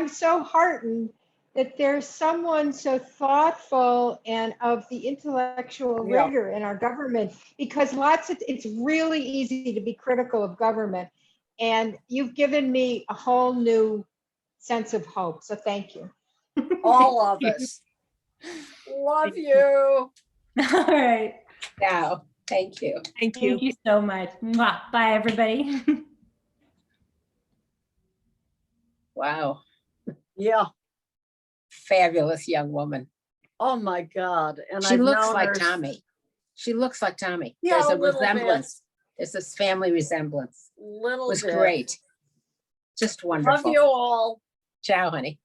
C: so heartened that there's someone so thoughtful and of the intellectual
A: Yeah.
C: rigor in our government, because it's really easy to be critical of government. And you've given me a whole new sense of hope. So thank you.
A: All of us. Love you.
B: All right.
E: Now, thank you.
K: Thank you.
B: Thank you so much. Mwah. Bye, everybody.
E: Wow.
A: Yeah.
E: Fabulous young woman.
A: Oh my God. And
E: She
A: I've
E: looks
A: known
E: like
A: her-
E: Tommy. She looks like Tommy.
A: Yeah,
E: There's
A: a
E: a
A: little bit.
E: resemblance. There's this family resemblance.
A: Little
E: It was
A: bit.
E: great. Just
A: Love
E: wonderful.
A: you all.
E: Ciao, honey.